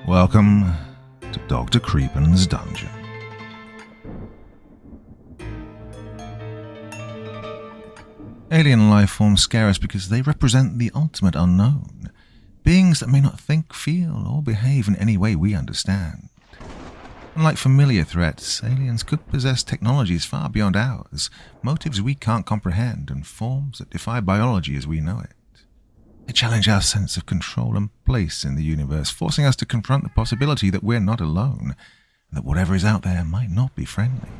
Welcome to Dr. Creepen's Dungeon. Alien life forms scare us because they represent the ultimate unknown, beings that may not think, feel, or behave in any way we understand. Unlike familiar threats, aliens could possess technologies far beyond ours, motives we can't comprehend, and forms that defy biology as we know it. They challenge our sense of control and place in the universe, forcing us to confront the possibility that we're not alone, and that whatever is out there might not be friendly.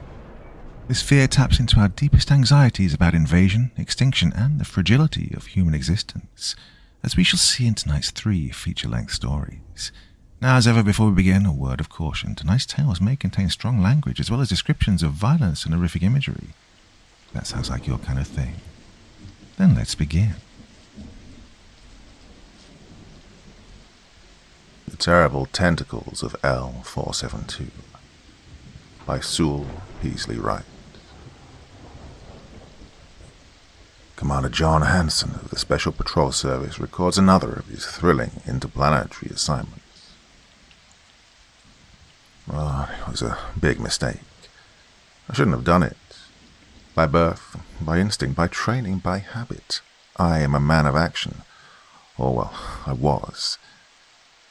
This fear taps into our deepest anxieties about invasion, extinction, and the fragility of human existence, as we shall see in tonight's 3 feature-length stories. Now, as ever, before we begin, a word of caution. Tonight's tales may contain strong language, as well as descriptions of violence and horrific imagery. That sounds like your kind of thing. Then let's begin. The Terrible Tentacles of L-472 by Sewell Peaslee Wright. Commander John Hanson of the Special Patrol Service records another of his thrilling interplanetary assignments. Well, it was a big mistake. I shouldn't have done it. By birth, by instinct, by training, by habit, I am a man of action. Or, well, I was.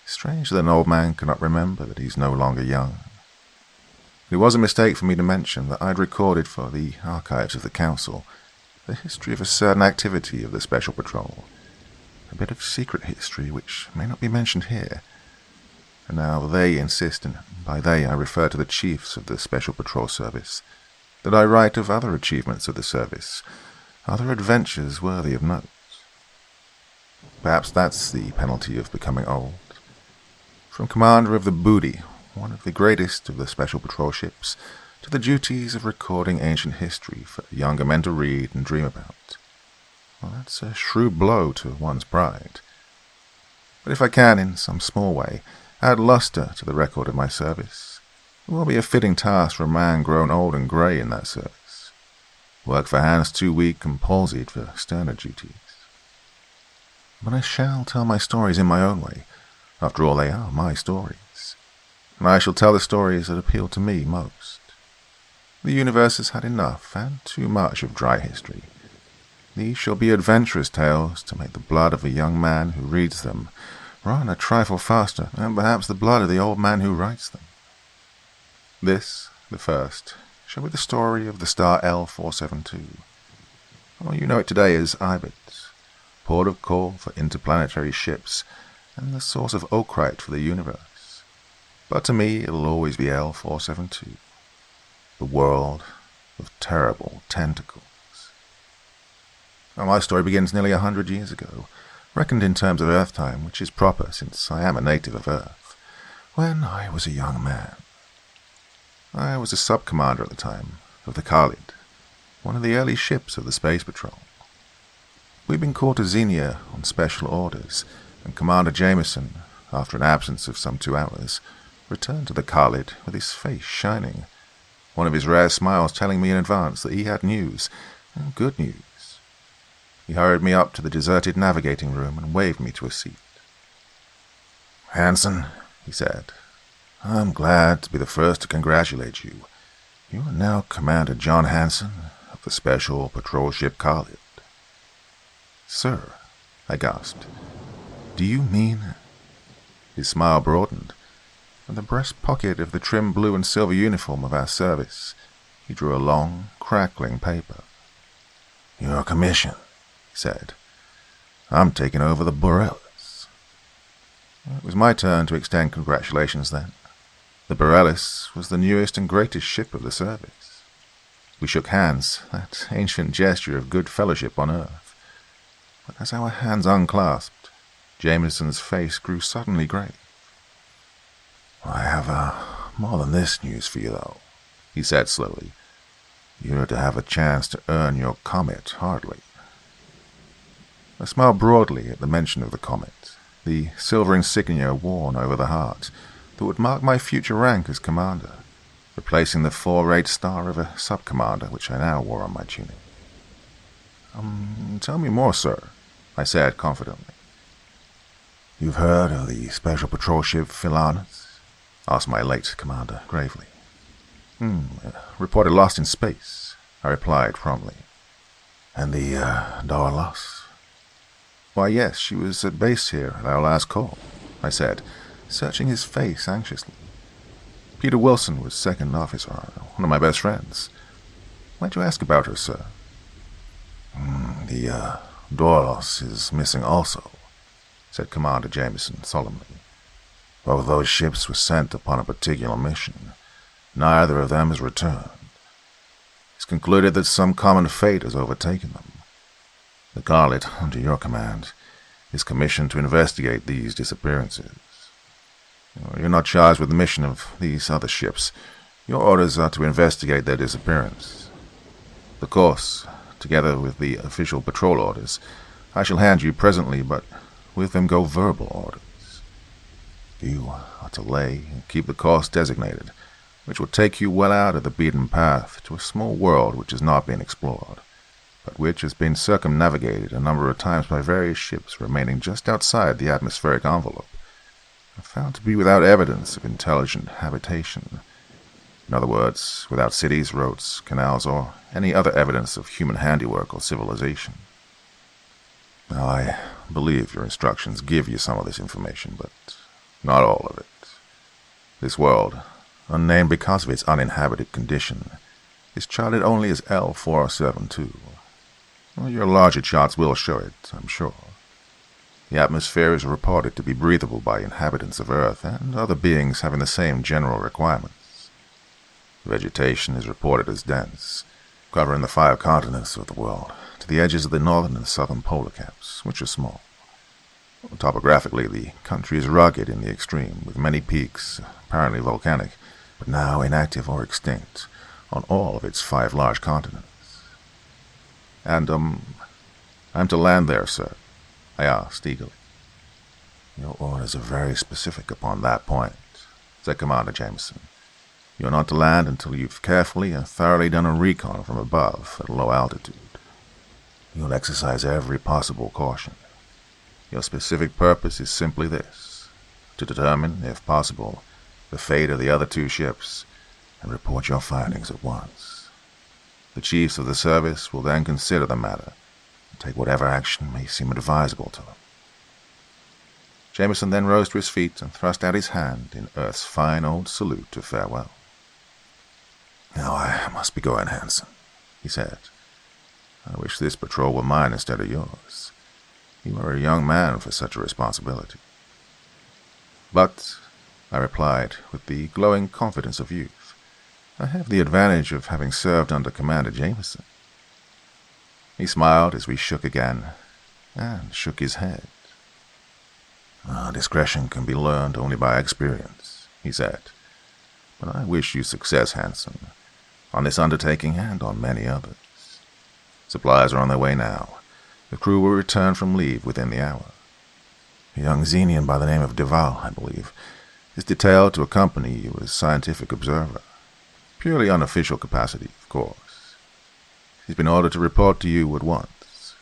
Strange that an old man cannot remember that he's no longer young. It was a mistake for me to mention that I'd recorded for the archives of the Council the history of a certain activity of the Special Patrol, a bit of secret history which may not be mentioned here. And now they insist, and by they I refer to the chiefs of the Special Patrol Service, that I write of other achievements of the service, other adventures worthy of note. Perhaps that's the penalty of becoming old. From commander of the Booty, one of the greatest of the Special Patrol ships, to the duties of recording ancient history for younger men to read and dream about. Well, that's a shrewd blow to one's pride. But if I can, in some small way, add luster to the record of my service, it will be a fitting task for a man grown old and grey in that service. Work for hands too weak and palsied for sterner duties. But I shall tell my stories in my own way. After all, they are my stories. And I shall tell the stories that appeal to me most. The universe has had enough, and too much, of dry history. These shall be adventurous tales to make the blood of a young man who reads them run a trifle faster than perhaps the blood of the old man who writes them. This, the first, shall be the story of the star L-472. Oh, you know it today as Ibis, port of call for interplanetary ships, and the source of ocrite for the universe. But to me it'll always be L-472, the world of terrible tentacles. Now, my story begins nearly 100 years ago, reckoned in terms of Earth time, which is proper since I am a native of Earth, when I was a young man. I was a sub-commander at the time of the Khalid, one of the early ships of the Space Patrol. We'd been called to Xenia on special orders, and Commander Jameson, after an absence of some 2 hours, returned to the Khalid with his face shining, one of his rare smiles telling me in advance that he had news, and good news. He hurried me up to the deserted navigating room and waved me to a seat. "Hanson," he said, "I'm glad to be the first to congratulate you. You are now Commander John Hanson of the Special Patrol Ship Khalid." "Sir," I gasped, "do you mean—" His smile broadened. From the breast pocket of the trim blue and silver uniform of our service, he drew a long, crackling paper. "Your commission," he said. "I'm taking over the Borealis." It was my turn to extend congratulations then. The Borealis was the newest and greatest ship of the service. We shook hands, that ancient gesture of good fellowship on Earth. But as our hands unclasped, Jameson's face grew suddenly grave. "I have more than this news for you, though," he said slowly. "You're to have a chance to earn your comet, hardly." I smiled broadly at the mention of the comet, the silver insignia worn over the heart that would mark my future rank as commander, replacing the 4-rayed star of a sub-commander which I now wore on my tunic. Tell me more, sir," I said confidently. "You've heard of the Special Patrol Ship Philanus?" asked my late commander gravely. Reported lost in space," I replied promptly. "And the Dorlos?" "Why, yes, she was at base here at our last call," I said, searching his face anxiously. "Peter Wilson was second officer, one of my best friends. Why'd you ask about her, sir?" "The Dorlos is missing also," said Commander Jameson solemnly. "Both those ships were sent upon a particular mission. Neither of them has returned. It's concluded that some common fate has overtaken them. The Garlet, under your command, is commissioned to investigate these disappearances. You're not charged with the mission of these other ships. Your orders are to investigate their disappearance. The course, together with the official patrol orders, I shall hand you presently, but with them go verbal orders. You are to lay and keep the course designated, which will take you well out of the beaten path to a small world which has not been explored, but which has been circumnavigated a number of times by various ships remaining just outside the atmospheric envelope, and found to be without evidence of intelligent habitation. In other words, without cities, roads, canals, or any other evidence of human handiwork or civilization. Now, I believe your instructions give you some of this information, but not all of it. This world, unnamed because of its uninhabited condition, is charted only as L472. Well, your larger charts will show it, I'm sure. The atmosphere is reported to be breathable by inhabitants of Earth and other beings having the same general requirements. Vegetation is reported as dense, covering the 5 continents of the world, to the edges of the northern and southern polar caps, which are small. Topographically, the country is rugged in the extreme, with many peaks, apparently volcanic, but now inactive or extinct, on all of its 5 large continents. And, I'm to land there, sir? I asked eagerly. Your orders are very specific upon that point, said Commander Jameson. You're not to land until you've carefully and thoroughly done a recon from above at a low altitude. You'll exercise every possible caution. Your specific purpose is simply this: to determine, if possible, the fate of the other 2 ships, and report your findings at once. The chiefs of the service will then consider the matter and take whatever action may seem advisable to them. Jameson then rose to his feet and thrust out his hand in Earth's fine old salute of farewell. "Now I must be going, Hansen," he said. "I wish this patrol were mine instead of yours. You are a young man for such a responsibility." "But," I replied with the glowing confidence of youth, "I have the advantage of having served under Commander Jameson." He smiled as we shook again, and shook his head. "Discretion can be learned only by experience," he said. "But I wish you success, Hansen, on this undertaking and on many others. Supplies are on their way now. The crew will return from leave within the hour. A young Xenian by the name of Duval, I believe, is detailed to accompany you as scientific observer. Purely unofficial capacity, of course. He's been ordered to report to you at once.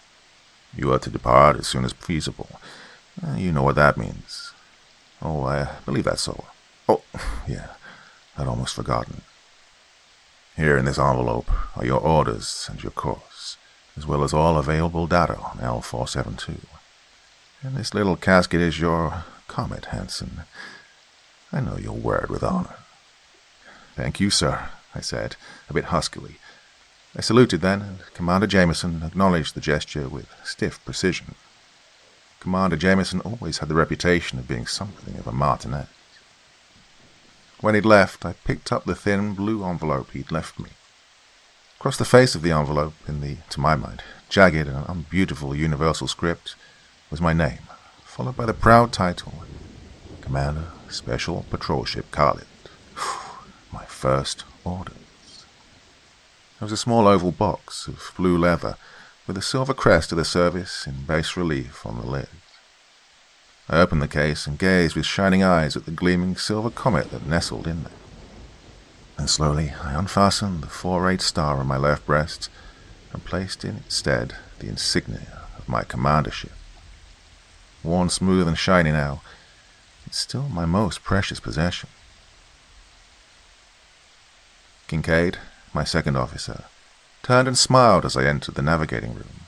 You are to depart as soon as feasible. You know what that means. Oh, I believe that's so. Oh, yeah, I'd almost forgotten. Here in this envelope are your orders and your course, as well as all available data on L472. And this little casket is your comet, Hansen. I know you'll wear it with honor." "Thank you, sir," I said, a bit huskily. I saluted then, and Commander Jameson acknowledged the gesture with stiff precision. Commander Jameson always had the reputation of being something of a martinet. When he'd left, I picked up the thin blue envelope he'd left me. Across the face of the envelope, in the, to my mind, jagged and unbeautiful universal script, was my name, followed by the proud title, Commander, Special Patrol Ship Carlet. My first orders. There was a small oval box of blue leather with a silver crest of the service in bas relief on the lid. I opened the case and gazed with shining eyes at the gleaming silver comet that nestled in there. Then slowly I unfastened the 4-8 star on my left breast and placed in its stead the insignia of my commandership. worn smooth and shiny now, it's still my most precious possession. Kincaid, my second officer, turned and smiled as I entered the navigating room.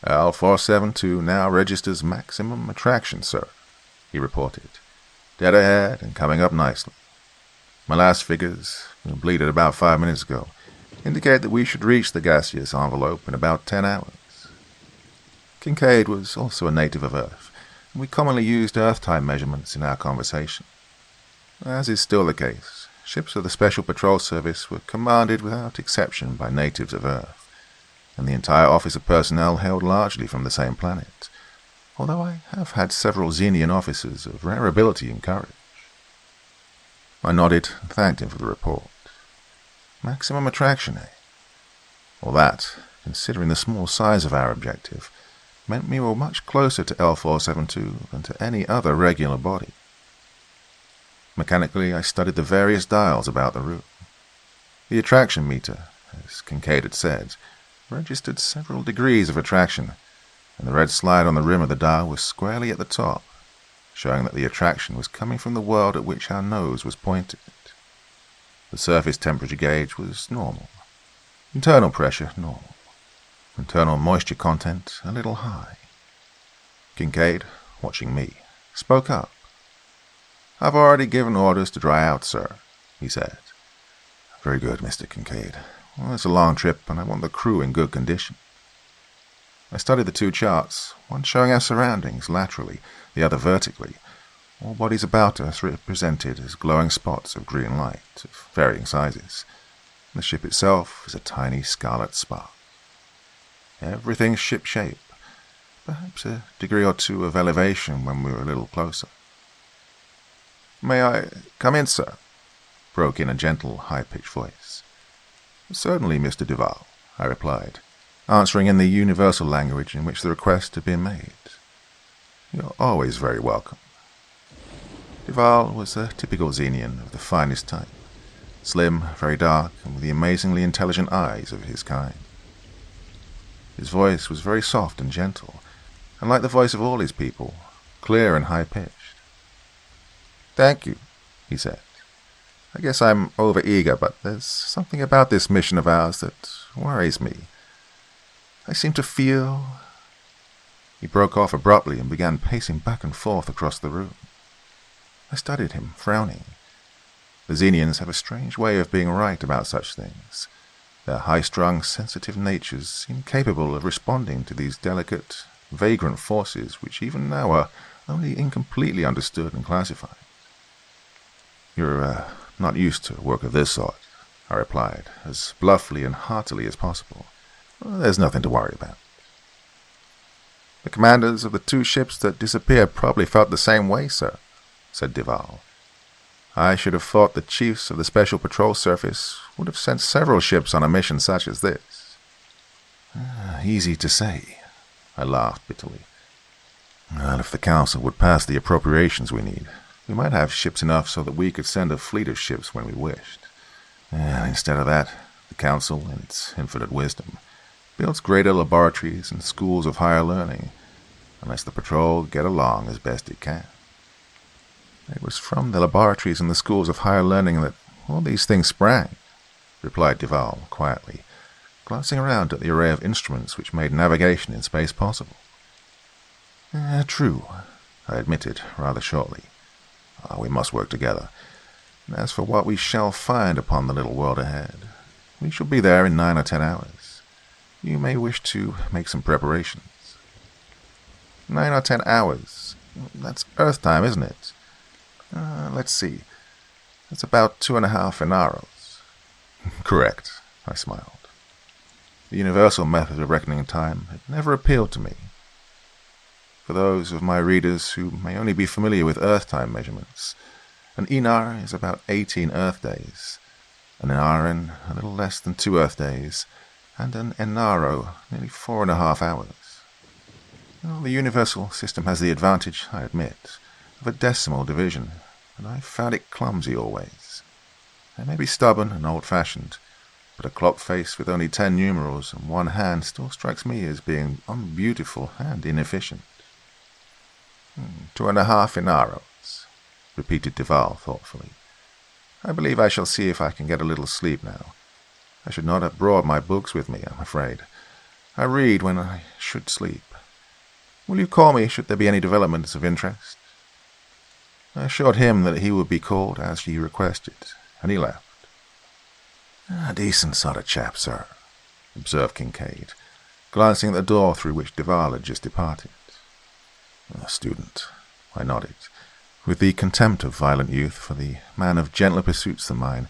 L472 now registers maximum attraction, sir, he reported. Dead ahead and coming up nicely. My last figures, completed about 5 minutes ago, indicate that we should reach the gaseous envelope in about 10 hours. Kincaid was also a native of Earth, and we commonly used Earth-time measurements in our conversation. As is still the case, ships of the Special Patrol Service were commanded without exception by natives of Earth, and the entire officer personnel hailed largely from the same planet, although I have had several Xenian officers of rare ability and courage. I nodded and thanked him for the report. Maximum attraction, eh? Well, that, considering the small size of our objective, meant we were much closer to L472 than to any other regular body. Mechanically, I studied the various dials about the room. The attraction meter, as Kincaid had said, registered several degrees of attraction, and the red slide on the rim of the dial was squarely at the top, showing that the attraction was coming from the world at which our nose was pointed. The surface temperature gauge was normal. Internal pressure, normal. Internal moisture content, a little high. Kincaid, watching me, spoke up. "I've already given orders to dry out, sir," he said. "Very good, Mr. Kincaid. Well, it's a long trip, and I want the crew in good condition." I studied the two charts, one showing our surroundings laterally, the other vertically, all bodies about us represented as glowing spots of green light of varying sizes. The ship itself was a tiny scarlet spark. Everything ship-shape, perhaps a degree or two of elevation when we were a little closer. "May I come in, sir?" broke in a gentle, high-pitched voice. "Certainly, Mr. Duval," I replied, answering in the universal language in which the request had been made. "You're always very welcome." Duval was a typical Xenian of the finest type, slim, very dark, and with the amazingly intelligent eyes of his kind. His voice was very soft and gentle, and like the voice of all his people, clear and high-pitched. "Thank you," he said. "I guess I'm over-eager, but there's something about this mission of ours that worries me. I seem to feel—" He broke off abruptly and began pacing back and forth across the room. I studied him, frowning. The Xenians have a strange way of being right about such things. Their high-strung, sensitive natures seem capable of responding to these delicate, vagrant forces which even now are only incompletely understood and classified. "You're not used to work of this sort," I replied, as bluffly and heartily as possible. "There's nothing to worry about." "The commanders of the two ships that disappeared probably felt the same way, sir," said Duval. "I should have thought the chiefs of the Special Patrol Service would have sent several ships on a mission such as this." "Easy to say," I laughed bitterly. "Well, if the Council would pass the appropriations we need, we might have ships enough so that we could send a fleet of ships when we wished. And instead of that, the Council, in its infinite wisdom, builds greater laboratories and schools of higher learning, and lets the patrol get along as best it can. It was from the laboratories and the schools of higher learning that all these things sprang," replied Duval quietly, glancing around at the array of instruments which made navigation in space possible. "True," I admitted rather shortly. "We must work together. And as for what we shall find upon the little world ahead, we shall be there in 9 or 10 hours. You may wish to make some preparations." 9 or 10 hours? That's Earth time, isn't it? Let's see. That's about 2.5 Inaros. "Correct," I smiled. The universal method of reckoning time had never appealed to me. For those of my readers who may only be familiar with Earth time measurements, an Inar is about 18 Earth days, an Inaran a little less than 2 Earth days, and an Enaro nearly 4.5 hours. Well, the universal system has the advantage, I admit, of a decimal division, and I've found it clumsy always. I may be stubborn and old-fashioned, but a clock face with only 10 numerals and one hand still strikes me as being unbeautiful and inefficient. 2.5 inaros, repeated Duval thoughtfully. I believe I shall see if I can get a little sleep now. I should not have brought my books with me, I'm afraid. I read when I should sleep. Will you call me should there be any developments of interest? I assured him that he would be called as he requested, and he left. A decent sort of chap, sir, observed Kincaid, glancing at the door through which Duval had just departed. A student, I nodded, with the contempt of violent youth for the man of gentler pursuits than mine,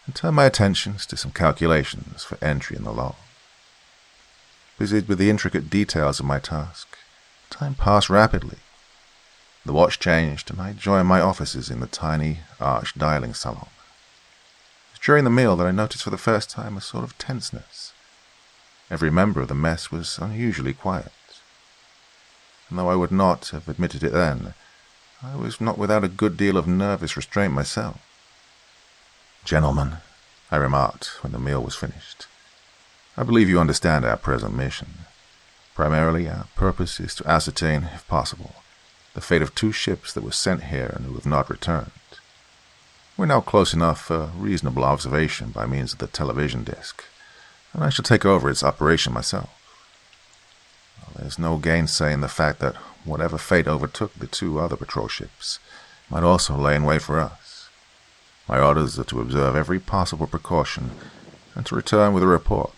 and turned my attentions to some calculations for entry in the law. Busied with the intricate details of my task, time passed rapidly. The watch changed, and I joined my officers in the tiny, arched dialing salon. It was during the meal that I noticed for the first time a sort of tenseness. Every member of the mess was unusually quiet. And though I would not have admitted it then, I was not without a good deal of nervous restraint myself. "Gentlemen," I remarked when the meal was finished, "I believe you understand our present mission. Primarily, our purpose is to ascertain, if possible, the fate of 2 ships that were sent here and who have not returned. We're now close enough for reasonable observation by means of the television disc, and I shall take over its operation myself. Well, there's no gainsaying the fact that whatever fate overtook the 2 other patrol ships might also lay in wait for us. My orders are to observe every possible precaution and to return with a report.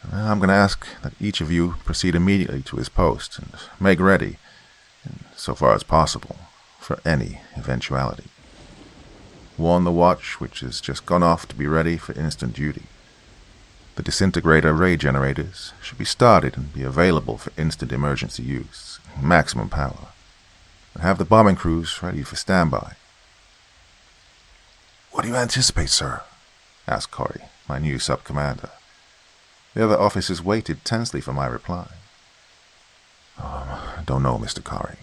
And I'm going to ask that each of you proceed immediately to his post and make ready, so far as possible, for any eventuality. Warn the watch which has just gone off to be ready for instant duty. The disintegrator ray generators should be started and be available for instant emergency use, maximum power, and have the bombing crews ready for standby." "What do you anticipate, sir?" asked Corey, my new sub-commander. The other officers waited tensely for my reply. "I don't know, Mr. Corey,"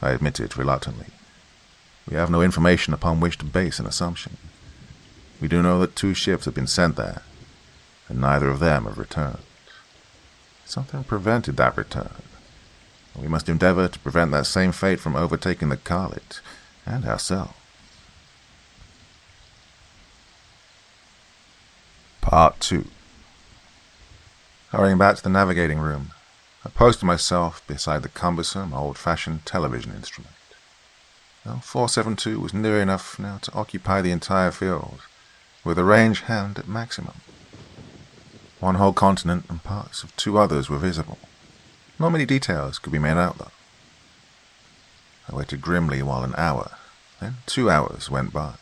I admitted reluctantly. "We have no information upon which to base an assumption. We do know that 2 ships have been sent there, and neither of them have returned. Something prevented that return, and we must endeavor to prevent that same fate from overtaking the Carlet and ourselves." Part 2. Hurrying back to the navigating room, I posted myself beside the cumbersome, old-fashioned television instrument. Well, 472 was near enough now to occupy the entire field, with the range hand at maximum. 1 whole continent and parts of 2 others were visible. Not many details could be made out, though. I waited grimly while an hour, then 2 hours went by.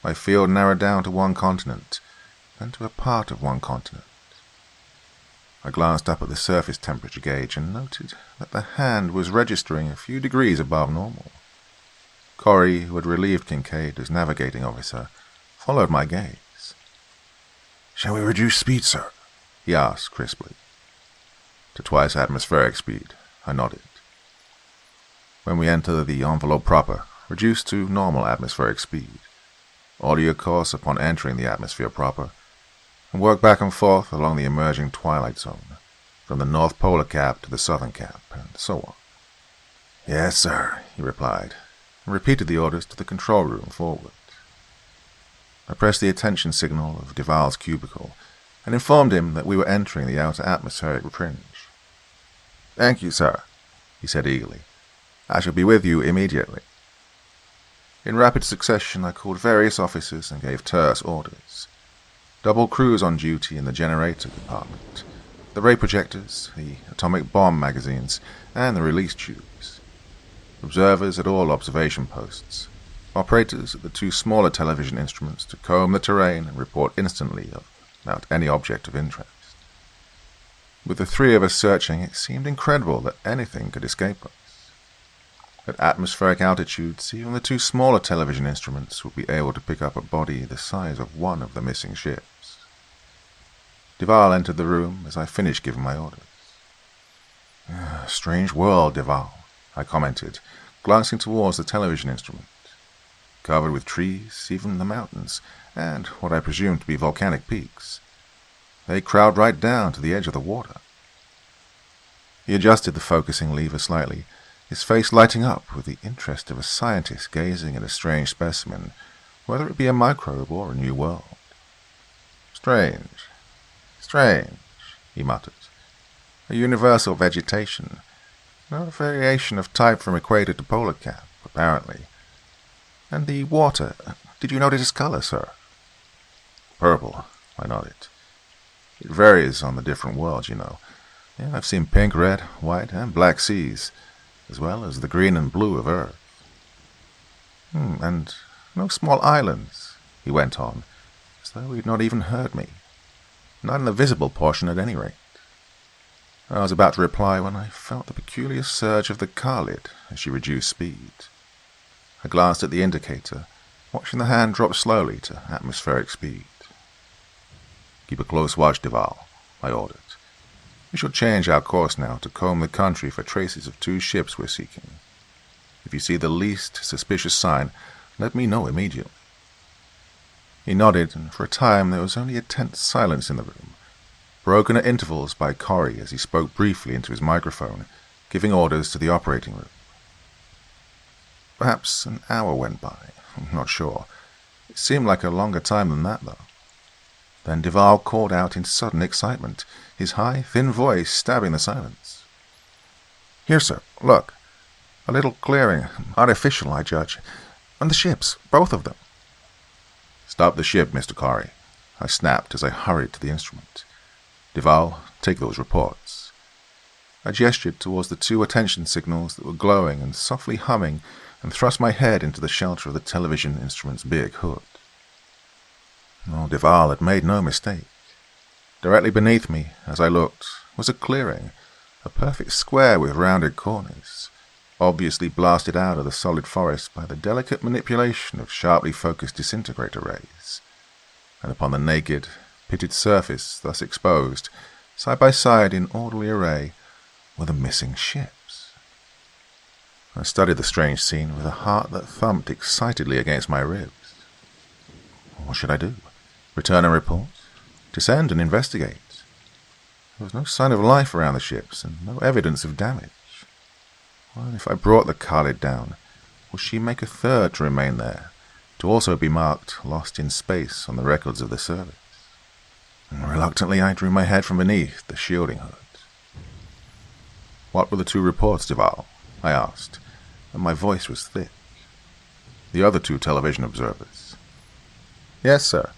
My field narrowed down to 1 continent, then to a part of 1 continent. I glanced up at the surface temperature gauge and noted that the hand was registering a few degrees above normal. Corey, who had relieved Kincaid as navigating officer, followed my gaze. "Shall we reduce speed, sir?" he asked crisply. "To twice atmospheric speed," I nodded. "When we enter the envelope proper, reduce to normal atmospheric speed. Order your course upon entering the atmosphere proper, and work back and forth along the emerging twilight zone, from the North Polar Cap to the Southern Cap, and so on." "Yes, sir," he replied, and repeated the orders to the control room forward. I pressed the attention signal of Duval's cubicle and informed him that we were entering the outer atmospheric fringe. "Thank you, sir," he said eagerly. "I shall be with you immediately." In rapid succession, I called various officers and gave terse orders. Double crews on duty in the generator department, the ray projectors, the atomic bomb magazines, and the release tubes. Observers at all observation posts. Operators at the 2 smaller television instruments to comb the terrain and report instantly about any object of interest. With the 3 of us searching, it seemed incredible that anything could escape us. At atmospheric altitudes, even the 2 smaller television instruments would be able to pick up a body the size of one of the missing ships. Duval entered the room as I finished giving my orders. "Strange world, Duval," I commented, glancing towards the television instrument. Covered with trees, even the mountains, and what I presume to be volcanic peaks. They crowd right down to the edge of the water. He adjusted the focusing lever slightly, his face lighting up with the interest of a scientist gazing at a strange specimen, whether it be a microbe or a new world. Strange, strange, he muttered. A universal vegetation. No variation of type from equator to polar cap, apparently. And the water, did you notice its color, sir? Purple, I nodded. It varies on the different worlds, you know. Yeah, I've seen pink, red, white, and black seas, as well as the green and blue of Earth. And no small islands, he went on, as though he'd not even heard me. Not in the visible portion, at any rate. I was about to reply when I felt the peculiar surge of the car lid as she reduced speed. I glanced at the indicator, watching the hand drop slowly to atmospheric speed. Keep a close watch, Duval, I ordered. We shall change our course now to comb the country for traces of 2 ships we're seeking. If you see the least suspicious sign, let me know immediately. He nodded, and for a time there was only a tense silence in the room, broken at intervals by Corey as he spoke briefly into his microphone, giving orders to the operating room. Perhaps an hour went by, I'm not sure. It seemed like a longer time than that, though. Then Duval called out in sudden excitement, his high, thin voice stabbing the silence. Here, sir, look. A little clearing, artificial, I judge. And the ships, both of them. Stop the ship, Mr. Corey, I snapped as I hurried to the instrument. Duval, take those reports. I gestured towards the 2 attention signals that were glowing and softly humming and thrust my head into the shelter of the television instrument's big hood. Oh, Duval had made no mistake. Directly beneath me, as I looked, was a clearing, a perfect square with rounded corners, obviously blasted out of the solid forest by the delicate manipulation of sharply focused disintegrator rays. And upon the naked, pitted surface thus exposed, side by side in orderly array, were the missing ships. I studied the strange scene with a heart that thumped excitedly against my ribs. What should I do? Return a report? Descend and investigate? There was no sign of life around the ships, and no evidence of damage. Well, if I brought the Khalid down, would she make a third to remain there, to also be marked lost in space on the records of the service? And reluctantly I drew my head from beneath the shielding hood. What were the 2 reports, Duval? I asked, and my voice was thick. The other 2 television observers. Yes, sir.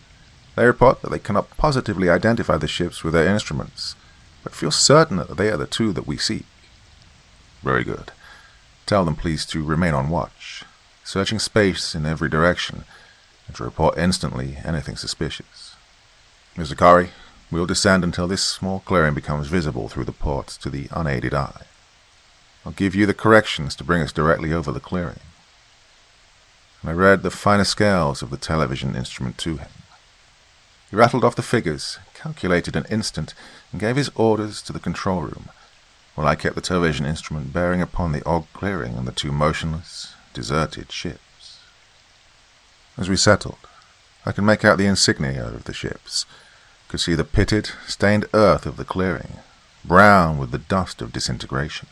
They report that they cannot positively identify the ships with their instruments, but feel certain that they are the 2 that we seek. Very good. Tell them, please, to remain on watch, searching space in every direction, and to report instantly anything suspicious. Mr. Corey, we'll descend until this small clearing becomes visible through the ports to the unaided eye. I'll give you the corrections to bring us directly over the clearing. And I read the finer scales of the television instrument to him. He rattled off the figures, calculated an instant, and gave his orders to the control room, while I kept the television instrument bearing upon the odd clearing and the 2 motionless, deserted ships. As we settled, I could make out the insignia of the ships, could see the pitted, stained earth of the clearing, brown with the dust of disintegration.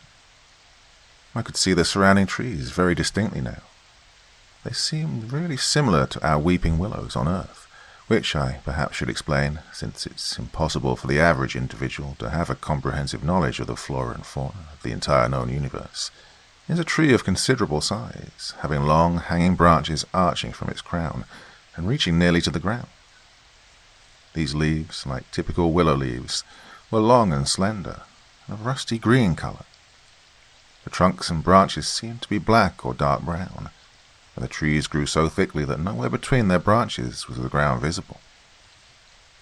I could see the surrounding trees very distinctly now. They seemed really similar to our weeping willows on Earth, which I perhaps should explain, since it's impossible for the average individual to have a comprehensive knowledge of the flora and fauna of the entire known universe, is a tree of considerable size, having long, hanging branches arching from its crown and reaching nearly to the ground. These leaves, like typical willow leaves, were long and slender, of rusty green color. The trunks and branches seemed to be black or dark brown, and the trees grew so thickly that nowhere between their branches was the ground visible.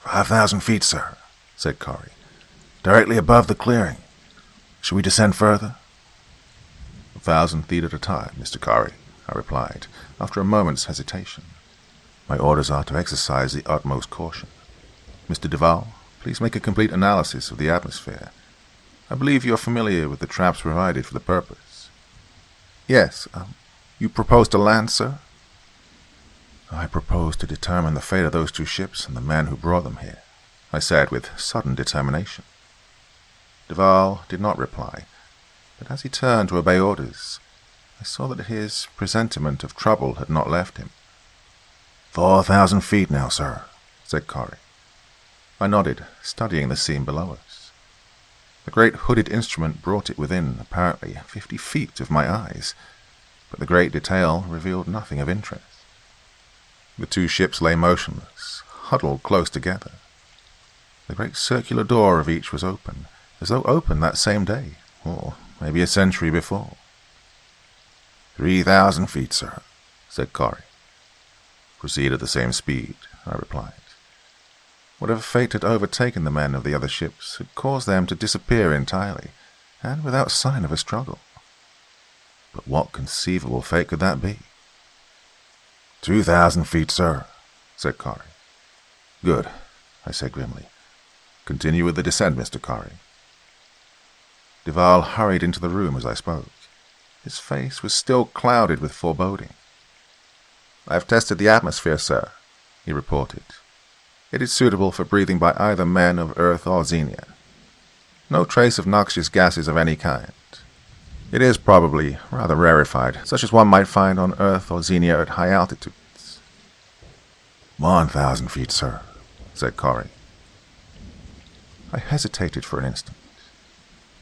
5,000 feet, sir, said Corey, directly above the clearing. Shall we descend further? 1,000 feet at a time, Mr. Corey, I replied, after a moment's hesitation. My orders are to exercise the utmost caution. Mr. Duval, please make a complete analysis of the atmosphere. I believe you are familiar with the traps provided for the purpose. Yes, you propose to land, sir? I propose to determine the fate of those 2 ships and the men who brought them here, I said with sudden determination. Duval did not reply, but as he turned to obey orders, I saw that his presentiment of trouble had not left him. 4,000 feet now, sir, said Corrie. I nodded, studying the scene below us. The great hooded instrument brought it within, apparently, 50 feet of my eyes, but the great detail revealed nothing of interest. The two ships lay motionless, huddled close together. The great circular door of each was open, as though opened that same day, or maybe a century before. 3,000 feet, sir, said Corrie. Proceed at the same speed, I replied. Whatever fate had overtaken the men of the other ships had caused them to disappear entirely, and without sign of a struggle. But what conceivable fate could that be? 2,000 feet, sir, said Corrie. Good, I said grimly. Continue with the descent, Mr. Corrie. Duval hurried into the room as I spoke. His face was still clouded with foreboding. I have tested the atmosphere, sir, he reported. It is suitable for breathing by either men of Earth or Xenia. No trace of noxious gases of any kind. It is probably rather rarefied, such as one might find on Earth or Xenia at high altitudes. 1,000 feet, sir, said Corrie. I hesitated for an instant.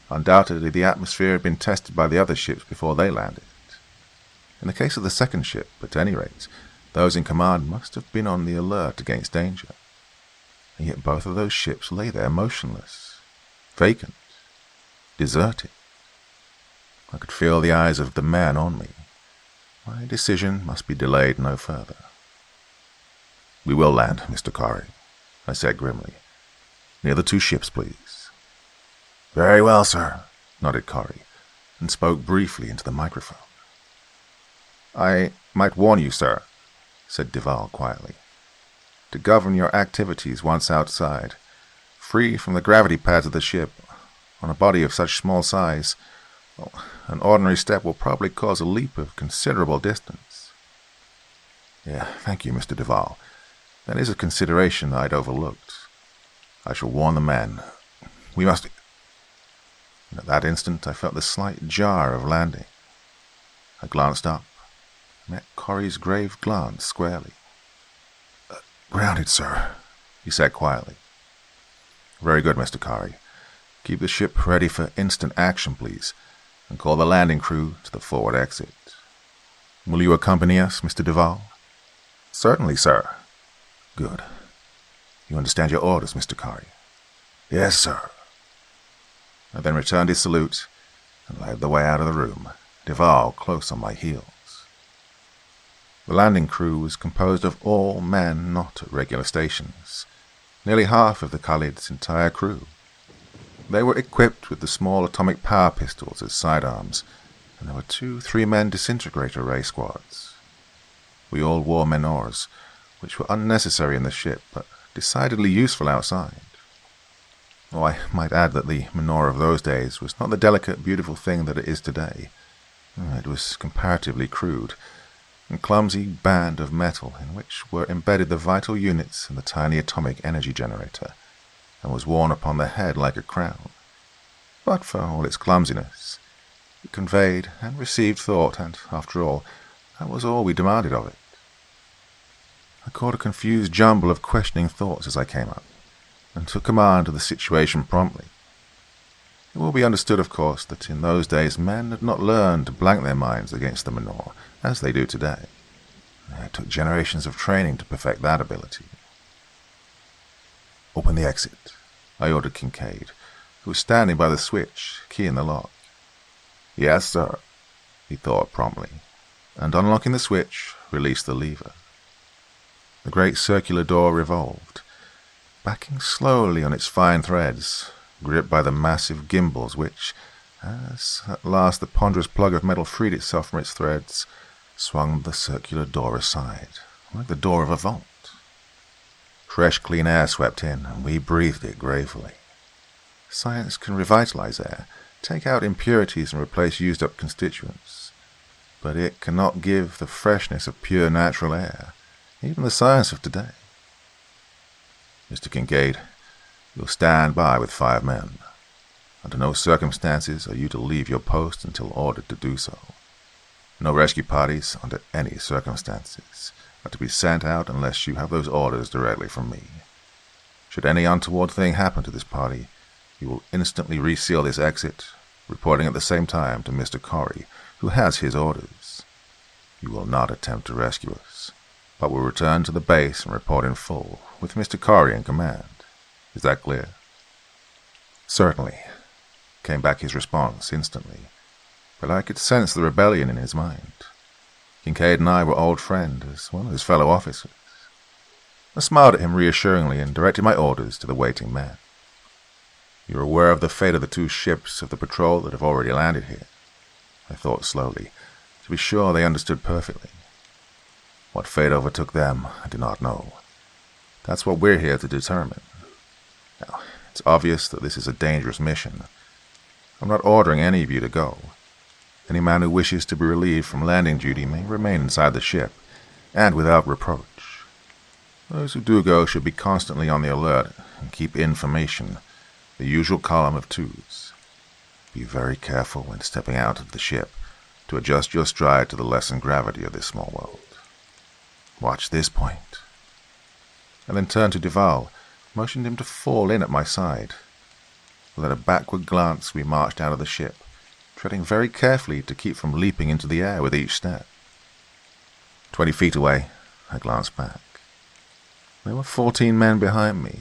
Undoubtedly, the atmosphere had been tested by the other ships before they landed. In the case of the second ship, at any rate, those in command must have been on the alert against danger. And yet both of those ships lay there motionless, vacant, deserted. I could feel the eyes of the men on me. My decision must be delayed no further. We will land, Mr. Corrie, I said grimly. Near the two ships, please. Very well, sir, nodded Corrie, and spoke briefly into the microphone. I might warn you, sir, said Duval quietly, to govern your activities once outside, free from the gravity pads of the ship, on a body of such small size. Well, an ordinary step will probably cause a leap of considerable distance. Yeah, thank you, Mr. Duval. That is a consideration I'd overlooked. I shall warn the men. We must... And at that instant I felt the slight jar of landing. I glanced up, met Corrie's grave glance squarely. Grounded, sir, he said quietly. Very good, Mr. Corrie. Keep the ship ready for instant action, please, and call the landing crew to the forward exit. Will you accompany us, Mr. Duval? Certainly, sir. Good. You understand your orders, Mr. Corrie? Yes, sir. I then returned his salute and led the way out of the room, Duval close on my heels. The landing crew was composed of all men not at regular stations, nearly half of the Khalid's entire crew. They were equipped with the small atomic power pistols as sidearms, and there were 2 3-man disintegrator ray squads. We all wore menores, which were unnecessary in the ship, but decidedly useful outside. Oh, I might add that the menore of those days was not the delicate, beautiful thing that it is today. It was comparatively crude, a clumsy band of metal in which were embedded the vital units in the tiny atomic energy generator, and was worn upon the head like a crown. But for all its clumsiness, it conveyed and received thought, and, after all, that was all we demanded of it. I caught a confused jumble of questioning thoughts as I came up, and took command of the situation promptly. It will be understood, of course, that in those days men had not learned to blank their minds against the menore, as they do today. It took generations of training to perfect that ability. Open the exit, I ordered Kincaid, who was standing by the switch, key in the lock. Yes, sir, he thought promptly, and unlocking the switch, released the lever. The great circular door revolved, backing slowly on its fine threads, gripped by the massive gimbals which, as at last the ponderous plug of metal freed itself from its threads, swung the circular door aside, like the door of a vault. Fresh, clean air swept in, and we breathed it gratefully. Science can revitalize air, take out impurities and replace used-up constituents, but it cannot give the freshness of pure natural air, even the science of today. Mr. Kincaid, you'll stand by with 5 men. Under no circumstances are you to leave your post until ordered to do so. No rescue parties, under any circumstances, are to be sent out unless you have those orders directly from me. Should any untoward thing happen to this party, you will instantly reseal this exit, reporting at the same time to Mr. Corey, who has his orders. You will not attempt to rescue us, but will return to the base and report in full, with Mr. Corey in command. Is that clear? Certainly, came back his response instantly, but I could sense the rebellion in his mind. Kincaid and I were old friends, as well as fellow officers. I smiled at him reassuringly and directed my orders to the waiting man. You're aware of the fate of the 2 ships of the patrol that have already landed here? I thought slowly, to be sure they understood perfectly. What fate overtook them, I do not know. That's what we're here to determine. Now, it's obvious that this is a dangerous mission. I'm not ordering any of you to go. Any man who wishes to be relieved from landing duty may remain inside the ship, and without reproach. Those who do go should be constantly on the alert and keep information, the usual column of 2s. Be very careful when stepping out of the ship to adjust your stride to the lessened gravity of this small world. Watch this point. I then turned to Duval, motioned him to fall in at my side. With a backward glance, we marched out of the ship, treading very carefully to keep from leaping into the air with each step. 20 feet away, I glanced back. There were 14 men behind me.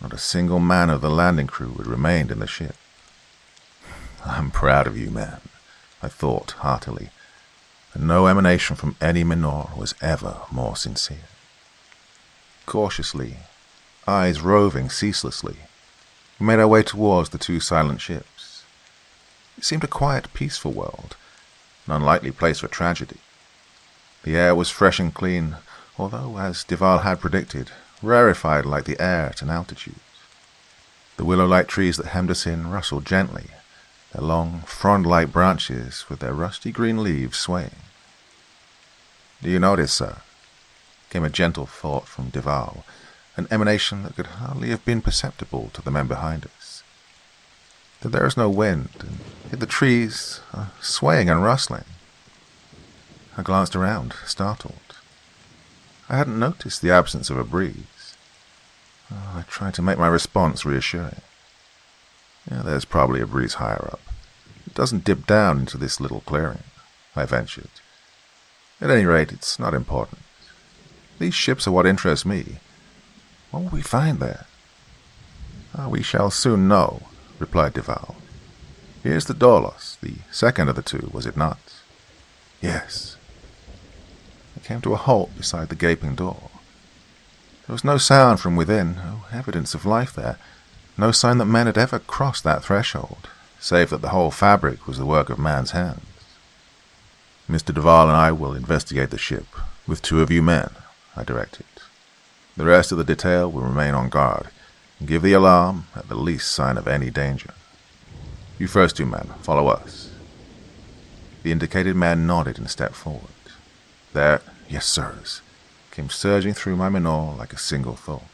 Not a single man of the landing crew had remained in the ship. I'm proud of you, man, I thought heartily, and no emanation from any menor was ever more sincere. Cautiously, eyes roving ceaselessly, we made our way towards the 2 silent ships. It seemed a quiet, peaceful world, an unlikely place for tragedy. The air was fresh and clean, although, as Duval had predicted, rarefied like the air at an altitude. The willow-like trees that hemmed us in rustled gently, their long, frond-like branches with their rusty green leaves swaying. Do you notice, sir? Came a gentle thought from Duval, an emanation that could hardly have been perceptible to the men behind us. That there is no wind, and yet the trees are swaying and rustling. I glanced around, startled. I hadn't noticed the absence of a breeze. I tried to make my response reassuring. Yeah, there's probably a breeze higher up. It doesn't dip down into this little clearing, I ventured. At any rate, it's not important. These ships are what interest me. What will we find there? We shall soon know, replied Duval. Here's the Dorlos, the second of the 2, was it not? Yes. I came to a halt beside the gaping door. There was no sound from within, no evidence of life there, no sign that men had ever crossed that threshold, save that the whole fabric was the work of man's hands. Mr. Duval and I will investigate the ship, with 2 of you men, I directed. The rest of the detail will remain on guard, and give the alarm at the least sign of any danger. You first 2 men, follow us. The indicated man nodded and stepped forward. There, yes, sirs, came surging through my menore like a single thought.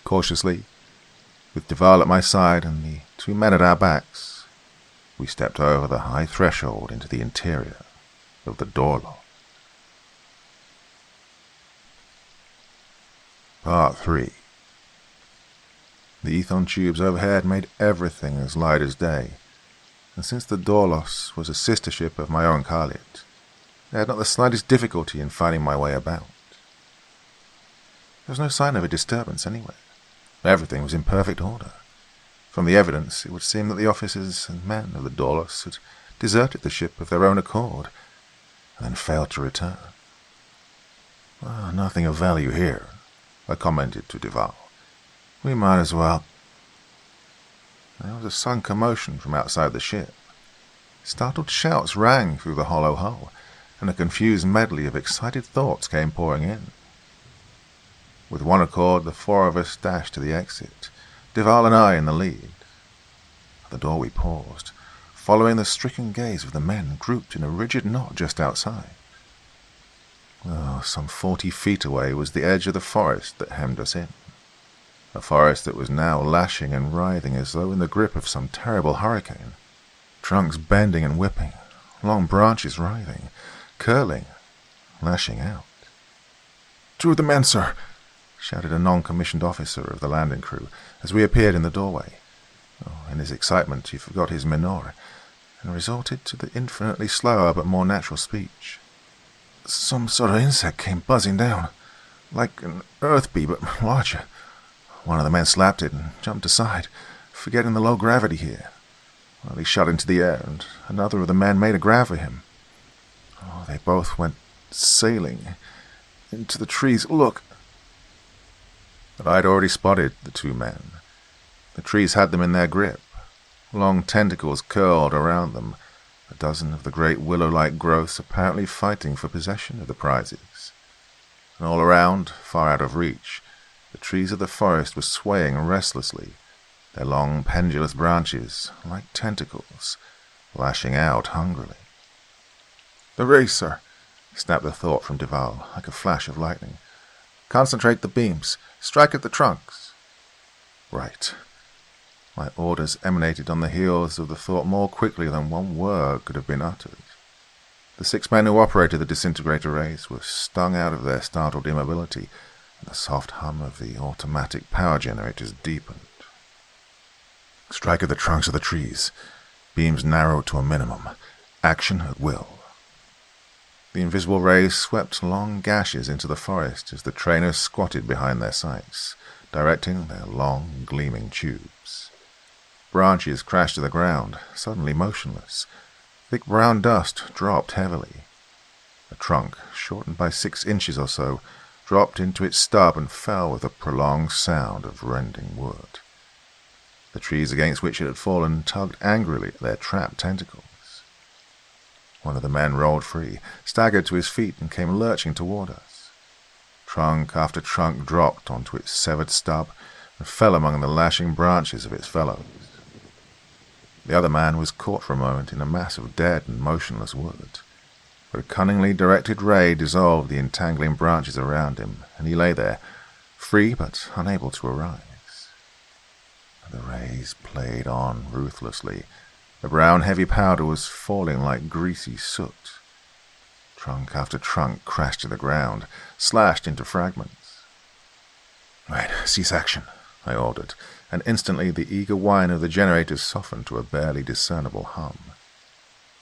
Cautiously, with Duval at my side and the 2 men at our backs, we stepped over the high threshold into the interior of the Dorlo. Part 3. The ethon tubes overhead made everything as light as day, and since the Dorlos was a sister ship of my own Khalid, I had not the slightest difficulty in finding my way about. There was no sign of a disturbance anywhere. Everything was in perfect order. From the evidence, it would seem that the officers and men of the Dorlos had deserted the ship of their own accord, and then failed to return. Nothing of value here, I commented to Duval. We might as well. There was a sudden commotion from outside the ship. Startled shouts rang through the hollow hull, and a confused medley of excited thoughts came pouring in. With one accord, the 4 of us dashed to the exit, Duval and I in the lead. At the door we paused, following the stricken gaze of the men grouped in a rigid knot just outside. Some 40 feet away was the edge of the forest that hemmed us in. a forest that was now lashing and writhing as though in the grip of some terrible hurricane. Trunks bending and whipping, long branches writhing, curling, lashing out. "Two of the men, sir," shouted a non-commissioned officer of the landing crew as we appeared in the doorway. In his excitement he forgot his menore and resorted to the infinitely slower but more natural speech. "Some sort of insect came buzzing down, like an earth bee but larger. One of the men slapped it and jumped aside, forgetting the low gravity here. He shot into the air, and another of the men made a grab for him. They both went sailing into the trees. Look!" But I had already spotted the two men. The trees had them in their grip. Long tentacles curled around them, a dozen of the great willow-like growths apparently fighting for possession of the prizes. And all around, far out of reach, the trees of the forest were swaying restlessly, their long pendulous branches, like tentacles, lashing out hungrily. "The rays, sir," snapped the thought from Duval, like a flash of lightning. "Concentrate the beams. Strike at the trunks." Right. My orders emanated on the heels of the thought more quickly than one word could have been uttered. The 6 men who operated the disintegrator rays were stung out of their startled immobility, and the soft hum of the automatic power generators deepened. Strike at the trunks of the trees. Beams narrowed to a minimum. Action at will. The invisible rays swept long gashes into the forest as the trainers squatted behind their sights, directing their long, gleaming tubes. Branches crashed to the ground, suddenly motionless. Thick brown dust dropped heavily. A trunk, shortened by 6 inches or so, dropped into its stub and fell with a prolonged sound of rending wood. The trees against which it had fallen tugged angrily at their trapped tentacles. One of the men rolled free, staggered to his feet, and came lurching toward us. Trunk after trunk dropped onto its severed stub and fell among the lashing branches of its fellows. The other man was caught for a moment in a mass of dead and motionless wood, but a cunningly directed ray dissolved the entangling branches around him, and he lay there, free but unable to arise. The rays played on ruthlessly. The brown heavy powder was falling like greasy soot. Trunk after trunk crashed to the ground, slashed into fragments. "Right, cease action," I ordered, and instantly the eager whine of the generators softened to a barely discernible hum.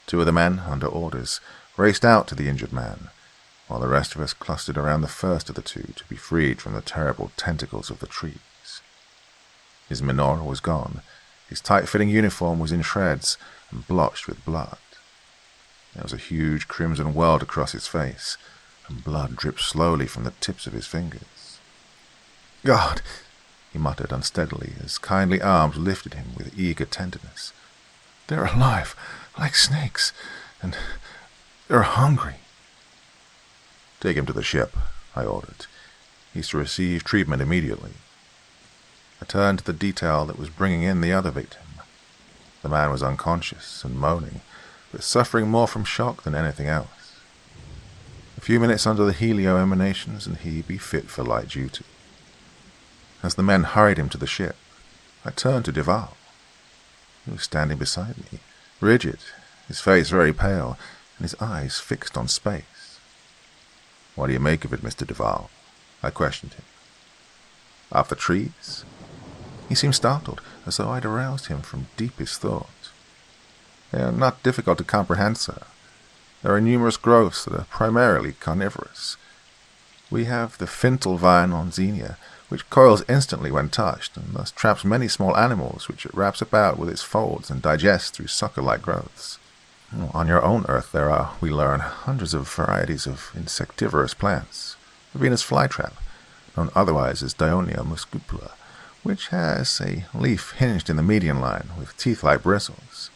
2 of the men, under orders, raced out to the injured man, while the rest of us clustered around the first of the 2 to be freed from the terrible tentacles of the trees. His menore was gone. His tight-fitting uniform was in shreds and blotched with blood. There was a huge crimson welt across his face, and blood dripped slowly from the tips of his fingers. "God!" he muttered unsteadily as kindly arms lifted him with eager tenderness. "They're alive, like snakes, and they're hungry." "Take him to the ship," I ordered. "He's to receive treatment immediately." I turned to the detail that was bringing in the other victim. The man was unconscious and moaning, but suffering more from shock than anything else. A few minutes under the helio emanations and he'd be fit for light duty. As the men hurried him to the ship, I turned to Duval. He was standing beside me, rigid, his face very pale, and his eyes fixed on space. "What do you make of it, Mr. Duval?" I questioned him. "Of the trees?" He seemed startled, as though I'd aroused him from deepest thought. "They are not difficult to comprehend, sir. There are numerous growths that are primarily carnivorous. We have the fintal vine on Xenia, which coils instantly when touched, and thus traps many small animals which it wraps about with its folds and digests through sucker-like growths. On your own Earth there are, we learn, hundreds of varieties of insectivorous plants. The Venus flytrap, known otherwise as Dionia muscipula, which has a leaf hinged in the median line with teeth-like bristles.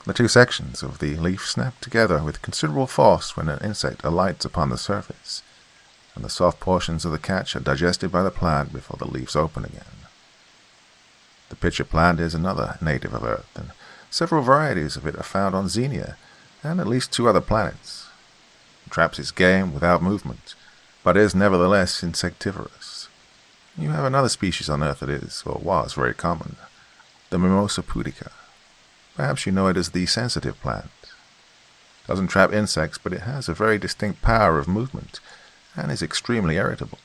The 2 sections of the leaf snap together with considerable force when an insect alights upon the surface, and the soft portions of the catch are digested by the plant before the leaves open again. The pitcher plant is another native of Earth, and several varieties of it are found on Xenia and at least 2 other planets. It traps its game without movement, but is nevertheless insectivorous. You have another species on Earth that is, or was, very common, the Mimosa pudica. Perhaps you know it as the sensitive plant. It doesn't trap insects, but it has a very distinct power of movement, and is extremely irritable.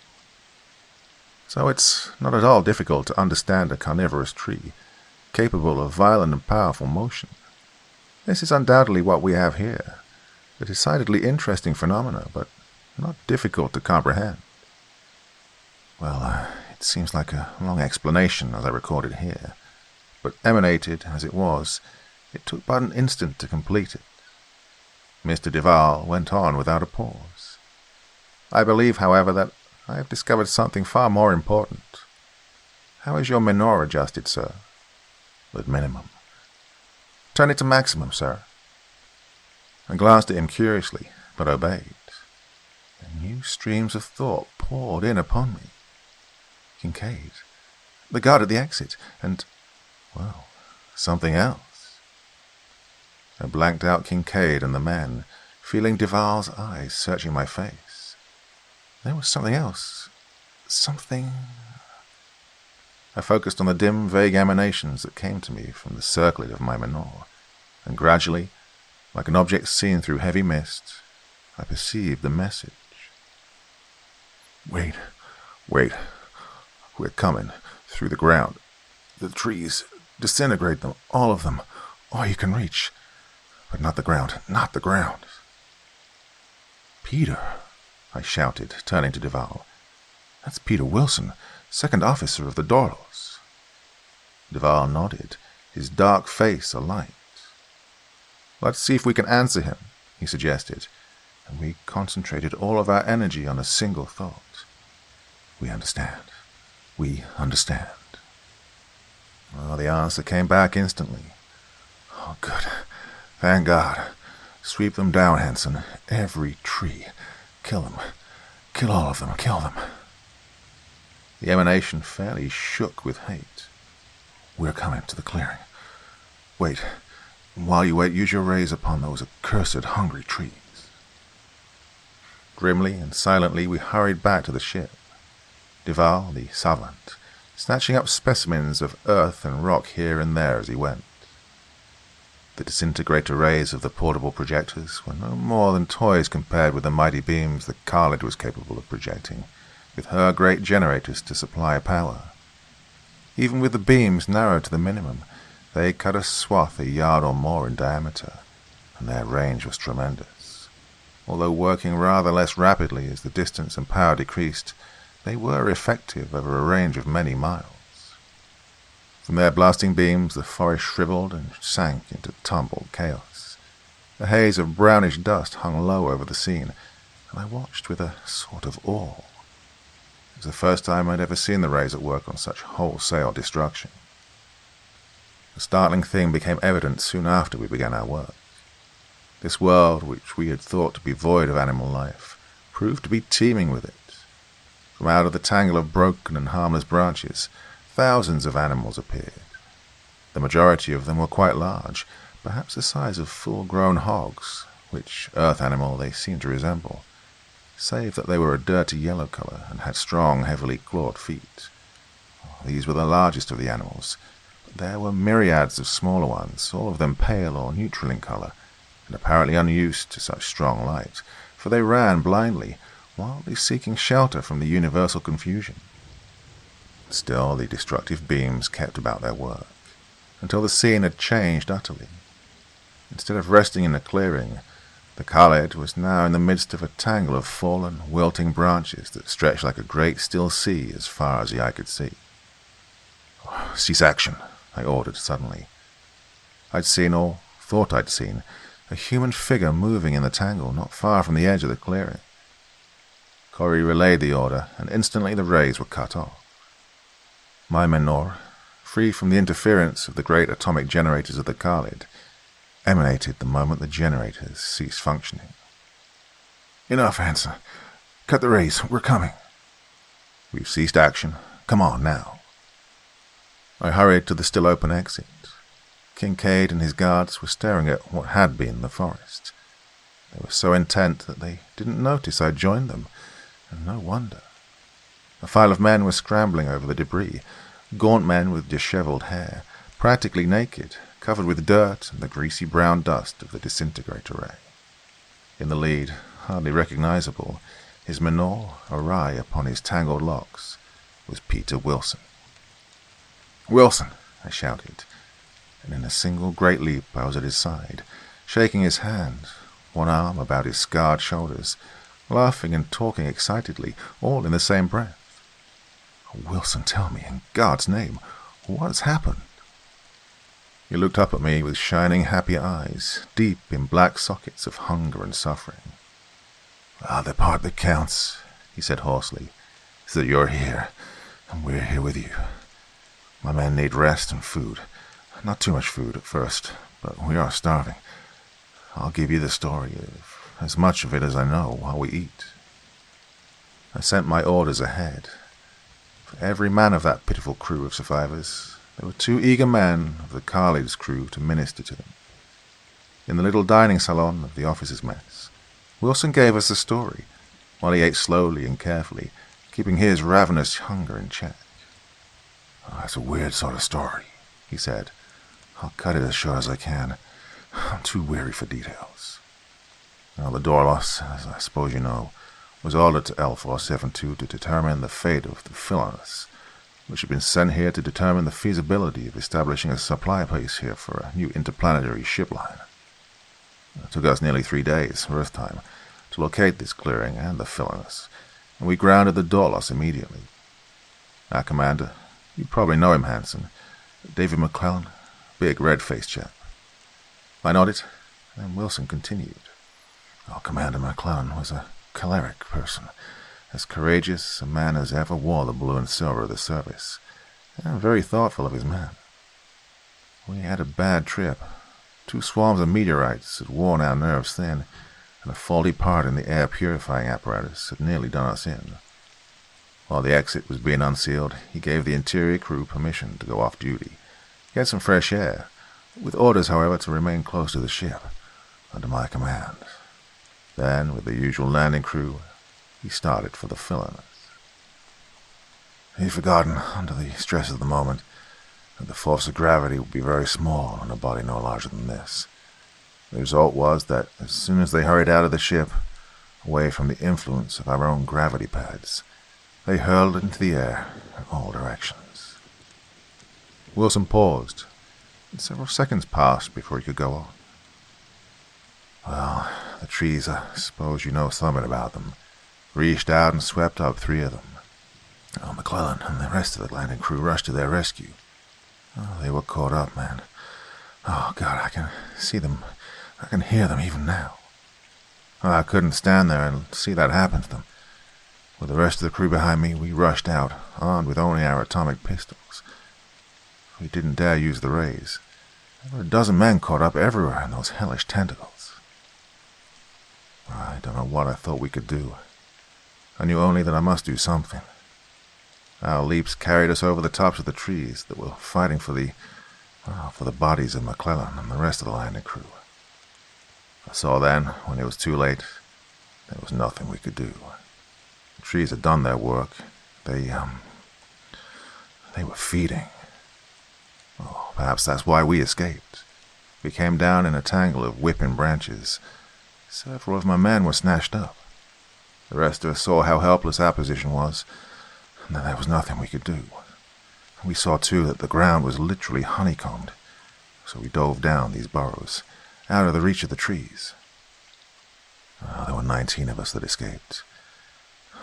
So it's not at all difficult to understand a carnivorous tree, capable of violent and powerful motion. This is undoubtedly what we have here, a decidedly interesting phenomena, but not difficult to comprehend. Well, it seems like a long explanation as I record it here, but emanated as it was, it took but an instant to complete it. Mr. Duval went on without a pause. I believe, however, that I have discovered something far more important. How is your menor adjusted, sir? At minimum. Turn it to maximum, sir. I glanced at him curiously, but obeyed. And new streams of thought poured in upon me. Kincaid, the guard at the exit, and, well, something else. I blanked out Kincaid and the men, feeling Duval's eyes searching my face. There was something else. Something... I focused on the dim, vague emanations that came to me from the circlet of my menor, and gradually, like an object seen through heavy mist, I perceived the message. Wait. We're coming, through the ground. The trees, disintegrate them, all of them, all you can reach. But not the ground, not the ground. Peter, I shouted, turning to Duval. That's Peter Wilson, second officer of the Dorlos. Duval nodded, his dark face alight. Let's see if we can answer him, he suggested, and we concentrated all of our energy on a single thought. We understand. We understand. Well, the answer came back instantly. Oh, good. Thank God. Sweep them down, Hanson. Every tree. Kill them. Kill all of them. Kill them. The emanation fairly shook with hate. We're coming to the clearing. Wait. While you wait, use your rays upon those accursed hungry trees. Grimly and silently we hurried back to the ship. Duval, the savant, snatching up specimens of earth and rock here and there as he went. The disintegrator rays of the portable projectors were no more than toys compared with the mighty beams the Khalid was capable of projecting, with her great generators to supply power. Even with the beams narrowed to the minimum, they cut a swath a yard or more in diameter, and their range was tremendous. Although working rather less rapidly as the distance and power decreased, they were effective over a range of many miles. From their blasting beams the forest shriveled and sank into tumbled chaos. A haze of brownish dust hung low over the scene, and I watched with a sort of awe. It was the first time I'd ever seen the rays at work on such wholesale destruction. The startling thing became evident soon after we began our work. This world, which we had thought to be void of animal life, proved to be teeming with it. From out of the tangle of broken and harmless branches, thousands of animals appeared. The majority of them were quite large, perhaps the size of full-grown hogs, which earth animal they seemed to resemble, save that they were a dirty yellow color and had strong, heavily clawed feet. These were the largest of the animals, but there were myriads of smaller ones, all of them pale or neutral in color, and apparently unused to such strong light, for they ran blindly, wildly seeking shelter from the universal confusion. Still, the destructive beams kept about their work, until the scene had changed utterly. Instead of resting in a clearing, the Khalid was now in the midst of a tangle of fallen, wilting branches that stretched like a great still sea as far as the eye could see. Cease action, I ordered suddenly. I'd seen, or thought I'd seen, a human figure moving in the tangle not far from the edge of the clearing. Corey relayed the order, and instantly the rays were cut off. My menor, free from the interference of the great atomic generators of the Khalid, emanated the moment the generators ceased functioning. Enough, Hanson. Cut the rays. We're coming. We've ceased action. Come on, now. I hurried to the still open exit. Kincaid and his guards were staring at what had been the forest. They were so intent that they didn't notice I'd joined them, and no wonder. A file of men were scrambling over the debris, gaunt men with disheveled hair, practically naked, covered with dirt and the greasy brown dust of the disintegrator ray. In the lead, hardly recognizable, his menor awry upon his tangled locks, was Peter Wilson. "Wilson!" I shouted, and in a single great leap I was at his side, shaking his hand, one arm about his scarred shoulders, laughing and talking excitedly, all in the same breath. "Wilson, tell me, in God's name, what has happened?" He looked up at me with shining, happy eyes, deep in black sockets of hunger and suffering. "The part that counts," he said hoarsely, "is that you're here, and we're here with you. My men need rest and food. Not too much food at first, but we are starving. I'll give you the story of as much of it as I know while we eat." I sent my orders ahead. For every man of that pitiful crew of survivors, there were 2 eager men of the Khalid's crew to minister to them. In the little dining salon of the officers' mess, Wilson gave us the story, while he ate slowly and carefully, keeping his ravenous hunger in check. "It's a weird sort of story," he said. "I'll cut it as short as I can. I'm too weary for details. The Dorlos, as I suppose you know, was ordered to L472 to determine the fate of the Filanus, which had been sent here to determine the feasibility of establishing a supply base here for a new interplanetary ship line. It took us nearly 3 days, Earth time, to locate this clearing and the Filanus, and we grounded the Dorlos immediately. Our commander, you probably know him, Hanson, David McClellan, big red-faced chap." I nodded, and Wilson continued. Commander McClellan was a choleric person, as courageous a man as ever wore the blue and silver of the service, and very thoughtful of his men. We had a bad trip. 2 swarms of meteorites had worn our nerves thin, and a faulty part in the air purifying apparatus had nearly done us in. While the exit was being unsealed, he gave the interior crew permission to go off duty, get some fresh air, with orders, however, to remain close to the ship, under my command. Then, with the usual landing crew, he started for the Filanus. He'd forgotten, under the stress of the moment, that the force of gravity would be very small on a body no larger than this. The result was that as soon as they hurried out of the ship, away from the influence of our own gravity pads, they hurled into the air in all directions. Wilson paused, and several seconds passed before he could go on. "Well, the trees, I suppose you know something about them, reached out and swept up 3 of them. McClellan and the rest of the landing crew rushed to their rescue. They were caught up, man. God, I can see them. I can hear them even now. I couldn't stand there and see that happen to them. With the rest of the crew behind me, we rushed out, armed with only our atomic pistols. We didn't dare use the rays. There were a dozen men caught up everywhere in those hellish tentacles. I don't know what I thought we could do. I knew only that I must do something. Our leaps carried us over the tops of the trees that were fighting for the bodies of McClellan and the rest of the landing crew. I saw then, when it was too late, there was nothing we could do. The trees had done their work. They were feeding. Perhaps that's why we escaped. We came down in a tangle of whipping branches. Several of my men were snatched up. The rest of us saw how helpless our position was, and that there was nothing we could do. We saw, too, that the ground was literally honeycombed, so we dove down these burrows, out of the reach of the trees. There were 19 of us that escaped.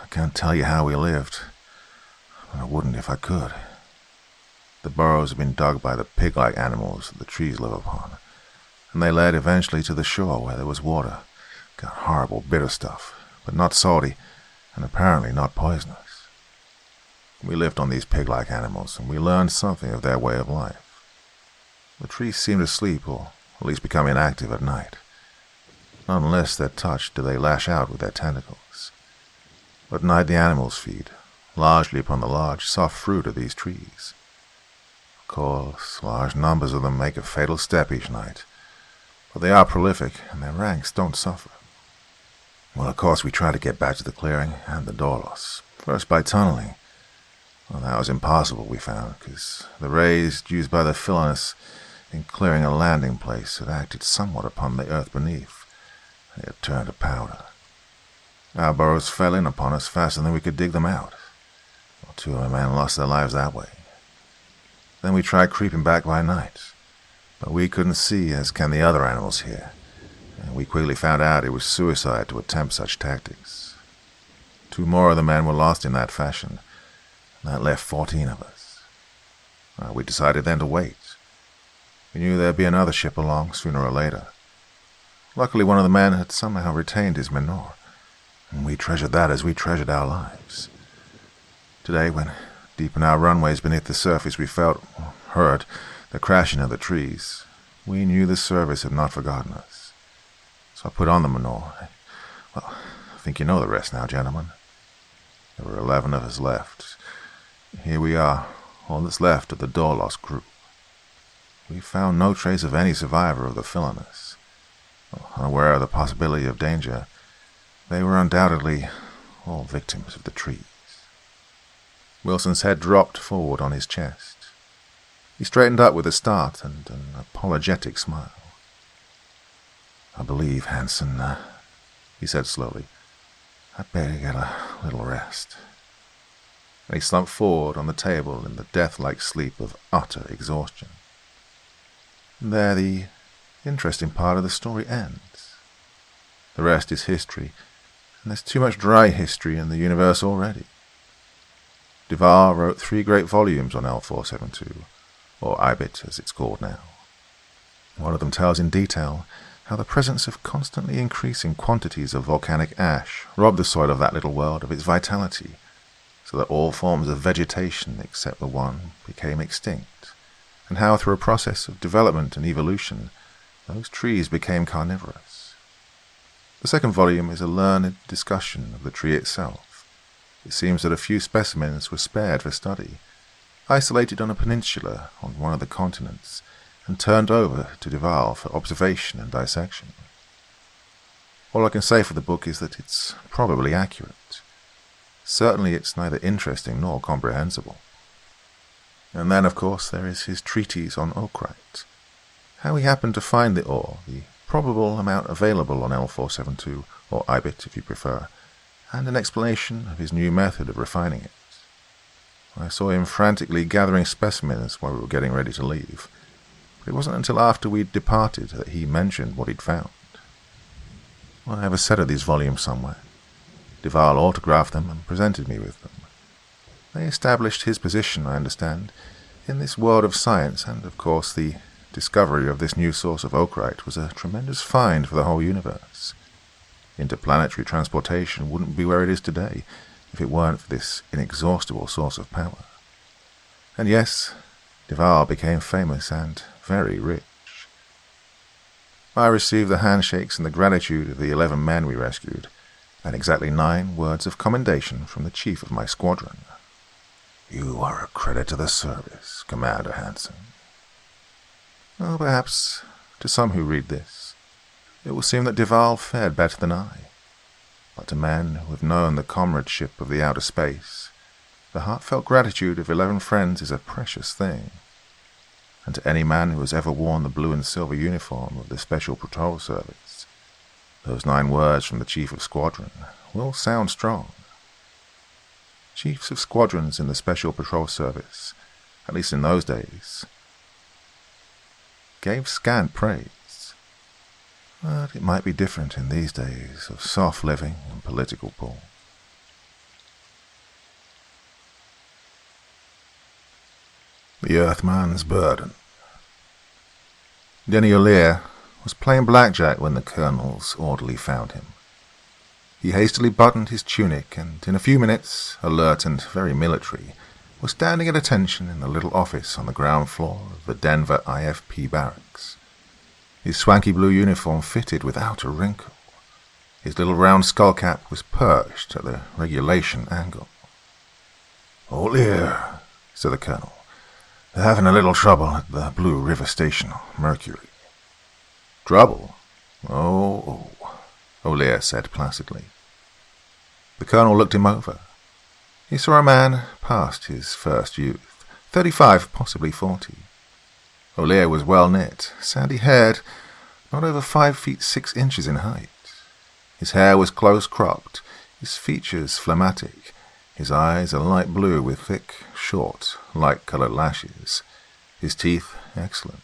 I can't tell you how we lived, but I wouldn't if I could. The burrows had been dug by the pig-like animals that the trees live upon, and they led eventually to the shore where there was water. Got horrible bitter stuff, but not salty, and apparently not poisonous. We lived on these pig-like animals, and we learned something of their way of life. The trees seemed to sleep, or at least become inactive at night. Not unless they're touched do they lash out with their tentacles. At night the animals feed, largely upon the large, soft fruit of these trees. Of course, large numbers of them make a fatal step each night, but they are prolific, and their ranks don't suffer. Well, of course, we tried to get back to the clearing and the Dorlos, first by tunneling, Well, that was impossible, we found, because the rays used by the villainous in clearing a landing place had acted somewhat upon the earth beneath. They had turned to powder. Our burrows fell in upon us faster than we could dig them out. Well, 2 of our men lost their lives that way. Then we tried creeping back by night, but we couldn't see as can the other animals here, and we quickly found out it was suicide to attempt such tactics. 2 more of the men were lost in that fashion, and that left 14 of us. Well, we decided then to wait. We knew there'd be another ship along sooner or later. Luckily, one of the men had somehow retained his menore, and we treasured that as we treasured our lives. Today, when deep in our runways beneath the surface we felt, or heard, the crashing of the trees, we knew the service had not forgotten us. So I put on the menore. Well, I think you know the rest now, gentlemen. There were 11 of us left. Here we are, all that's left of the door-lost group. We found no trace of any survivor of the villainous. Unaware of the possibility of danger, they were undoubtedly all victims of the trees. Wilson's head dropped forward on his chest. He straightened up with a start and an apologetic smile. "I believe, Hanson," he said slowly, "I'd better get a little rest." And he slumped forward on the table in the death-like sleep of utter exhaustion. And there the interesting part of the story ends. The rest is history, and there's too much dry history in the universe already. Defy wrote 3 great volumes on L472, or IBIT as it's called now. One of them tells in detail how the presence of constantly increasing quantities of volcanic ash robbed the soil of that little world of its vitality, so that all forms of vegetation except the one became extinct, and how through a process of development and evolution, those trees became carnivorous. The second volume is a learned discussion of the tree itself. It seems that a few specimens were spared for study, isolated on a peninsula on one of the continents, and turned over to Defy for observation and dissection. All I can say for the book is that it's probably accurate. Certainly it's neither interesting nor comprehensible. And then, of course, there is his treatise on ocrite. How he happened to find the ore, the probable amount available on L472, or IBIT if you prefer, and an explanation of his new method of refining it. I saw him frantically gathering specimens while we were getting ready to leave, but it wasn't until after we'd departed that he mentioned what he'd found. I have a set of these volumes somewhere. Defy autographed them and presented me with them. They established his position, I understand, in this world of science, and of course the discovery of this new source of ocrite was a tremendous find for the whole universe. Interplanetary transportation wouldn't be where it is today if it weren't for this inexhaustible source of power. And yes, Defy became famous and very rich. I received the handshakes and the gratitude of the 11 men we rescued, and exactly 9 words of commendation from the chief of my squadron. "You are a credit to the service, Commander Hanson." Well, perhaps, to some who read this, it will seem that Defy fared better than I. But to men who have known the comradeship of the outer space, the heartfelt gratitude of 11 friends is a precious thing. And to any man who has ever worn the blue and silver uniform of the Special Patrol Service, those 9 words from the Chief of Squadron will sound strong. Chiefs of squadrons in the Special Patrol Service, at least in those days, gave scant praise. But it might be different in these days of soft living and political pull. The Earthman's Burden. Denny O'Leary was playing blackjack when the Colonel's orderly found him. He hastily buttoned his tunic and, in a few minutes, alert and very military, was standing at attention in the little office on the ground floor of the Denver IFP barracks. His swanky blue uniform fitted without a wrinkle. His little round skullcap was perched at the regulation angle. "O'Leary," said the Colonel, "they're having a little trouble at the Blue River Station, Mercury." "Trouble? Oh," O'Leary said placidly. The Colonel looked him over. he saw a man past his first youth, 35, possibly 40. O'Lear was well-knit, sandy-haired, not over 5 feet 6 inches in height. His hair was close-cropped, his features phlegmatic, his eyes a light blue with thick, short, light-coloured lashes, his teeth excellent.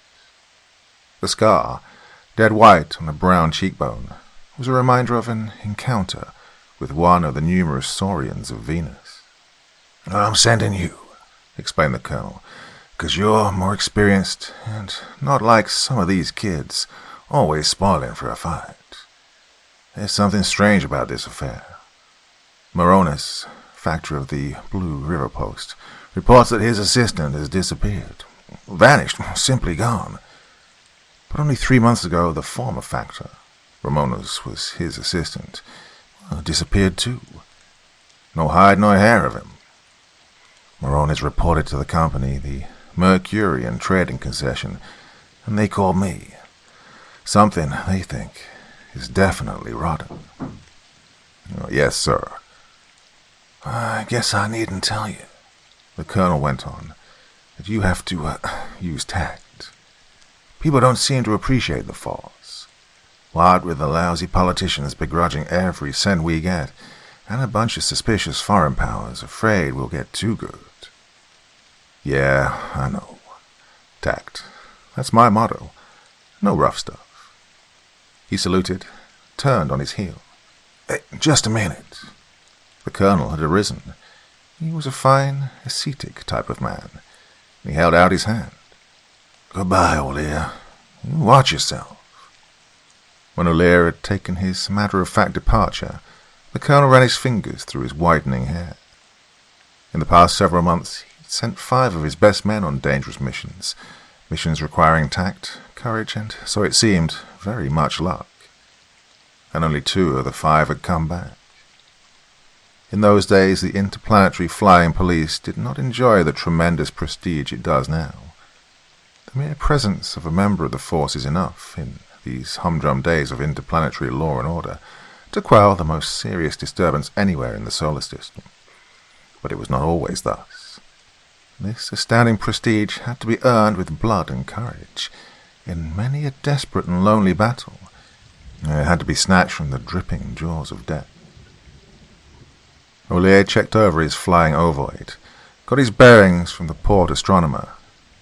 The scar, dead white on a brown cheekbone, was a reminder of an encounter with one of the numerous saurians of Venus. "I'm sending you," explained the colonel, "'cause you're more experienced and not like some of these kids, always spoiling for a fight. There's something strange about this affair. Moronis, factor of the Blue River Post, reports that his assistant has disappeared. Vanished, simply gone. But only 3 months ago, the former factor, Ramonas was his assistant, disappeared too. No hide nor hair of him. Moronis reported to the company, the Mercurian trading concession, and they called me. Something, they think, is definitely rotten." "Yes, sir." "I guess I needn't tell you," the colonel went on, "that you have to use tact. People don't seem to appreciate the force. What with the lousy politicians begrudging every cent we get, and a bunch of suspicious foreign powers afraid we'll get too good." "Yeah, I know. Tact. That's my motto. No rough stuff." He saluted, turned on his heel. "Hey, just a minute." The colonel had arisen. He was a fine, ascetic type of man. He held out his hand. "Goodbye, O'Lear. Watch yourself." When O'Lear had taken his matter-of-fact departure, the colonel ran his fingers through his whitening hair. In the past several months, he'd sent 5 of his best men on dangerous missions requiring tact, courage, and, so it seemed, very much luck. And only 2 of the 5 had come back. In those days, the interplanetary flying police did not enjoy the tremendous prestige it does now. The mere presence of a member of the force is enough, in these humdrum days of interplanetary law and order, to quell the most serious disturbance anywhere in the solar system. But it was not always thus. This astounding prestige had to be earned with blood and courage, in many a desperate and lonely battle. It had to be snatched from the dripping jaws of death. O'Lear checked over his flying ovoid, got his bearings from the port astronomer,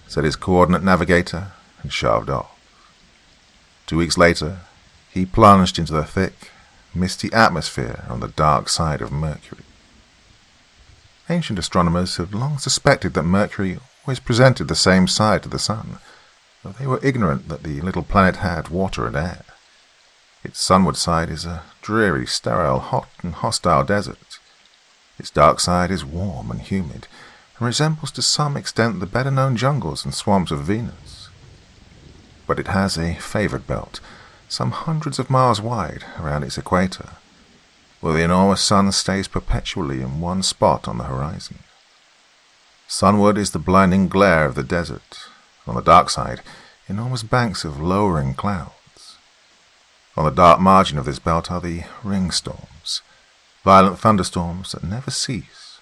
set his coordinate navigator, and shoved off. 2 weeks later, he plunged into the thick, misty atmosphere on the dark side of Mercury. Ancient astronomers had long suspected that Mercury always presented the same side to the sun, though they were ignorant that the little planet had water and air. Its sunward side is a dreary, sterile, hot and hostile desert. Its dark side is warm and humid, and resembles to some extent the better-known jungles and swamps of Venus. But it has a favoured belt, some hundreds of miles wide, around its equator, where the enormous sun stays perpetually in one spot on the horizon. Sunward is the blinding glare of the desert. On the dark side, enormous banks of lowering clouds. On the dark margin of this belt are the ring storms, violent thunderstorms that never cease.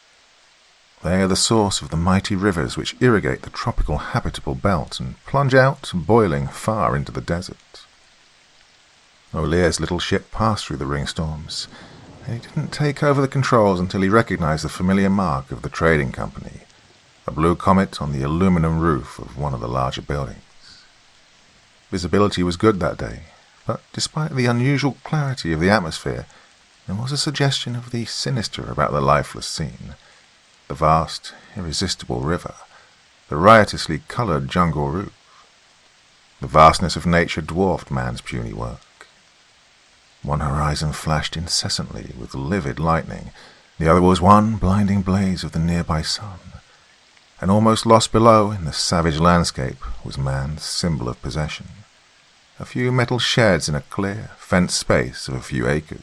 They are the source of the mighty rivers which irrigate the tropical habitable belt and plunge out, boiling, far into the desert. O'Lear's little ship passed through the ring storms, and he didn't take over the controls until he recognized the familiar mark of the trading company, a blue comet on the aluminum roof of one of the larger buildings. Visibility was good that day, but despite the unusual clarity of the atmosphere, there was a suggestion of the sinister about the lifeless scene. The vast, irresistible river, the riotously coloured jungle roof. The vastness of nature dwarfed man's puny work. One horizon flashed incessantly with livid lightning, the other was one blinding blaze of the nearby sun, and almost lost below in the savage landscape was man's symbol of possession, a few metal sheds in a clear, fenced space of a few acres.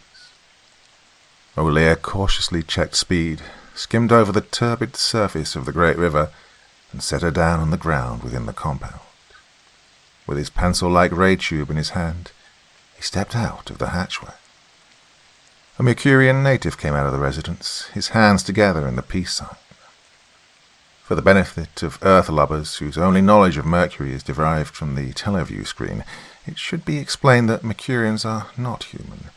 O'Lear cautiously checked speed, skimmed over the turbid surface of the great river, and set her down on the ground within the compound. With his pencil-like ray tube in his hand, he stepped out of the hatchway. A Mercurian native came out of the residence, his hands together in the peace sign. For the benefit of Earth lubbers whose only knowledge of Mercury is derived from the teleview screen, it should be explained that Mercurians are not human,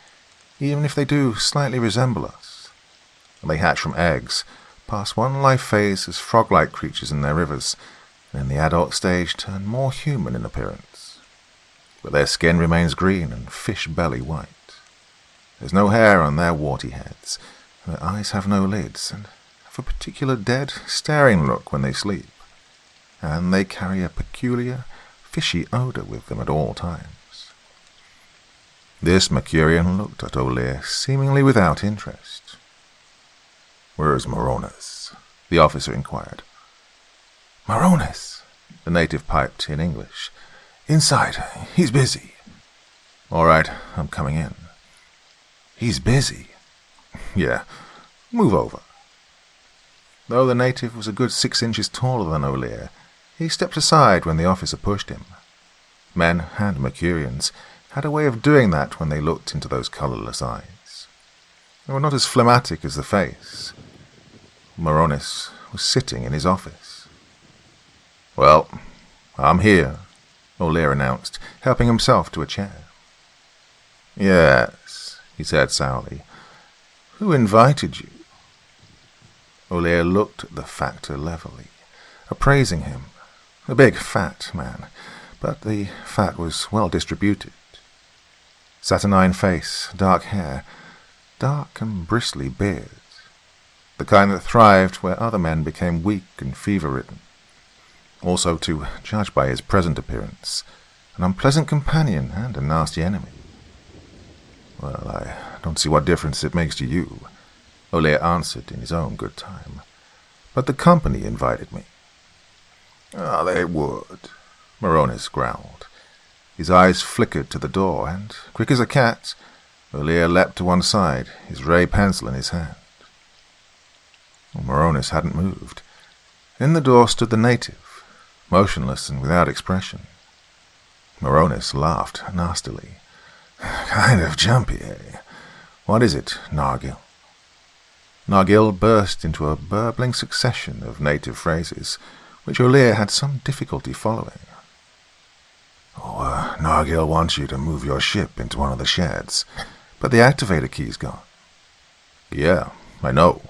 even if they do slightly resemble us. They hatch from eggs, pass one life phase as frog-like creatures in their rivers, and in the adult stage turn more human in appearance. But their skin remains green and fish belly white. There's no hair on their warty heads, and their eyes have no lids, and have a particular dead, staring look when they sleep, and they carry a peculiar, fishy odour with them at all times. This Mercurian looked at O'Lear seemingly without interest. "Where's Moronis?" the officer inquired. "Moronis," the native piped in English. "Inside. He's busy." "All right, I'm coming in." "He's busy?" "Yeah, move over." Though the native was a good 6 inches taller than O'Lear, he stepped aside when the officer pushed him. Men and Mercurians had a way of doing that when they looked into those colourless eyes. They were not as phlegmatic as the face. Moronis was sitting in his office. "Well, I'm here," O'Lear announced, helping himself to a chair. "Yes," he said sourly. "Who invited you?" O'Lear looked at the factor levelly, appraising him. A big, fat man, but the fat was well distributed. Saturnine face, dark hair, dark and bristly beard. The kind that thrived where other men became weak and fever-ridden. Also, to judge by his present appearance, an unpleasant companion and a nasty enemy. "Well, I don't see what difference it makes to you," O'Lear answered in his own good time. "But the company invited me." "Ah, they would," Moronis growled. His eyes flickered to the door, and, quick as a cat, O'Lear leapt to one side, his ray pencil in his hand. Moronis hadn't moved. In the door stood the native, motionless and without expression. Moronis laughed nastily. "Kind of jumpy, eh? What is it, Nargil?" Nargil burst into a burbling succession of native phrases, which O'Lear had some difficulty following. Nargil wants you to move your ship into one of the sheds, but the activator key's gone." "Yeah, I know,"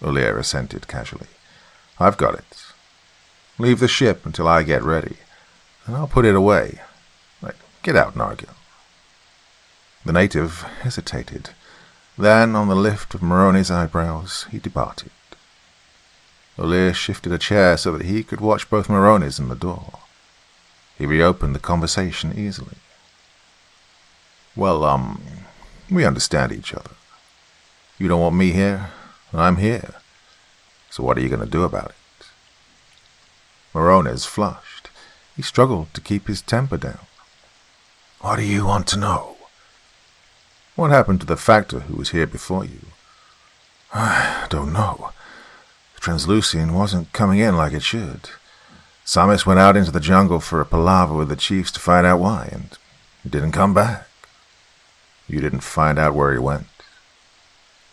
O'Lear assented casually. "I've got it. Leave the ship until I get ready, and I'll put it away. Get out, Nargil." The native hesitated. Then, on the lift of Moroni's eyebrows, he departed. O'Lear shifted a chair so that he could watch both Moroni's and the door. He reopened the conversation easily. "Well, we understand each other. You don't want me here, and I'm here. So what are you going to do about it?" Moronis flushed. He struggled to keep his temper down. "What do you want to know?" "What happened to the factor who was here before you?" "I don't know. The Translucian wasn't coming in like it should. Samus went out into the jungle for a palaver with the chiefs to find out why, and he didn't come back." "You didn't find out where he went?"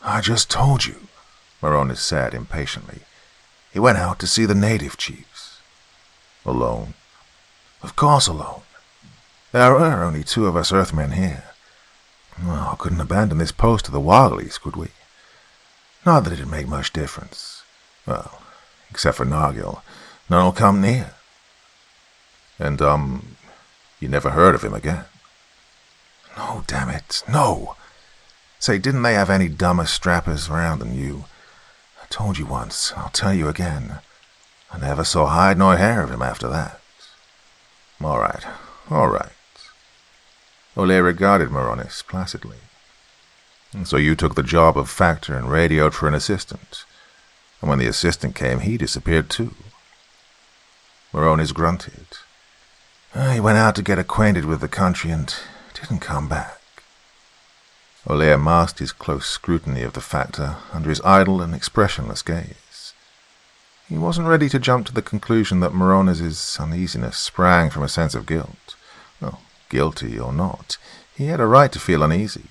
"I just told you," Moronis said impatiently. "He went out to see the native chiefs." "Alone?" "Of course alone. There are only 2 of us Earthmen here. Well, couldn't abandon this post to the Wogglies, could we? Not that it'd make much difference. Well, except for Nargil, none'll come near." "And, you never heard of him again?" "No, damn it, no. Say, didn't they have any dumber strappers around than you? I told you once, I'll tell you again. I never saw hide nor hair of him after that." All right. O'Lear regarded Moronis placidly. "So you took the job of factor and radioed for an assistant. And when the assistant came, he disappeared too." Moronis grunted. "He went out to get acquainted with the country and didn't come back." O'Lear masked his close scrutiny of the factor under his idle and expressionless gaze. He wasn't ready to jump to the conclusion that Moronis's uneasiness sprang from a sense of guilt. Well, guilty or not, he had a right to feel uneasy.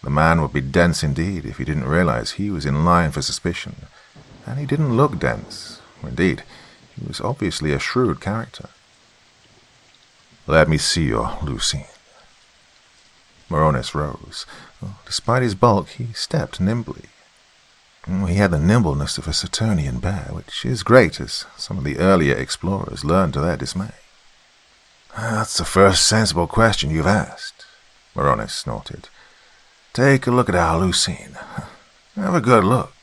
The man would be dense indeed if he didn't realize he was in line for suspicion, and he didn't look dense. Indeed, he was obviously a shrewd character. "Let me see your Lucine." Moronis rose. Despite his bulk, he stepped nimbly. He had the nimbleness of a Saturnian bear, which is great, as some of the earlier explorers learned to their dismay. "That's the first sensible question you've asked," Moronis snorted. "Take a look at our Lucine. Have a good look."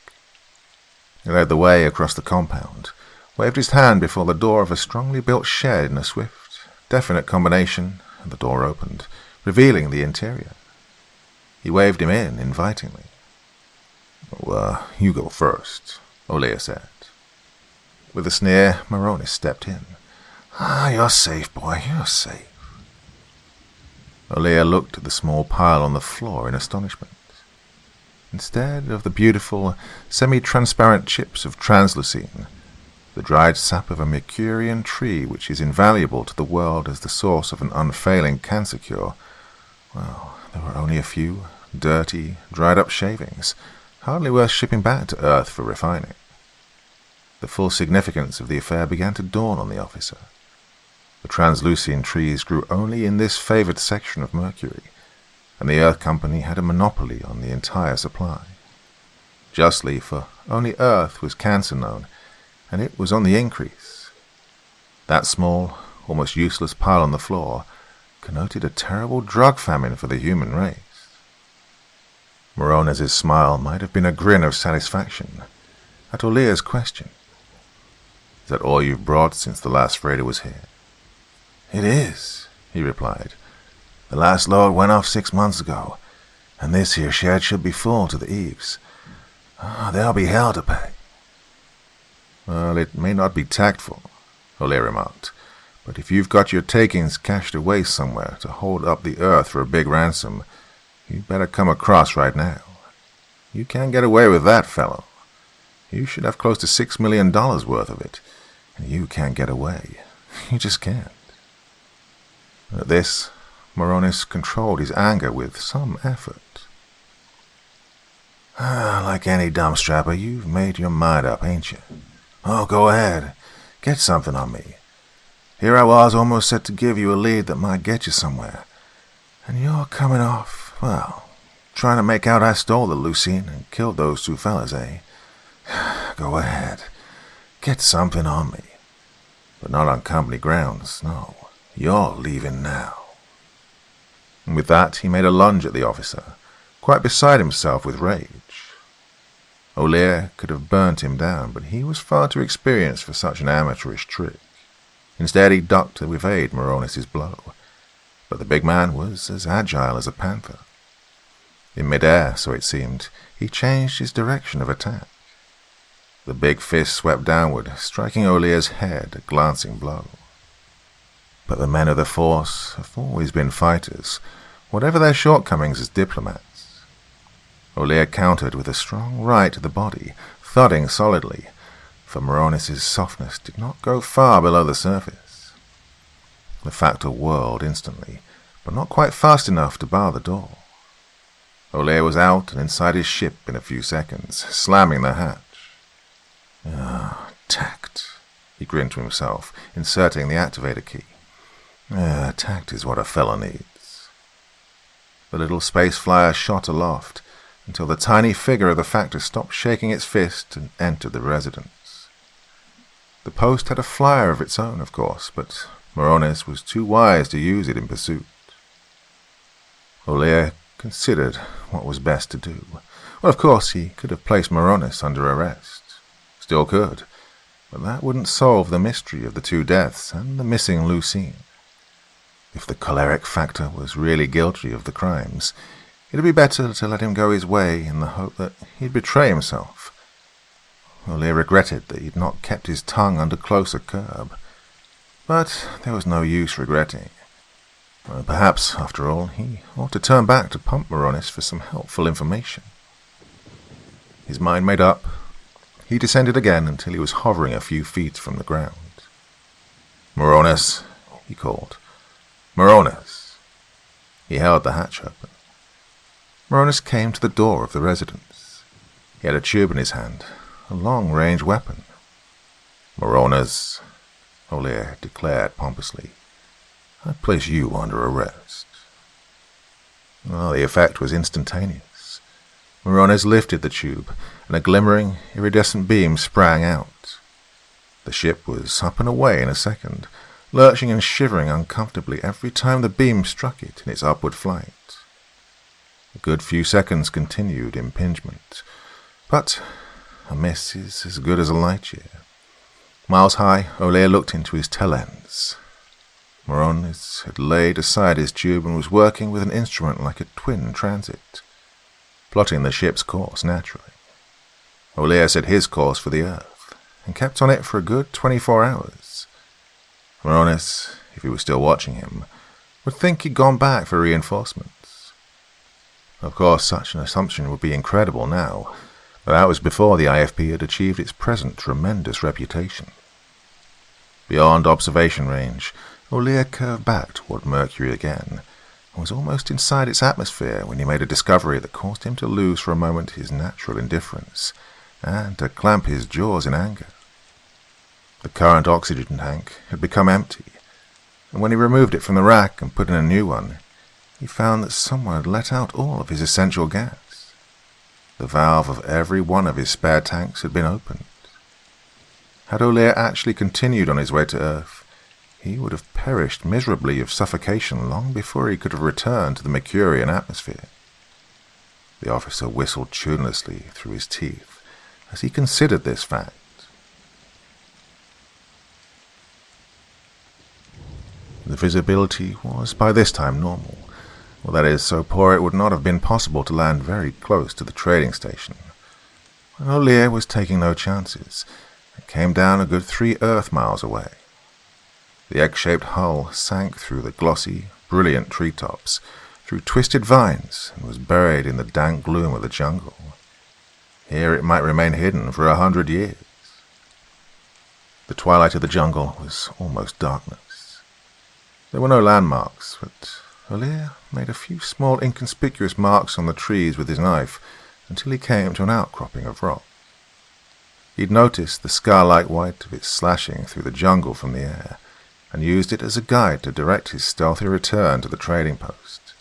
He led the way across the compound, waved his hand before the door of a strongly built shed in a swift, definite combination, and the door opened, revealing the interior. He waved him in invitingly. You go first," Olea said. With a sneer, Moronis stepped in. "You're safe, boy, you're safe." Olea looked at the small pile on the floor in astonishment. Instead of the beautiful, semi-transparent chips of translucine, the dried sap of a Mercurian tree which is invaluable to the world as the source of an unfailing cancer cure, there were only a few dirty, dried-up shavings, hardly worth shipping back to Earth for refining. The full significance of the affair began to dawn on the officer. The translucine trees grew only in this favored section of Mercury, and the Earth Company had a monopoly on the entire supply. Justly, for only Earth was cancer known, and it was on the increase. That small, almost useless pile on the floor connoted a terrible drug famine for the human race. Moronis' smile might have been a grin of satisfaction at Olea's question. "Is that all you've brought since the last freighter was here?" "It is," he replied. "The last load went off 6 months ago, and this here shed should be full to the eaves. There'll be hell to pay." "Well, it may not be tactful," Olea remarked, "but if you've got your takings cached away somewhere to hold up the Earth for a big ransom, you'd better come across right now. You can't get away with that, fellow. You should have close to $6 million worth of it, and you can't get away. You just can't." At this, Moronis controlled his anger with some effort. "Like any dumbstrapper, you've made your mind up, ain't you? Oh, go ahead. Get something on me. Here I was almost set to give you a lead that might get you somewhere. And you're coming off, trying to make out I stole the Lucine and killed those 2 fellas, eh? Go ahead. Get something on me. But not on company grounds, no. You're leaving now." And with that, he made a lunge at the officer, quite beside himself with rage. Olea could have burnt him down, but he was far too experienced for such an amateurish trick. Instead, he ducked to evade Moronis' blow, but the big man was as agile as a panther. In midair, so it seemed, he changed his direction of attack. The big fist swept downward, striking Olea's head a glancing blow. But the men of the Force have always been fighters, whatever their shortcomings as diplomats. Olea countered with a strong right to the body, thudding solidly, for Moronis' softness did not go far below the surface. The factor whirled instantly, but not quite fast enough to bar the door. Olea was out and inside his ship in a few seconds, slamming the hatch. Tact, he grinned to himself, inserting the activator key. Tact is what a fellow needs. The little space flyer shot aloft until the tiny figure of the factor stopped shaking its fist and entered the residence. The post had a flyer of its own, of course, but Moronis was too wise to use it in pursuit. Olea considered what was best to do. Well, of course, he could have placed Moronis under arrest. Still could, but that wouldn't solve the mystery of the 2 deaths and the missing Lucine. If the choleric factor was really guilty of the crimes, it'd be better to let him go his way in the hope that he'd betray himself. Olea regretted that he'd not kept his tongue under closer curb, but there was no use regretting. Perhaps, after all, he ought to turn back to Pump Moronis for some helpful information. His mind made up, he descended again until he was hovering a few feet from the ground. "Moronis," he called. "Moronis." He held the hatch open. Moronis came to the door of the residence. He had a tube in his hand, a long-range weapon. "Moronis," O'Lear declared pompously, "I place you under arrest." Well, the effect was instantaneous. Moronis lifted the tube, and a glimmering, iridescent beam sprang out. The ship was up and away in a second, lurching and shivering uncomfortably every time the beam struck it in its upward flight. A good few seconds continued impingement, but a miss is as good as a light year. Miles high, O'Lear looked into his telens. Moronis had laid aside his tube and was working with an instrument like a twin transit, plotting the ship's course naturally. O'Lear set his course for the Earth, and kept on it for a good 24 hours. Moronis, if he was still watching him, would think he'd gone back for reinforcements. Of course, such an assumption would be incredible now, but that was before the IFP had achieved its present tremendous reputation. Beyond observation range, O'Lear curved back toward Mercury again, and was almost inside its atmosphere when he made a discovery that caused him to lose for a moment his natural indifference, and to clamp his jaws in anger. The current oxygen tank had become empty, and when he removed it from the rack and put in a new one, he found that someone had let out all of his essential gas. The valve of every one of his spare tanks had been opened. Had O'Lear actually continued on his way to Earth, he would have perished miserably of suffocation long before he could have returned to the Mercurian atmosphere. The officer whistled tunelessly through his teeth as he considered this fact. The visibility was by this time normal, or that is, so poor it would not have been possible to land very close to the trading station. O'Lear was taking no chances, and came down a good 3 Earth miles away. The egg-shaped hull sank through the glossy, brilliant treetops, through twisted vines, and was buried in the dank gloom of the jungle. Here it might remain hidden for 100 years. The twilight of the jungle was almost darkness. There were no landmarks, but O'Lear made a few small inconspicuous marks on the trees with his knife until he came to an outcropping of rock. He'd noticed the scar-like white of it slashing through the jungle from the air, and used it as a guide to direct his stealthy return to the trading post.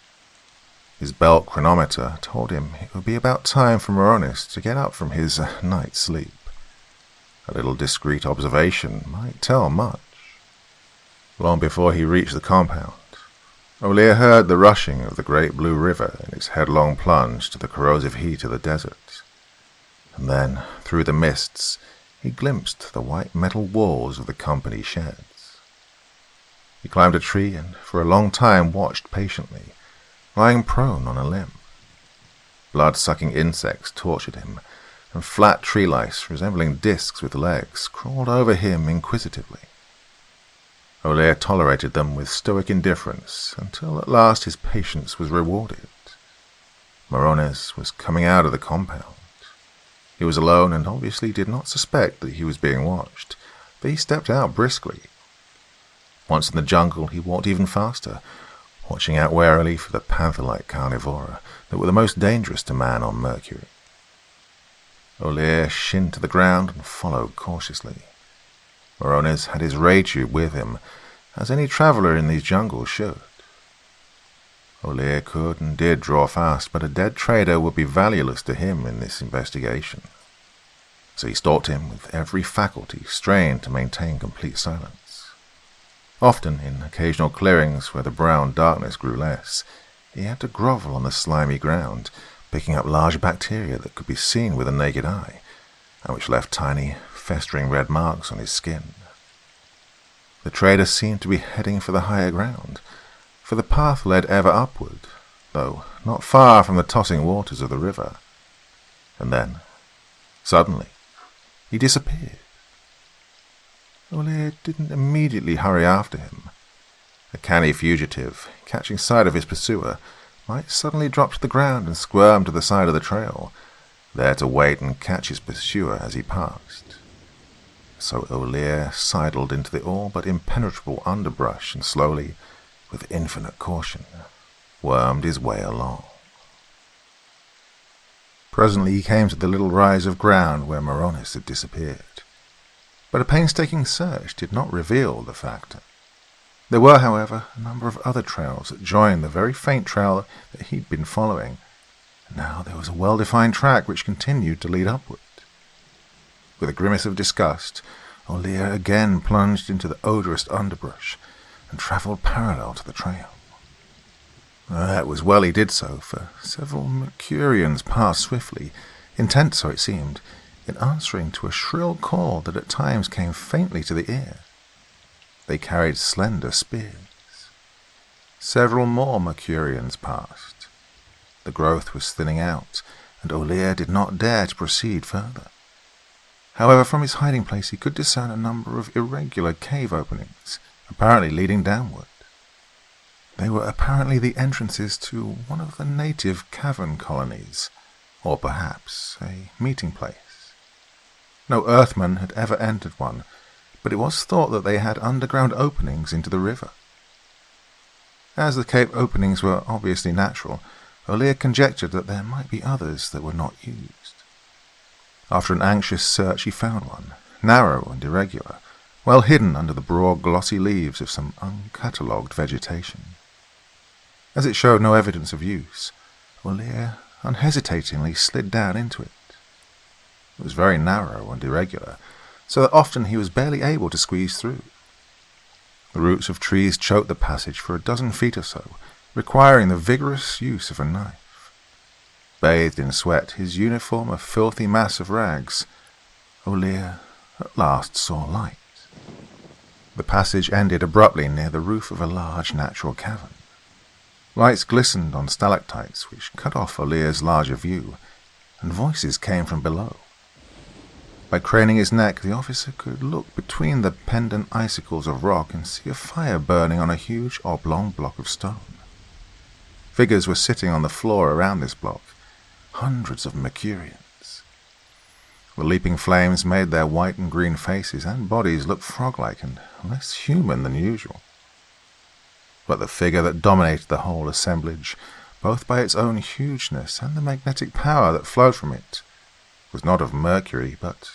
His belt chronometer told him it would be about time for Moronis to get up from his night's sleep. A little discreet observation might tell much. Long before he reached the compound, O'Lear heard the rushing of the great blue river in its headlong plunge to the corrosive heat of the desert. And then, through the mists, he glimpsed the white metal walls of the company sheds. He climbed a tree and for a long time watched patiently, lying prone on a limb. Blood-sucking insects tortured him, and flat tree lice resembling discs with legs crawled over him inquisitively. O'Lear tolerated them with stoic indifference until at last his patience was rewarded. Moronis was coming out of the compound. He was alone and obviously did not suspect that he was being watched, but he stepped out briskly. Once in the jungle, he walked even faster, watching out warily for the panther-like carnivora that were the most dangerous to man on Mercury. O'Lear shinned to the ground and followed cautiously. Moronis had his ray tube with him, as any traveller in these jungles should. O'Lear could and did draw fast, but a dead trader would be valueless to him in this investigation. So he stalked him with every faculty strained to maintain complete silence. Often, in occasional clearings where the brown darkness grew less, he had to grovel on the slimy ground, picking up large bacteria that could be seen with the naked eye, and which left tiny, festering red marks on his skin. The trader seemed to be heading for the higher ground, for the path led ever upward, though not far from the tossing waters of the river. And then, suddenly, he disappeared. O'Lear didn't immediately hurry after him. A canny fugitive, catching sight of his pursuer, might suddenly drop to the ground and squirm to the side of the trail, there to wait and catch his pursuer as he passed. So O'Lear sidled into the all but impenetrable underbrush and slowly, with infinite caution, wormed his way along. Presently he came to the little rise of ground where Moronis had disappeared. But a painstaking search did not reveal the factor. There were, however, a number of other trails that joined the very faint trail that he'd been following, and now there was a well-defined track which continued to lead upward. With a grimace of disgust, Olia again plunged into the odorous underbrush and travelled parallel to the trail. It was well he did so, for several Mercurians passed swiftly, intent, so it seemed, in answering to a shrill call that at times came faintly to the ear. They carried slender spears. Several more Mercurians passed. The growth was thinning out, and Olia did not dare to proceed further. However, from his hiding place he could discern a number of irregular cave openings, apparently leading downward. They were apparently the entrances to one of the native cavern colonies, or perhaps a meeting place. No Earthman had ever entered one, but it was thought that they had underground openings into the river. As the cave openings were obviously natural, Olia conjectured that there might be others that were not used. After an anxious search he found one, narrow and irregular, well hidden under the broad glossy leaves of some uncatalogued vegetation. As it showed no evidence of use, Olia unhesitatingly slid down into it. It was very narrow and irregular, so that often he was barely able to squeeze through. The roots of trees choked the passage for a dozen feet or so, requiring the vigorous use of a knife. Bathed in sweat, his uniform a filthy mass of rags, Olia at last saw light. The passage ended abruptly near the roof of a large natural cavern. Lights glistened on stalactites which cut off Olia's larger view, and voices came from below. By craning his neck, the officer could look between the pendant icicles of rock and see a fire burning on a huge oblong block of stone. Figures were sitting on the floor around this block, hundreds of Mercurians. The leaping flames made their white and green faces and bodies look frog-like and less human than usual. But the figure that dominated the whole assemblage, both by its own hugeness and the magnetic power that flowed from it, was not of Mercury, but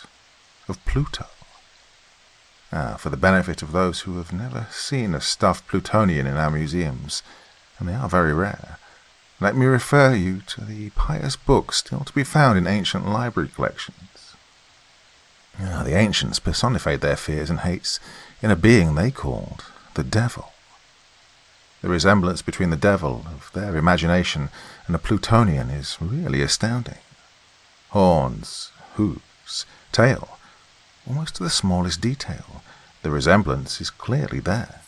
of Pluto. For the benefit of those who have never seen a stuffed Plutonian in our museums, and they are very rare, let me refer you to the pious books still to be found in ancient library collections. The ancients personified their fears and hates in a being they called the devil. The resemblance between the devil of their imagination and a Plutonian is really astounding. Horns, hooves, tail, almost to the smallest detail, the resemblance is clearly there.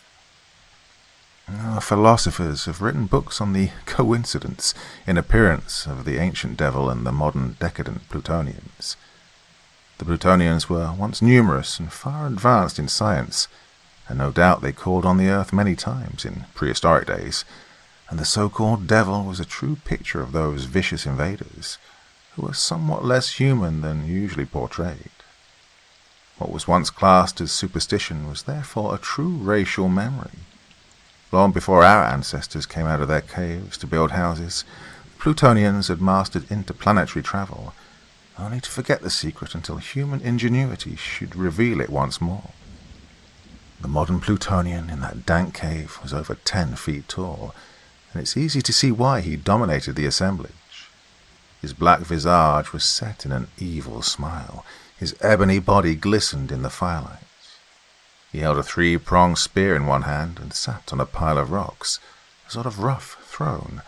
Philosophers have written books on the coincidence in appearance of the ancient devil and the modern decadent Plutonians. The Plutonians were once numerous and far advanced in science, and no doubt they called on the earth many times in prehistoric days, and the so-called devil was a true picture of those vicious invaders, who were somewhat less human than usually portrayed. What was once classed as superstition was therefore a true racial memory. Long before our ancestors came out of their caves to build houses, Plutonians had mastered interplanetary travel, only to forget the secret until human ingenuity should reveal it once more. The modern Plutonian in that dank cave was over 10 feet tall, and it's easy to see why he dominated the assemblage. His black visage was set in an evil smile. His ebony body glistened in the firelight. He held a 3-pronged spear in one hand and sat on a pile of rocks, a sort of rough throne,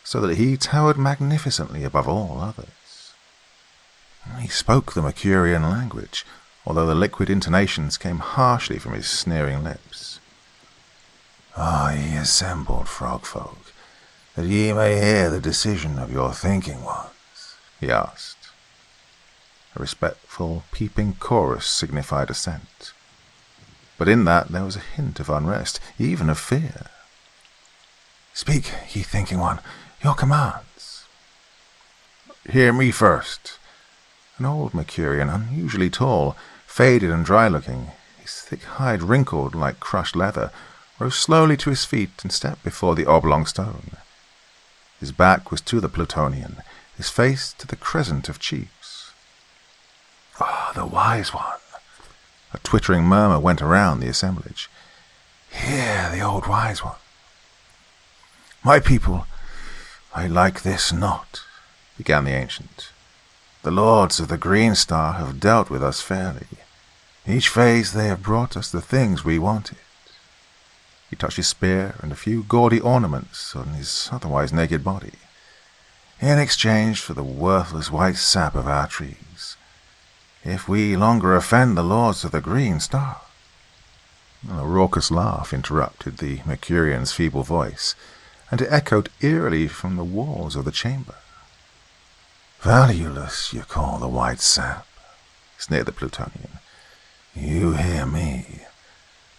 so that he towered magnificently above all others. He spoke the Mercurian language, although the liquid intonations came harshly from his sneering lips. Ye assembled, frog folk, that ye may hear the decision of your thinking ones, he asked. A respectful, peeping chorus signified assent. But in that there was a hint of unrest, even of fear. Speak, ye thinking one, your commands. Hear me first. An old Mercurian, unusually tall, faded and dry-looking, his thick hide wrinkled like crushed leather, rose slowly to his feet and stepped before the oblong stone. His back was to the Plutonian, his face to the crescent of chiefs. "Ah, the wise one!" A twittering murmur went around the assemblage. "Hear the old wise one." "My people, I like this not," began the ancient. "The lords of the Green Star have dealt with us fairly. Each phase they have brought us the things we wanted." He touched his spear and a few gaudy ornaments on his otherwise naked body, "in exchange for the worthless white sap of our trees. If we longer offend the lords of the Green Star—" A raucous laugh interrupted the Mercurian's feeble voice, and it echoed eerily from the walls of the chamber. "Valueless you call the white sap," sneered the Plutonian. "You hear me.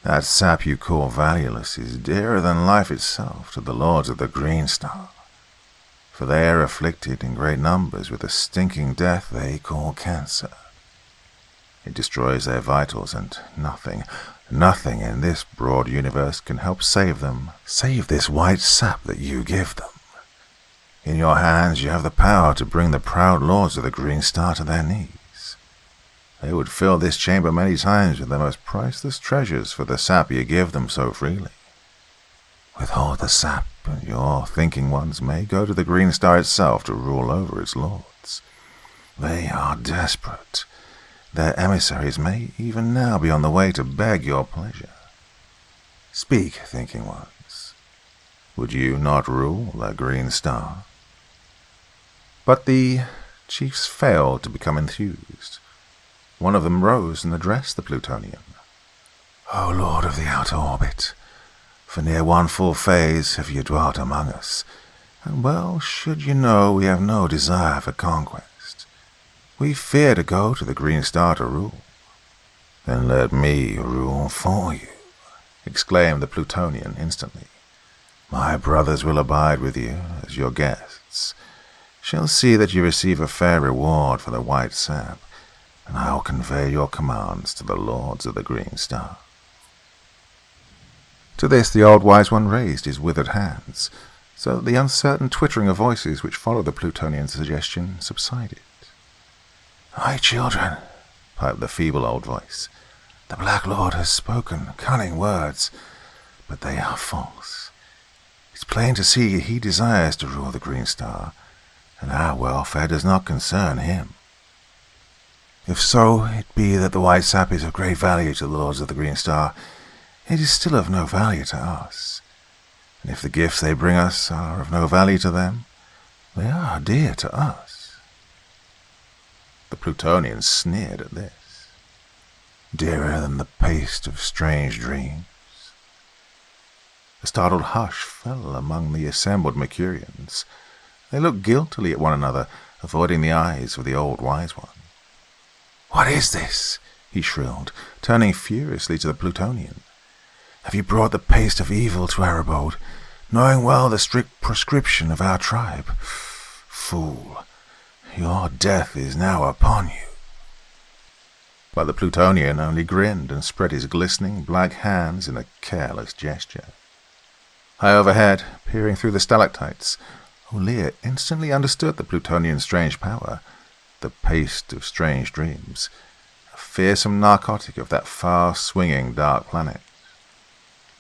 That sap you call valueless is dearer than life itself to the lords of the Green Star, for they are afflicted in great numbers with a stinking death they call cancer. It destroys their vitals, and nothing in this broad universe can help save them, save this white sap that you give them. In your hands you have the power to bring the proud lords of the Green Star to their knees. They would fill this chamber many times with the most priceless treasures for the sap you give them so freely. Withhold the sap, and your thinking ones may go to the Green Star itself to rule over its lords. They are desperate. Their emissaries may even now be on the way to beg your pleasure. Speak, thinking ones. Would you not rule the Green Star?" But the chiefs failed to become enthused. One of them rose and addressed the Plutonian. "O Lord of the Outer Orbit, for near one full phase have you dwelt among us, and well should you know we have no desire for conquest. We fear to go to the Green Star to rule." "Then let me rule for you," exclaimed the Plutonian instantly. "My brothers will abide with you as your guests, shall see that you receive a fair reward for the white sap, and I will convey your commands to the lords of the Green Star." To this the old wise one raised his withered hands, so that the uncertain twittering of voices which followed the Plutonian's suggestion subsided. "My children," piped the feeble old voice, "the Black Lord has spoken cunning words, but they are false. It's plain to see he desires to rule the Green Star, and our welfare does not concern him. If so it be that the white sap is of great value to the lords of the Green Star, it is still of no value to us. And if the gifts they bring us are of no value to them, they are dear to us." The Plutonian sneered at this. "Dearer than the paste of strange dreams?" A startled hush fell among the assembled Mercurians. They looked guiltily at one another, avoiding the eyes of the old wise one. "What is this?" he shrilled, turning furiously to the Plutonian. "Have you brought the paste of evil to our abode, knowing well the strict prescription of our tribe? Fool! Your death is now upon you." But the Plutonian only grinned and spread his glistening black hands in a careless gesture. High overhead, peering through the stalactites, O'Lear instantly understood the Plutonian's strange power, the paste of strange dreams, a fearsome narcotic of that far-swinging dark planet.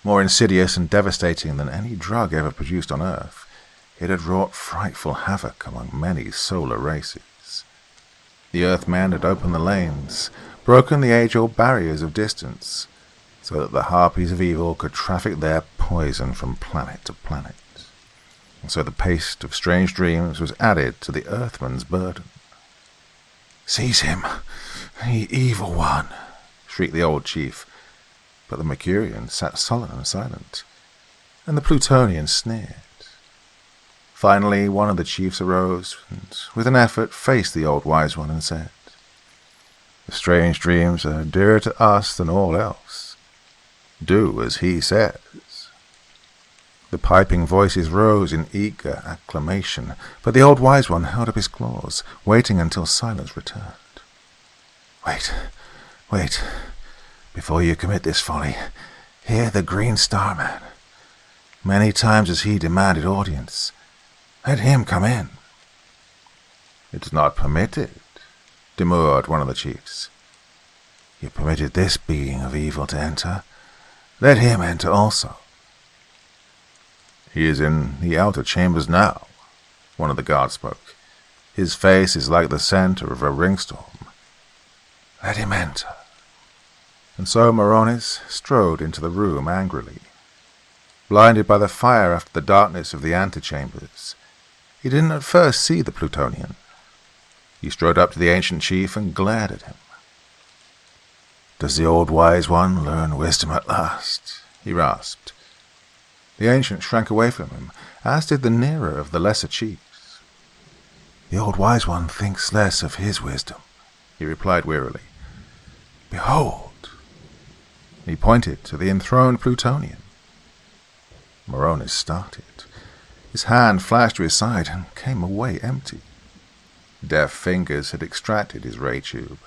More insidious and devastating than any drug ever produced on Earth, it had wrought frightful havoc among many solar races. The Earthmen had opened the lanes, broken the age-old barriers of distance, so that the harpies of evil could traffic their poison from planet to planet. And so the paste of strange dreams was added to the Earthman's burden. "Seize him, the evil one!" shrieked the old chief, but the Mercurian sat sullen and silent, and the Plutonian sneered. Finally, one of the chiefs arose, and with an effort faced the old wise one and said, "The strange dreams are dearer to us than all else. Do as he says." The piping voices rose in eager acclamation, but the old wise one held up his claws, waiting until silence returned. Wait, before you commit this folly, hear the Green Star Man. Many times has he demanded audience. Let him come in." "It's not permitted," demurred one of the chiefs. "You permitted this being of evil to enter. Let him enter also." "He is in the outer chambers now," one of the guards spoke. "His face is like the center of a ringstorm." "Let him enter." And so Moronis strode into the room angrily. Blinded by the fire after the darkness of the antechambers, he didn't at first see the Plutonian. He strode up to the ancient chief and glared at him. "Does the old wise one learn wisdom at last?" he rasped. The ancient shrank away from him, as did the nearer of the lesser chiefs. "The old wise one thinks less of his wisdom," he replied wearily. "Behold!" He pointed to the enthroned Plutonian. Moronis started. His hand flashed to his side and came away empty. Deft fingers had extracted his ray tube.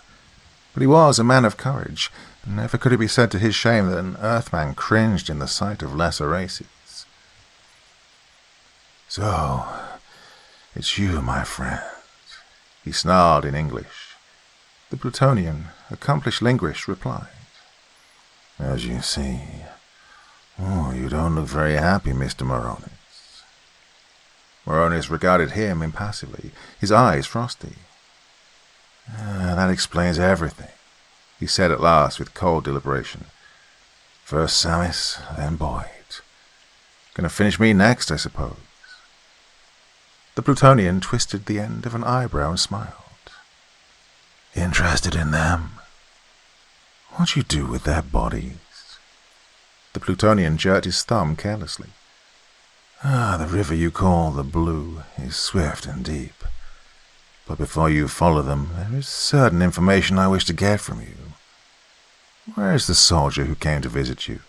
But he was a man of courage, and never could it be said to his shame that an Earthman cringed in the sight of lesser races. "So, it's you, my friend," he snarled in English. The Plutonian, accomplished linguist, replied, "As you see. Oh, you don't look very happy, Mr. Moronis." Moronis regarded him impassively, his eyes frosty. "That explains everything," he said at last with cold deliberation. "First Samus, then Boyd. Gonna finish me next, I suppose." The Plutonian twisted the end of an eyebrow and smiled. "Interested in them? What'd you do with their bodies?" The Plutonian jerked his thumb carelessly. "The river you call the Blue is swift and deep. But before you follow them, there is certain information I wish to get from you. Where is the soldier who came to visit you?"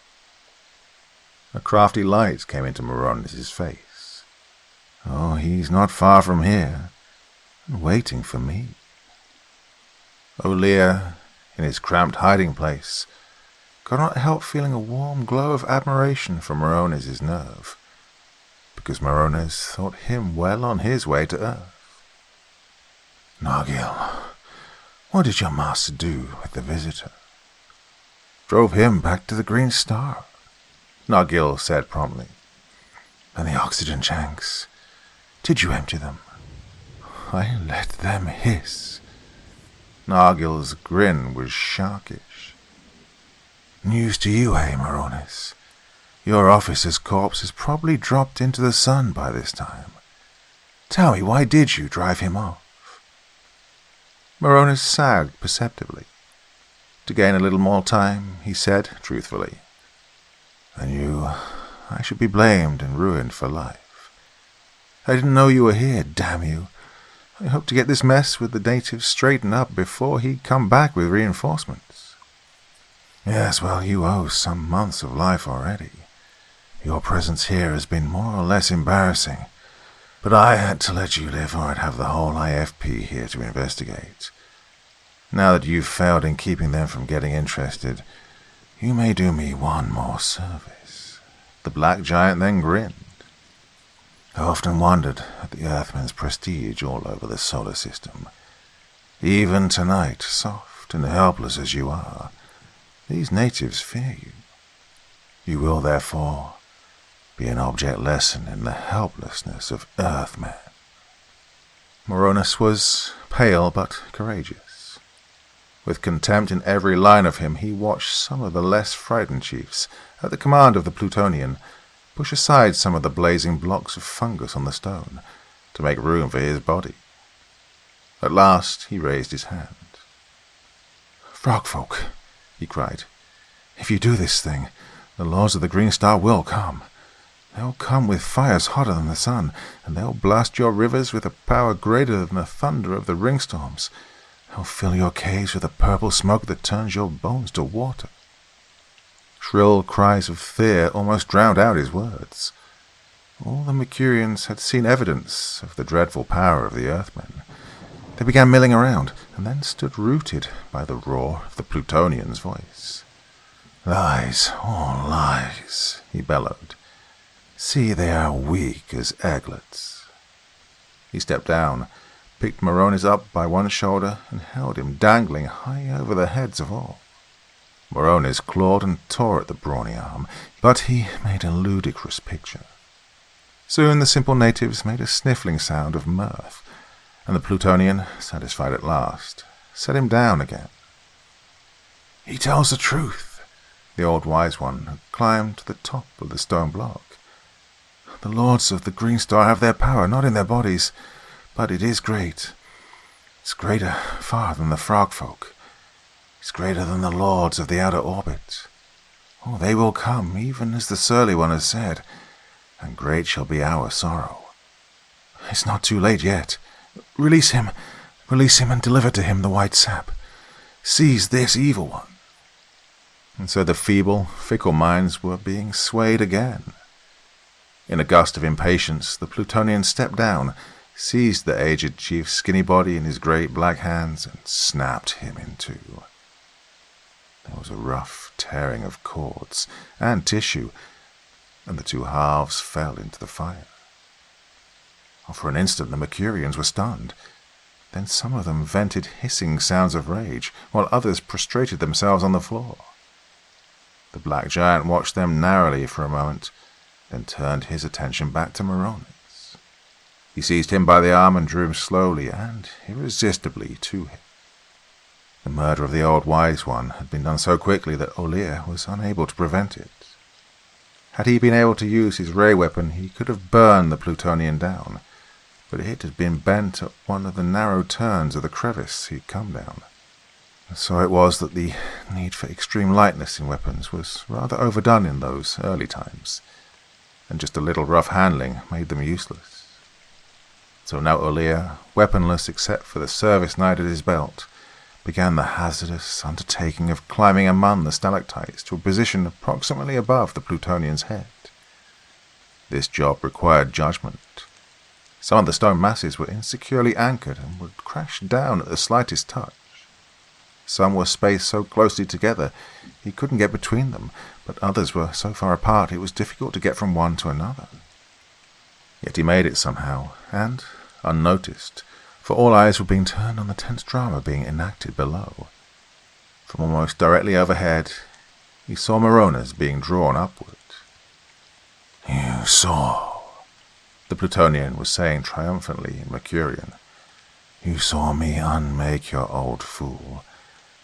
A crafty light came into Moronis' face. "Oh, he's not far from here, and waiting for me." O'Lear, in his cramped hiding place, could not help feeling a warm glow of admiration for Moronis' nerve, because Moronis thought him well on his way to Earth. "Nargil, what did your master do with the visitor?" "Drove him back to the Green Star," Nargil said promptly. "And the oxygen tanks, did you empty them?" "I let them hiss." Nargil's grin was sharkish. "News to you, eh, Moronis? Your officer's corpse has probably dropped into the sun by this time. Tell me, why did you drive him off?" Moronis sagged perceptibly. "To gain a little more time," he said truthfully. "I knew I should be blamed and ruined for life. I didn't know you were here, damn you. I hope to get this mess with the natives straightened up before he'd come back with reinforcements." "Yes, well, you owe some months of life already. Your presence here has been more or less embarrassing, but I had to let you live or I'd have the whole IFP here to investigate. Now that you've failed in keeping them from getting interested, you may do me one more service." The black giant then grinned. "I often wondered at the Earthman's prestige all over the solar system. Even tonight, soft and helpless as you are, these natives fear you. You will, therefore, be an object lesson in the helplessness of Earthmen." Moronis was pale but courageous. With contempt in every line of him, he watched some of the less frightened chiefs, at the command of the Plutonian, push aside some of the blazing blocks of fungus on the stone to make room for his body. At last he raised his hand. "Frogfolk," he cried, "if you do this thing, the Lords of the Green Star will come. They'll come with fires hotter than the sun, and they'll blast your rivers with a power greater than the thunder of the ringstorms. They'll fill your caves with a purple smoke that turns your bones to water." Shrill cries of fear almost drowned out his words. All the Mercurians had seen evidence of the dreadful power of the Earthmen. They began milling around, and then stood rooted by the roar of the Plutonian's voice. "Lies, all lies," he bellowed. "See, they are weak as eglets." He stepped down, picked Moronis up by one shoulder and held him dangling high over the heads of all. Moronis clawed and tore at the brawny arm, but he made a ludicrous picture. Soon the simple natives made a sniffling sound of mirth, and the Plutonian, satisfied at last, set him down again. "He tells the truth," the old wise one had climbed to the top of the stone block. "The lords of the Green Star have their power, not in their bodies, but it is great. It's greater far than the frog folk. It's greater than the lords of the outer orbit. Oh, they will come, even as the surly one has said, and great shall be our sorrow. It's not too late yet. Release him and deliver to him the white sap. Seize this evil one." And so the feeble, fickle minds were being swayed again. In a gust of impatience, the Plutonian stepped down, seized the aged chief's skinny body in his great black hands, and snapped him in two. There was a rough tearing of cords and tissue, and the two halves fell into the fire. For an instant the Mercurians were stunned. Then some of them vented hissing sounds of rage, while others prostrated themselves on the floor. The black giant watched them narrowly for a moment, then turned his attention back to Moronis. He seized him by the arm and drew him slowly and irresistibly to him. The murder of the old wise one had been done so quickly that Olir was unable to prevent it. Had he been able to use his ray weapon, he could have burned the Plutonian down, but it had been bent at one of the narrow turns of the crevice he had come down. So it was that the need for extreme lightness in weapons was rather overdone in those early times, and just a little rough handling made them useless. So now Olir, weaponless except for the service knife at his belt, began the hazardous undertaking of climbing among the stalactites to a position approximately above the Plutonian's head. This job required judgment. Some of the stone masses were insecurely anchored and would crash down at the slightest touch. Some were spaced so closely together he couldn't get between them, but others were so far apart it was difficult to get from one to another. Yet he made it somehow, and, unnoticed, for all eyes were being turned on the tense drama being enacted below. From almost directly overhead, he saw Moronis being drawn upward. "You saw," the Plutonian was saying triumphantly in Mercurian. "You saw me unmake your old fool.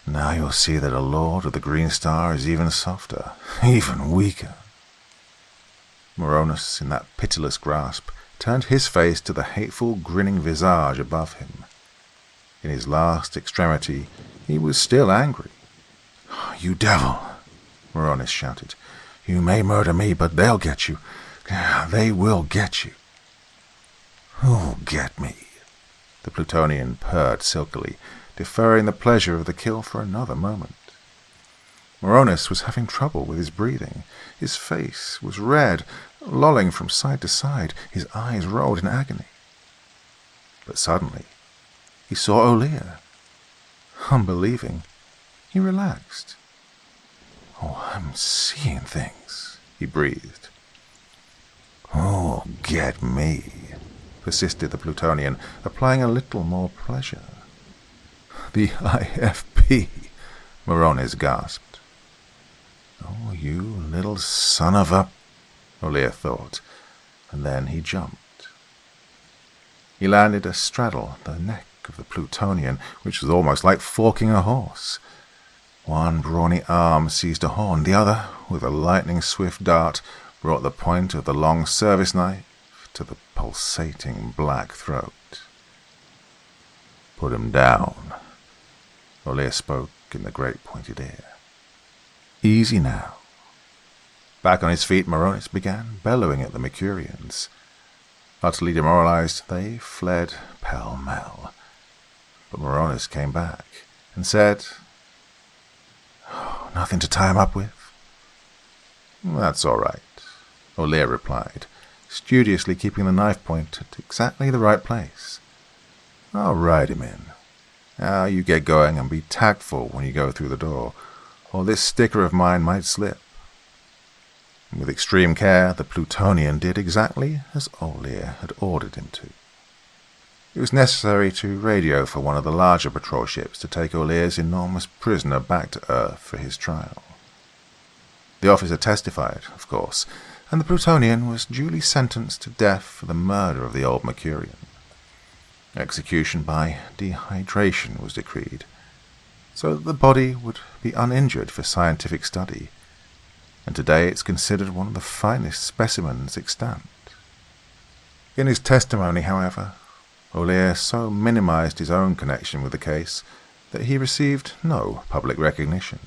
Now you'll see that a lord of the Green Star is even softer, even weaker." Moronis, in that pitiless grasp, turned his face to the hateful, grinning visage above him. In his last extremity, he was still angry. "You devil!" Moronis shouted. "You may murder me, but they'll get you. They will get you." "Who'll get me?" the Plutonian purred silkily, deferring the pleasure of the kill for another moment. Moronis was having trouble with his breathing. His face was red, lolling from side to side. His eyes rolled in agony. But suddenly, he saw Olir. Unbelieving, he relaxed. "Oh, I'm seeing things," he breathed. "Oh, get me," persisted the Plutonian, applying a little more pleasure. "The IFP," Moronis gasped. "Oh, you little son of a—" Olir thought, and then he jumped. He landed astraddle the neck of the Plutonian, which was almost like forking a horse. One brawny arm seized a horn, the other, with a lightning-swift dart, brought the point of the long service knife to the pulsating black throat. "Put him down," Olir spoke in the great pointed ear. "Easy now." Back on his feet, Moronis began bellowing at the Mercurians. Utterly demoralized, they fled pell-mell. But Moronis came back and said, "Nothing to tie him up with?" "That's all right," Olir replied, studiously keeping the knife point at exactly the right place. "I'll ride him in. Now you get going and be tactful when you go through the door, or this sticker of mine might slip." With extreme care, the Plutonian did exactly as Olir had ordered him to. It was necessary to radio for one of the larger patrol ships to take O'Leary's enormous prisoner back to Earth for his trial. The officer testified, of course, and the Plutonian was duly sentenced to death for the murder of the old Mercurian. Execution by dehydration was decreed, so that the body would be uninjured for scientific study, and today it's considered one of the finest specimens extant. In his testimony, however, O'Leary so minimized his own connection with the case that he received no public recognition.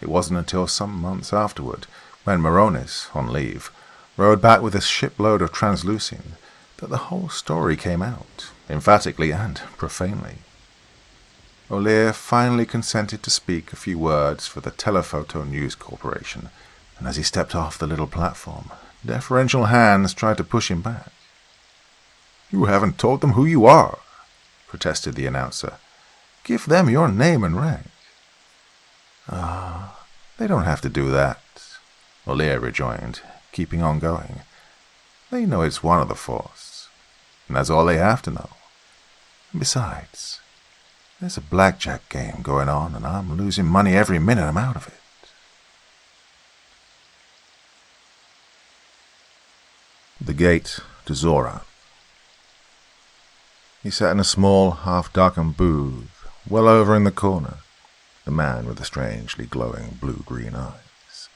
It wasn't until some months afterward, when Moronis, on leave, rode back with a shipload of translucine, that the whole story came out, emphatically and profanely. O'Leary finally consented to speak a few words for the Telephoto News Corporation, and as he stepped off the little platform, deferential hands tried to push him back. "You haven't told them who you are," protested the announcer. "Give them your name and rank." They don't have to do that," O'Leary rejoined, keeping on going. "They know it's one of the Force, and that's all they have to know. And besides, there's a blackjack game going on, and I'm losing money every minute I'm out of it." The gate to Zora. He sat in a small, half-darkened booth, well over in the corner, the man with the strangely glowing blue-green eyes.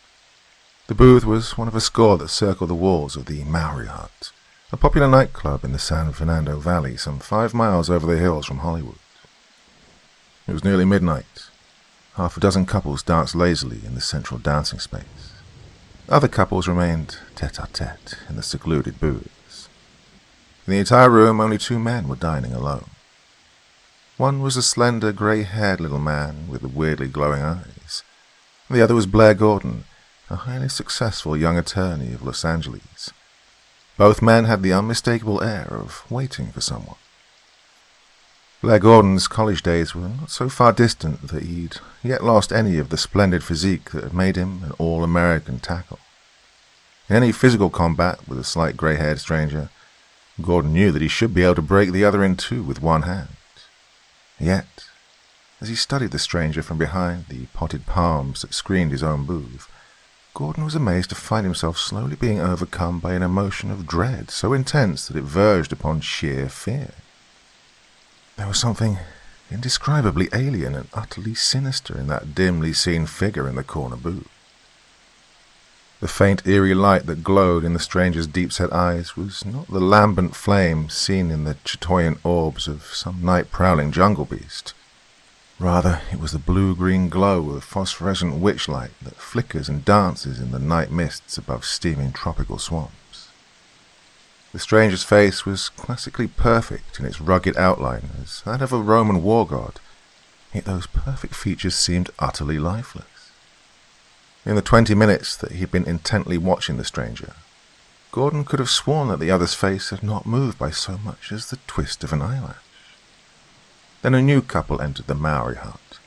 The booth was one of a score that circled the walls of the Maori Hut, a popular nightclub in the San Fernando Valley some 5 miles over the hills from Hollywood. It was nearly midnight. Half a dozen couples danced lazily in the central dancing space. Other couples remained tete-a-tete in the secluded booths. In the entire room, only 2 men were dining alone. One was a slender, grey-haired little man with weirdly glowing eyes. The other was Blair Gordon, a highly successful young attorney of Los Angeles. Both men had the unmistakable air of waiting for someone. Blair Gordon's college days were not so far distant that he'd yet lost any of the splendid physique that had made him an all-American tackle. In any physical combat with a slight grey-haired stranger, Gordon knew that he should be able to break the other in two with one hand. Yet, as he studied the stranger from behind the potted palms that screened his own booth, Gordon was amazed to find himself slowly being overcome by an emotion of dread so intense that it verged upon sheer fear. There was something indescribably alien and utterly sinister in that dimly seen figure in the corner booth. The faint, eerie light that glowed in the stranger's deep-set eyes was not the lambent flame seen in the chatoyant orbs of some night-prowling jungle beast. Rather, it was the blue-green glow of phosphorescent witchlight that flickers and dances in the night mists above steaming tropical swamps. The stranger's face was classically perfect in its rugged outline as that of a Roman war god, yet those perfect features seemed utterly lifeless. In the 20 minutes that he had been intently watching the stranger, Gordon could have sworn that the other's face had not moved by so much as the twist of an eyelash. Then a new couple entered the Maori hut,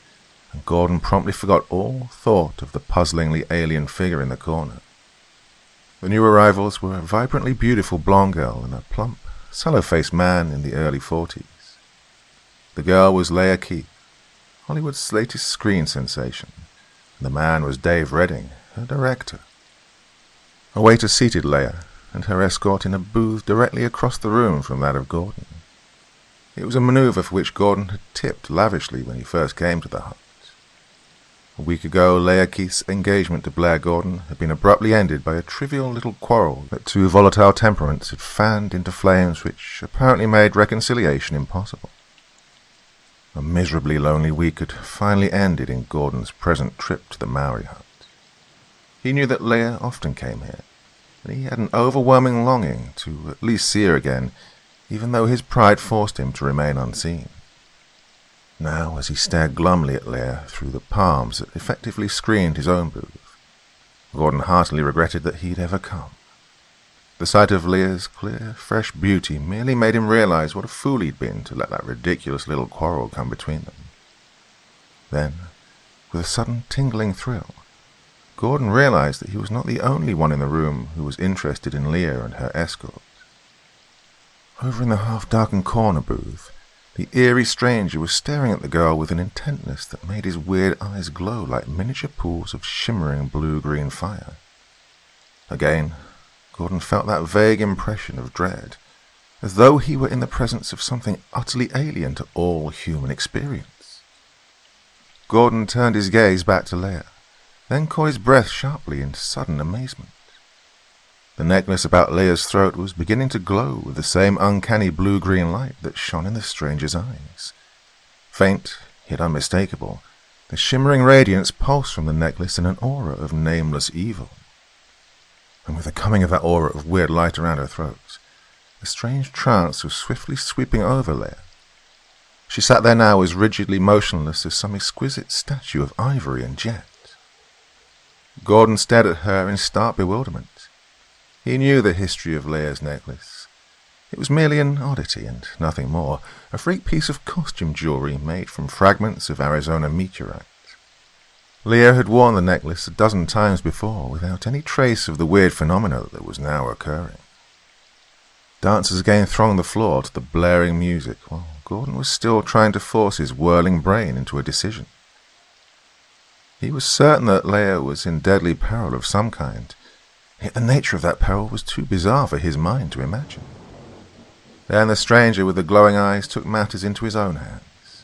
and Gordon promptly forgot all thought of the puzzlingly alien figure in the corner. The new arrivals were a vibrantly beautiful blonde girl and a plump, sallow-faced man in the early 40s. The girl was Leah Keith, Hollywood's latest screen sensation, and the man was Dave Redding, her director. A waiter seated Leah and her escort in a booth directly across the room from that of Gordon. It was a maneuver for which Gordon had tipped lavishly when he first came to the hut. A week ago, Leah Keith's engagement to Blair Gordon had been abruptly ended by a trivial little quarrel that 2 volatile temperaments had fanned into flames which apparently made reconciliation impossible. A miserably lonely week had finally ended in Gordon's present trip to the Maori hut. He knew that Leah often came here, and he had an overwhelming longing to at least see her again, even though his pride forced him to remain unseen. Now, as he stared glumly at Leah through the palms that effectively screened his own booth, Gordon heartily regretted that he'd ever come. The sight of Leah's clear, fresh beauty merely made him realize what a fool he'd been to let that ridiculous little quarrel come between them. Then, with a sudden tingling thrill, Gordon realized that he was not the only one in the room who was interested in Leah and her escort. Over in the half-darkened corner booth, the eerie stranger was staring at the girl with an intentness that made his weird eyes glow like miniature pools of shimmering blue-green fire. Again, Gordon felt that vague impression of dread, as though he were in the presence of something utterly alien to all human experience. Gordon turned his gaze back to Leia, then caught his breath sharply in sudden amazement. The necklace about Leia's throat was beginning to glow with the same uncanny blue-green light that shone in the stranger's eyes. Faint, yet unmistakable, the shimmering radiance pulsed from the necklace in an aura of nameless evil. And with the coming of that aura of weird light around her throat, a strange trance was swiftly sweeping over Leia. She sat there now as rigidly motionless as some exquisite statue of ivory and jet. Gordon stared at her in stark bewilderment. He knew the history of Leia's necklace. It was merely an oddity and nothing more, a freak piece of costume jewelry made from fragments of Arizona meteorite. Leia had worn the necklace a dozen times before without any trace of the weird phenomena that was now occurring. Dancers again thronged the floor to the blaring music, while Gordon was still trying to force his whirling brain into a decision. He was certain that Leia was in deadly peril of some kind, yet the nature of that peril was too bizarre for his mind to imagine. Then the stranger with the glowing eyes took matters into his own hands.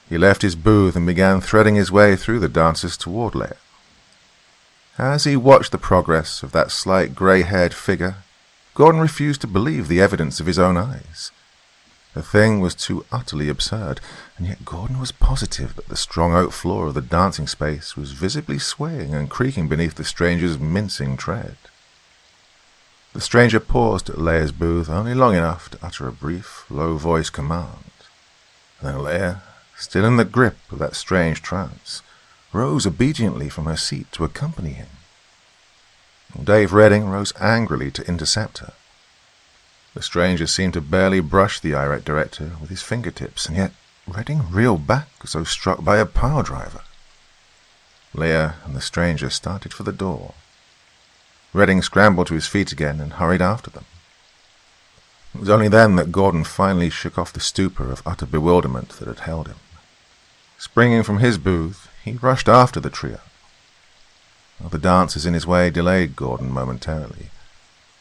He left his booth and began threading his way through the dancers toward Leia. As he watched the progress of that slight grey-haired figure, Gordon refused to believe the evidence of his own eyes. The thing was too utterly absurd, and yet Gordon was positive that the strong oak floor of the dancing space was visibly swaying and creaking beneath the stranger's mincing tread. The stranger paused at Leia's booth only long enough to utter a brief, low-voiced command. Then Leia, still in the grip of that strange trance, rose obediently from her seat to accompany him. Dave Redding rose angrily to intercept her. The stranger seemed to barely brush the irate director with his fingertips, and yet Redding reeled back as though struck by a pile driver. Leia and the stranger started for the door. Redding scrambled to his feet again and hurried after them. It was only then that Gordon finally shook off the stupor of utter bewilderment that had held him. Springing from his booth, he rushed after the trio. The dancers in his way delayed Gordon momentarily.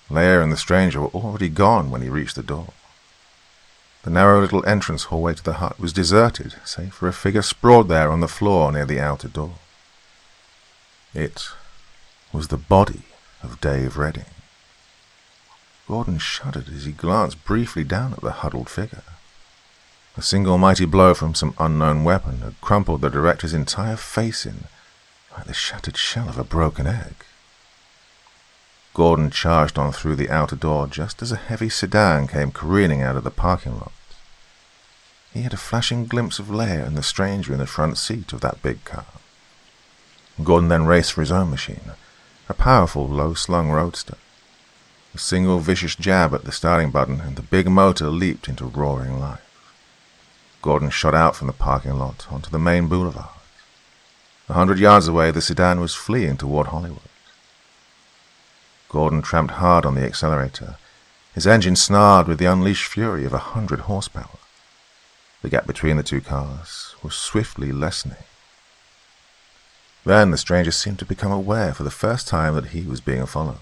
Leia and the stranger were already gone when he reached the door. The narrow little entrance hallway to the hut was deserted, save for a figure sprawled there on the floor near the outer door. It was the body of Dave Redding. Gordon shuddered as he glanced briefly down at the huddled figure. A single mighty blow from some unknown weapon had crumpled the director's entire face in, like the shattered shell of a broken egg. Gordon charged on through the outer door just as a heavy sedan came careening out of the parking lot. He had a flashing glimpse of Leia and the stranger in the front seat of that big car. Gordon then raced for his own machine, a powerful, low-slung roadster. A single vicious jab at the starting button, and the big motor leaped into roaring life. Gordon shot out from the parking lot onto the main boulevard. 100 yards away, the sedan was fleeing toward Hollywood. Gordon tramped hard on the accelerator, his engine snarled with the unleashed fury of 100 horsepower. The gap between the two cars was swiftly lessening. Then the stranger seemed to become aware for the first time that he was being followed.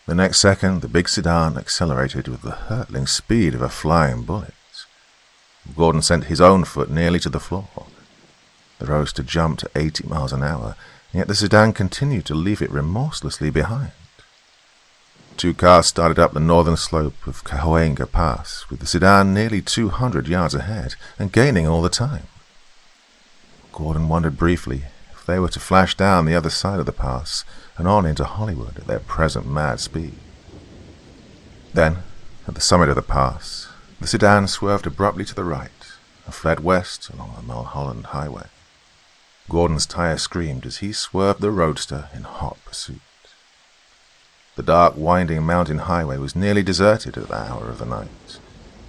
The next second, the big sedan accelerated with the hurtling speed of a flying bullet. Gordon sent his own foot nearly to the floor. The roadster jumped to 80 miles an hour, and yet the sedan continued to leave it remorselessly behind. Two cars started up the northern slope of Cahuenga Pass, with the sedan nearly 200 yards ahead, and gaining all the time. Gordon wondered briefly if they were to flash down the other side of the pass and on into Hollywood at their present mad speed. Then, at the summit of the pass, the sedan swerved abruptly to the right and fled west along the Mulholland Highway. Gordon's tire screamed as he swerved the roadster in hot pursuit. The dark, winding mountain highway was nearly deserted at that hour of the night,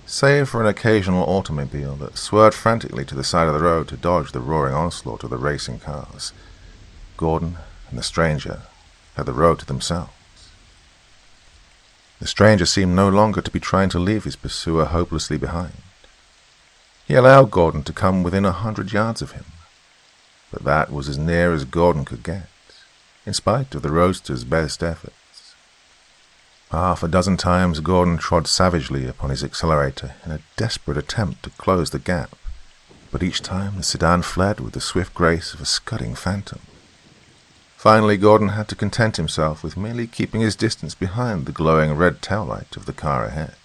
save for an occasional automobile that swerved frantically to the side of the road to dodge the roaring onslaught of the racing cars. Gordon and the stranger had the road to themselves. The stranger seemed no longer to be trying to leave his pursuer hopelessly behind. He allowed Gordon to come within 100 yards of him, but that was as near as Gordon could get, in spite of the roadster's best efforts. Half a dozen times Gordon trod savagely upon his accelerator in a desperate attempt to close the gap, but each time the sedan fled with the swift grace of a scudding phantom. Finally, Gordon had to content himself with merely keeping his distance behind the glowing red taillight of the car ahead.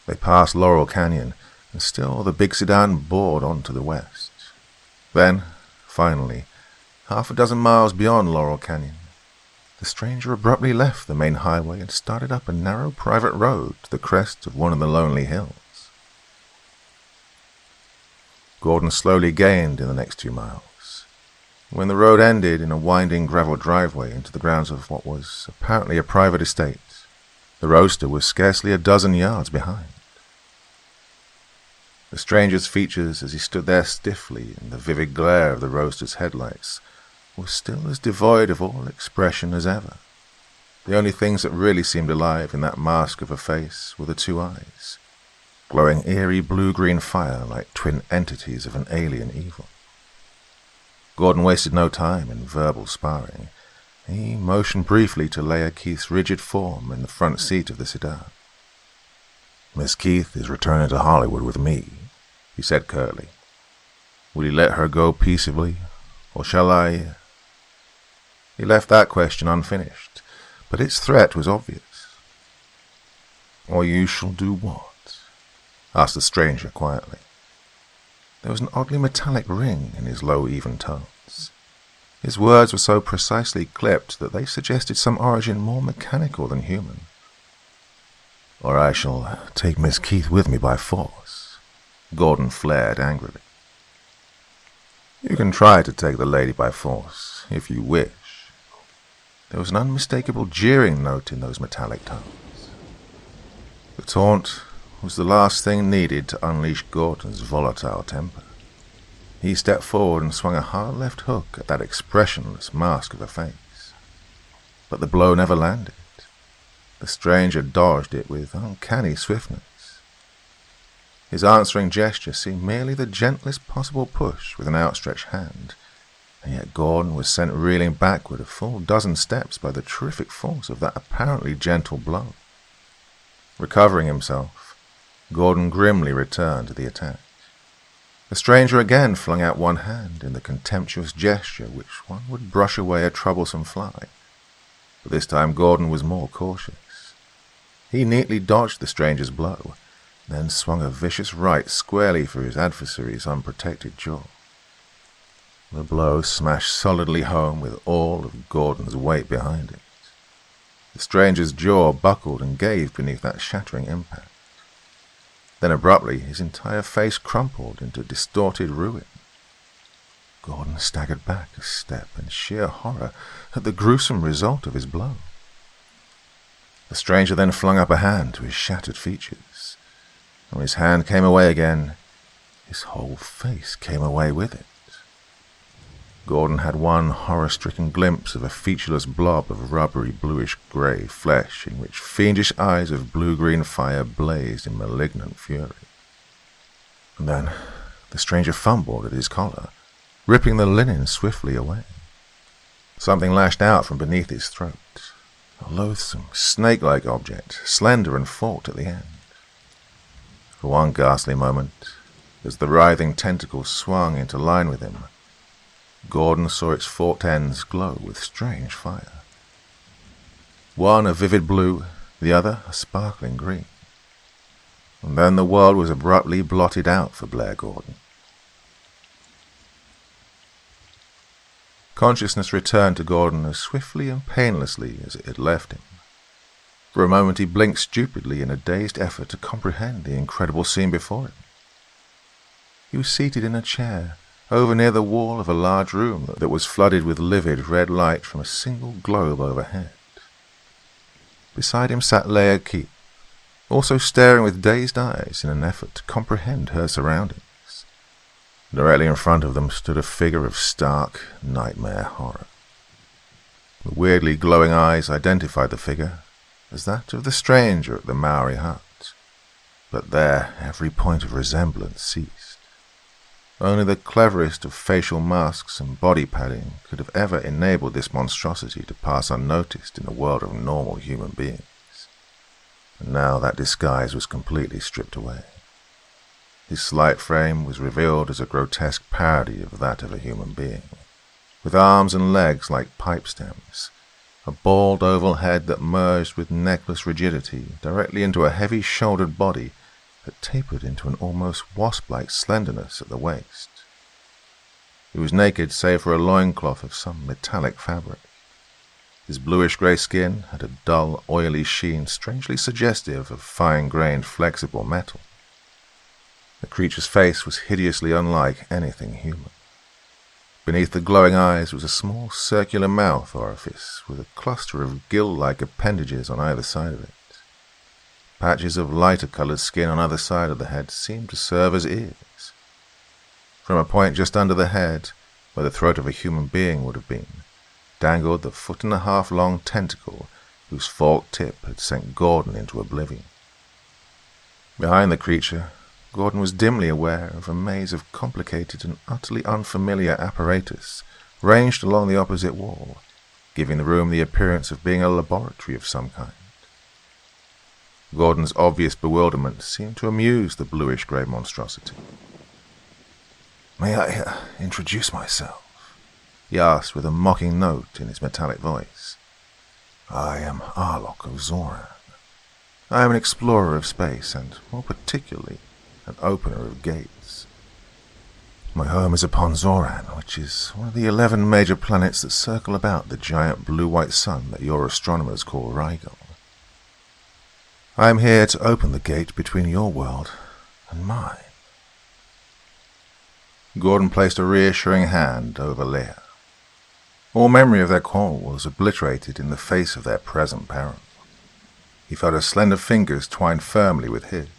They passed Laurel Canyon, and still the big sedan bored on to the west. Then, finally, half a dozen miles beyond Laurel Canyon, the stranger abruptly left the main highway and started up a narrow private road to the crest of one of the lonely hills. Gordon slowly gained in the next 2 miles. When the road ended in a winding gravel driveway into the grounds of what was apparently a private estate, the roadster was scarcely a dozen yards behind. The stranger's features as he stood there stiffly in the vivid glare of the roadster's headlights were still as devoid of all expression as ever. The only things that really seemed alive in that mask of a face were the 2 eyes, glowing eerie blue-green fire like twin entities of an alien evil. Gordon wasted no time in verbal sparring. He motioned briefly to Leia Keith's rigid form in the front seat of the sedan. "Miss Keith is returning to Hollywood with me," he said curtly. "Will you let her go peaceably, or shall I—" He left that question unfinished, but its threat was obvious. "Or you shall do what?" asked the stranger quietly. There was an oddly metallic ring in his low, even tones. His words were so precisely clipped that they suggested some origin more mechanical than human. "Or I shall take Miss Keith with me by force," Gordon flared angrily. "You can try to take the lady by force, if you wish." There was an unmistakable jeering note in those metallic tones. The taunt was the last thing needed to unleash Gordon's volatile temper. He stepped forward and swung a hard left hook at that expressionless mask of a face. But the blow never landed. The stranger dodged it with uncanny swiftness. His answering gesture seemed merely the gentlest possible push with an outstretched hand, and yet Gordon was sent reeling backward a full dozen steps by the terrific force of that apparently gentle blow. Recovering himself, Gordon grimly returned to the attack. The stranger again flung out one hand in the contemptuous gesture which one would brush away a troublesome fly, but this time Gordon was more cautious. He neatly dodged the stranger's blow, then swung a vicious right squarely for his adversary's unprotected jaw. The blow smashed solidly home with all of Gordon's weight behind it. The stranger's jaw buckled and gave beneath that shattering impact. Then abruptly his entire face crumpled into distorted ruin. Gordon staggered back a step in sheer horror at the gruesome result of his blow. The stranger then flung up a hand to his shattered features. When his hand came away again, his whole face came away with it. Gordon had one horror-stricken glimpse of a featureless blob of rubbery bluish-grey flesh in which fiendish eyes of blue-green fire blazed in malignant fury. And then the stranger fumbled at his collar, ripping the linen swiftly away. Something lashed out from beneath his throat, a loathsome, snake-like object, slender and forked at the end. For one ghastly moment, as the writhing tentacles swung into line with him, Gordon saw its forked ends glow with strange fire. One a vivid blue, the other a sparkling green. And then the world was abruptly blotted out for Blair Gordon. Consciousness returned to Gordon as swiftly and painlessly as it had left him. For a moment he blinked stupidly in a dazed effort to comprehend the incredible scene before him. He was seated in a chair, over near the wall of a large room that was flooded with livid red light from a single globe overhead. Beside him sat Leia Keith, also staring with dazed eyes in an effort to comprehend her surroundings. Directly in front of them stood a figure of stark nightmare horror. The weirdly glowing eyes identified the figure as that of the stranger at the Maori hut. But there every point of resemblance ceased. Only the cleverest of facial masks and body padding could have ever enabled this monstrosity to pass unnoticed in the world of normal human beings. And now that disguise was completely stripped away. His slight frame was revealed as a grotesque parody of that of a human being, with arms and legs like pipe stems, a bald oval head that merged with necklace rigidity directly into a heavy-shouldered body that tapered into an almost wasp-like slenderness at the waist. He was naked save for a loincloth of some metallic fabric. His bluish-grey skin had a dull, oily sheen strangely suggestive of fine-grained, flexible metal. The creature's face was hideously unlike anything human. Beneath the glowing eyes was a small circular mouth orifice with a cluster of gill-like appendages on either side of it. Patches of lighter-coloured skin on either side of the head seemed to serve as ears. From a point just under the head, where the throat of a human being would have been, dangled the 1.5-foot-long tentacle whose forked tip had sent Gordon into oblivion. Behind the creature, Gordon was dimly aware of a maze of complicated and utterly unfamiliar apparatus ranged along the opposite wall, giving the room the appearance of being a laboratory of some kind. Gordon's obvious bewilderment seemed to amuse the bluish-grey monstrosity. "May I introduce myself?" he asked with a mocking note in his metallic voice. "I am Arlok of Zora. I am an explorer of space, and more particularly, an opener of gates. My home is upon Zoran, which is one of the 11 major planets that circle about the giant blue-white sun that your astronomers call Rigel. I am here to open the gate between your world and mine." Gordon placed a reassuring hand over Leia. All memory of their quarrel was obliterated in the face of their present peril. He felt her slender fingers twined firmly with his.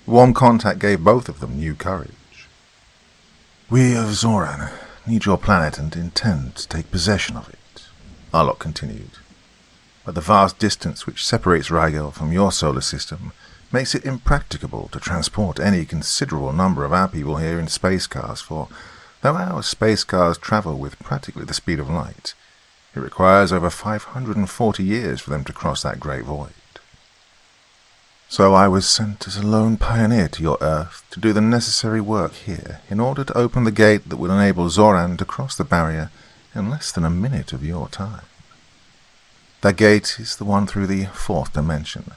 Warm contact gave both of them new courage. "We of Zoran need your planet and intend to take possession of it," Arlok continued. "But the vast distance which separates Rigel from your solar system makes it impracticable to transport any considerable number of our people here in space cars, for though our space cars travel with practically the speed of light, it requires over 540 years for them to cross that great void. So I was sent as a lone pioneer to your Earth to do the necessary work here in order to open the gate that would enable Zoran to cross the barrier in less than a minute of your time. That gate is the one through the 4th dimension.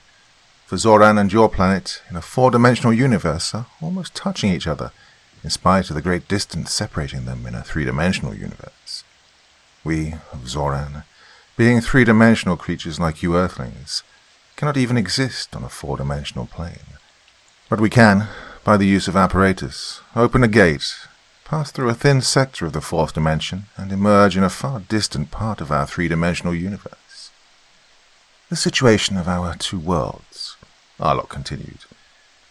For Zoran and your planet, in a 4-dimensional universe, are almost touching each other, in spite of the great distance separating them in a 3-dimensional universe. We, of Zoran, being 3-dimensional creatures like you Earthlings, cannot even exist on a 4-dimensional plane. But we can, by the use of apparatus, open a gate, pass through a thin sector of the 4th dimension, and emerge in a far distant part of our 3-dimensional universe. The situation of our 2 worlds," Arlok continued,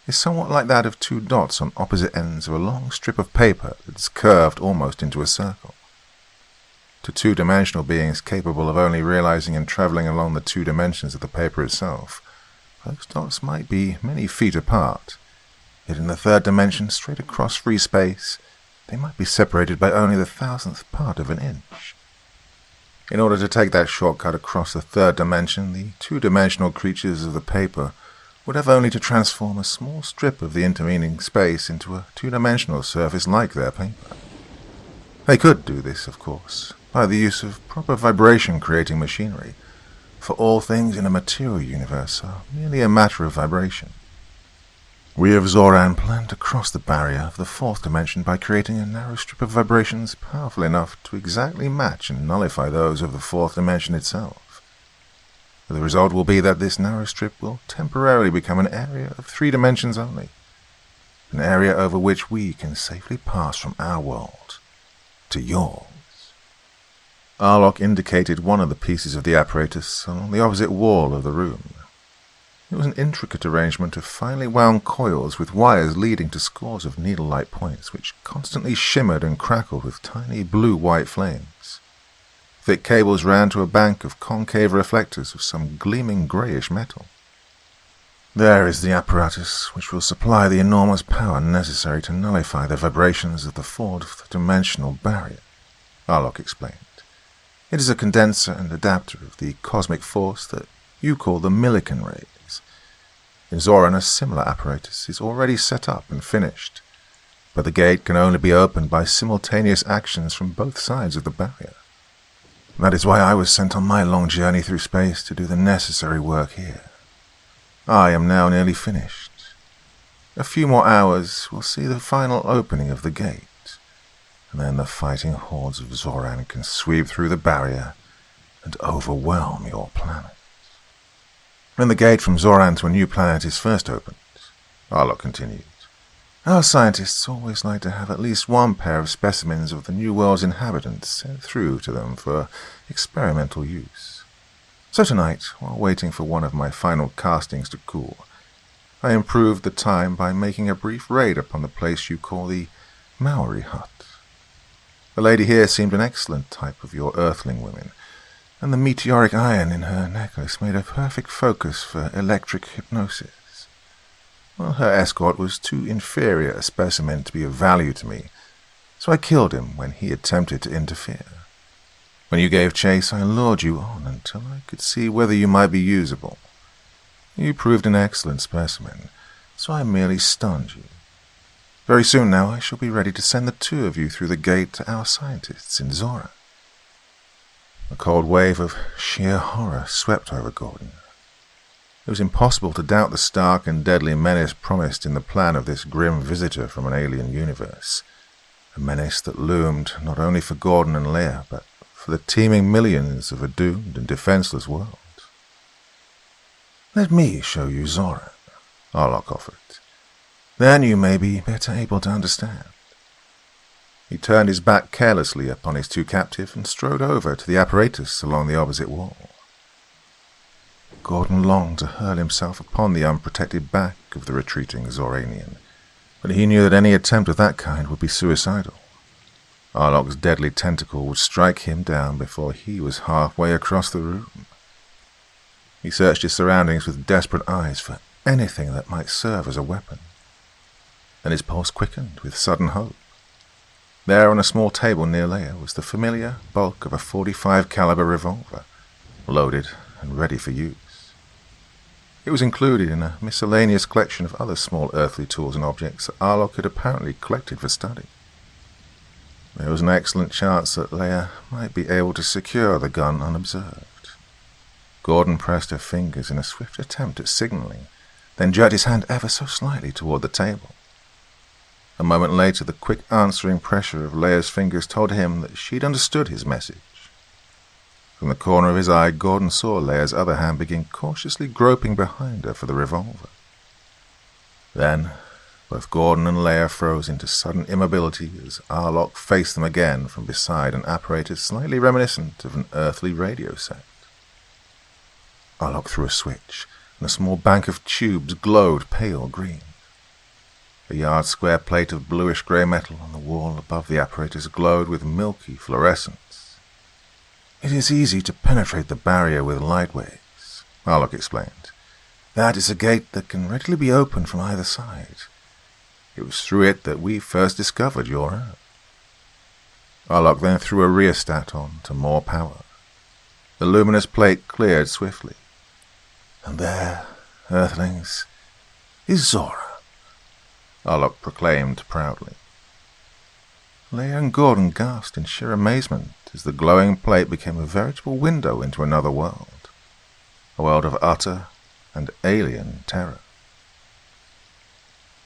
"is somewhat like that of 2 dots on opposite ends of a long strip of paper that is curved almost into a circle. To 2-dimensional beings capable of only realizing and traveling along the 2 dimensions of the paper itself, those dots might be many feet apart, yet in the 3rd dimension, straight across free space, they might be separated by only the 1,000th part of an inch. In order to take that shortcut across the 3rd dimension, the 2-dimensional creatures of the paper would have only to transform a small strip of the intervening space into a 2-dimensional surface like their paper. They could do this, of course, by the use of proper vibration-creating machinery, for all things in a material universe are merely a matter of vibration. We of Zoran plan to cross the barrier of the 4th dimension by creating a narrow strip of vibrations powerful enough to exactly match and nullify those of the 4th dimension itself. The result will be that this narrow strip will temporarily become an area of 3 dimensions only, an area over which we can safely pass from our world to yours." Arlok indicated one of the pieces of the apparatus along the opposite wall of the room. It was an intricate arrangement of finely wound coils with wires leading to scores of needle-like points which constantly shimmered and crackled with tiny blue-white flames. Thick cables ran to a bank of concave reflectors of some gleaming greyish metal. There is the apparatus which will supply the enormous power necessary to nullify the vibrations of the fourth dimensional barrier, Arlok explained. It is a condenser and adapter of the cosmic force that you call the Millikan rays. In Zora, a similar apparatus is already set up and finished, but the gate can only be opened by simultaneous actions from both sides of the barrier. That is why I was sent on my long journey through space to do the necessary work here. I am now nearly finished. A few more hours will see the final opening of the gate, and then the fighting hordes of Zoran can sweep through the barrier and overwhelm your planet. When the gate from Zoran to a new planet is first opened, Arlok continued, our scientists always like to have at least one pair of specimens of the new world's inhabitants sent through to them for experimental use. So tonight, while waiting for one of my final castings to cool, I improved the time by making a brief raid upon the place you call the Maori hut. The lady here seemed an excellent type of your earthling women, and the meteoric iron in her necklace made a perfect focus for electric hypnosis. Well, her escort was too inferior a specimen to be of value to me, so I killed him when he attempted to interfere. When you gave chase, I lured you on until I could see whether you might be usable. You proved an excellent specimen, so I merely stunned you. Very soon now I shall be ready to send the two of you through the gate to our scientists in Zora. A cold wave of sheer horror swept over Gordon. It was impossible to doubt the stark and deadly menace promised in the plan of this grim visitor from an alien universe, a menace that loomed not only for Gordon and Leia, but for the teeming millions of a doomed and defenseless world. Let me show you Zora, Arlok offered. Then you may be better able to understand. He turned his back carelessly upon his two captives and strode over to the apparatus along the opposite wall. Gordon longed to hurl himself upon the unprotected back of the retreating Zoranian, but he knew that any attempt of that kind would be suicidal. Arlok's deadly tentacle would strike him down before he was halfway across the room. He searched his surroundings with desperate eyes for anything that might serve as a weapon. Then his pulse quickened with sudden hope. There on a small table near Leia was the familiar bulk of a .45 caliber revolver, loaded and ready for use. It was included in a miscellaneous collection of other small earthly tools and objects that Arlok had apparently collected for study. There was an excellent chance that Leia might be able to secure the gun unobserved. Gordon pressed her fingers in a swift attempt at signaling, then jerked his hand ever so slightly toward the table. A moment later, the quick answering pressure of Leia's fingers told him that she'd understood his message. From the corner of his eye, Gordon saw Leia's other hand begin cautiously groping behind her for the revolver. Then, both Gordon and Leia froze into sudden immobility as Arlok faced them again from beside an apparatus slightly reminiscent of an earthly radio set. Arlok threw a switch, and a small bank of tubes glowed pale green. A yard-square plate of bluish-grey metal on the wall above the apparatus glowed with milky fluorescence. It is easy to penetrate the barrier with light waves, Arlok explained. That is a gate that can readily be opened from either side. It was through it that we first discovered your Earth. Arlok then threw a rheostat on to more power. The luminous plate cleared swiftly. And there, Earthlings, is Zora, Arlok proclaimed proudly. Leia and Gordon gasped in sheer amazement as the glowing plate became a veritable window into another world, a world of utter and alien terror.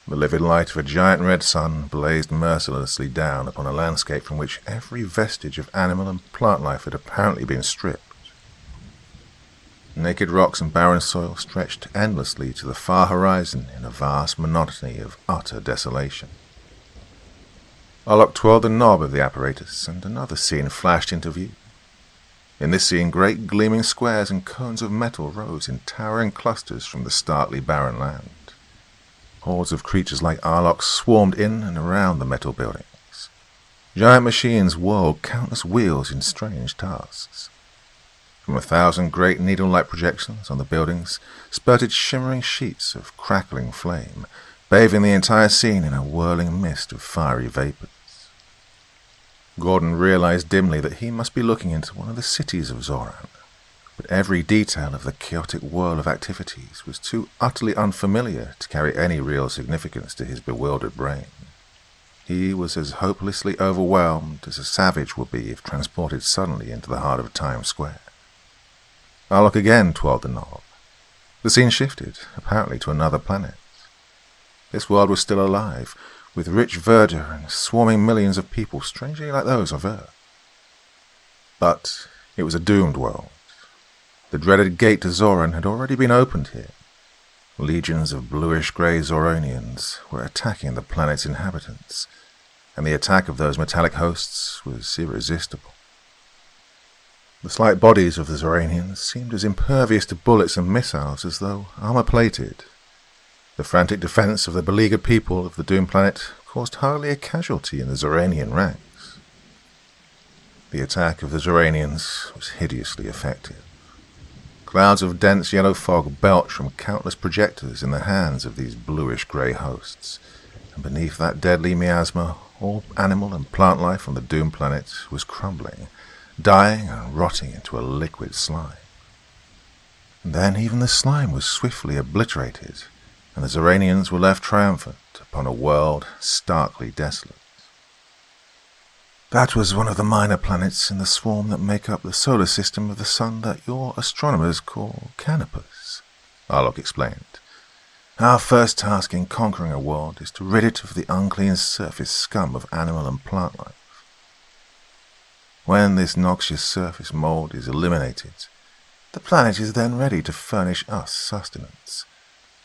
The livid light of a giant red sun blazed mercilessly down upon a landscape from which every vestige of animal and plant life had apparently been stripped. Naked rocks and barren soil stretched endlessly to the far horizon in a vast monotony of utter desolation. Arlok twirled the knob of the apparatus, and another scene flashed into view. In this scene, great gleaming squares and cones of metal rose in towering clusters from the starkly barren land. Hordes of creatures like Arlok swarmed in and around the metal buildings. Giant machines whirled countless wheels in strange tasks. From 1,000 great needle-like projections on the buildings spurted shimmering sheets of crackling flame, bathing the entire scene in a whirling mist of fiery vapors. Gordon realized dimly that he must be looking into one of the cities of Zora, but every detail of the chaotic whirl of activities was too utterly unfamiliar to carry any real significance to his bewildered brain. He was as hopelessly overwhelmed as a savage would be if transported suddenly into the heart of Times Square. Arlok again twirled the knob. The scene shifted, apparently to another planet. This world was still alive, with rich verdure and swarming millions of people strangely like those of Earth. But it was a doomed world. The dreaded gate to Zoran had already been opened here. Legions of bluish-grey Zoronians were attacking the planet's inhabitants, and the attack of those metallic hosts was irresistible. The slight bodies of the Zoranians seemed as impervious to bullets and missiles as though armor-plated. The frantic defense of the beleaguered people of the doomed planet caused hardly a casualty in the Zoranian ranks. The attack of the Zoranians was hideously effective. Clouds of dense yellow fog belched from countless projectors in the hands of these bluish-grey hosts, and beneath that deadly miasma, all animal and plant life on the doomed planet was crumbling, dying and rotting into a liquid slime. And then even the slime was swiftly obliterated, and the Zoranians were left triumphant upon a world starkly desolate. That was one of the minor planets in the swarm that make up the solar system of the sun that your astronomers call Canopus, Arlok explained. Our first task in conquering a world is to rid it of the unclean surface scum of animal and plant life. When this noxious surface mold is eliminated, the planet is then ready to furnish us sustenance,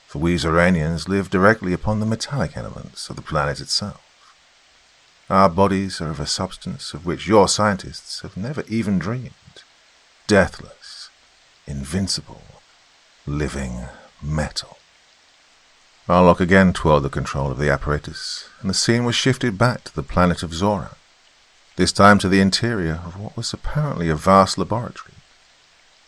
for we Zoranians live directly upon the metallic elements of the planet itself. Our bodies are of a substance of which your scientists have never even dreamed. Deathless, invincible, living metal. Arlok again twirled the control of the apparatus, and the scene was shifted back to the planet of Zora, this time to the interior of what was apparently a vast laboratory.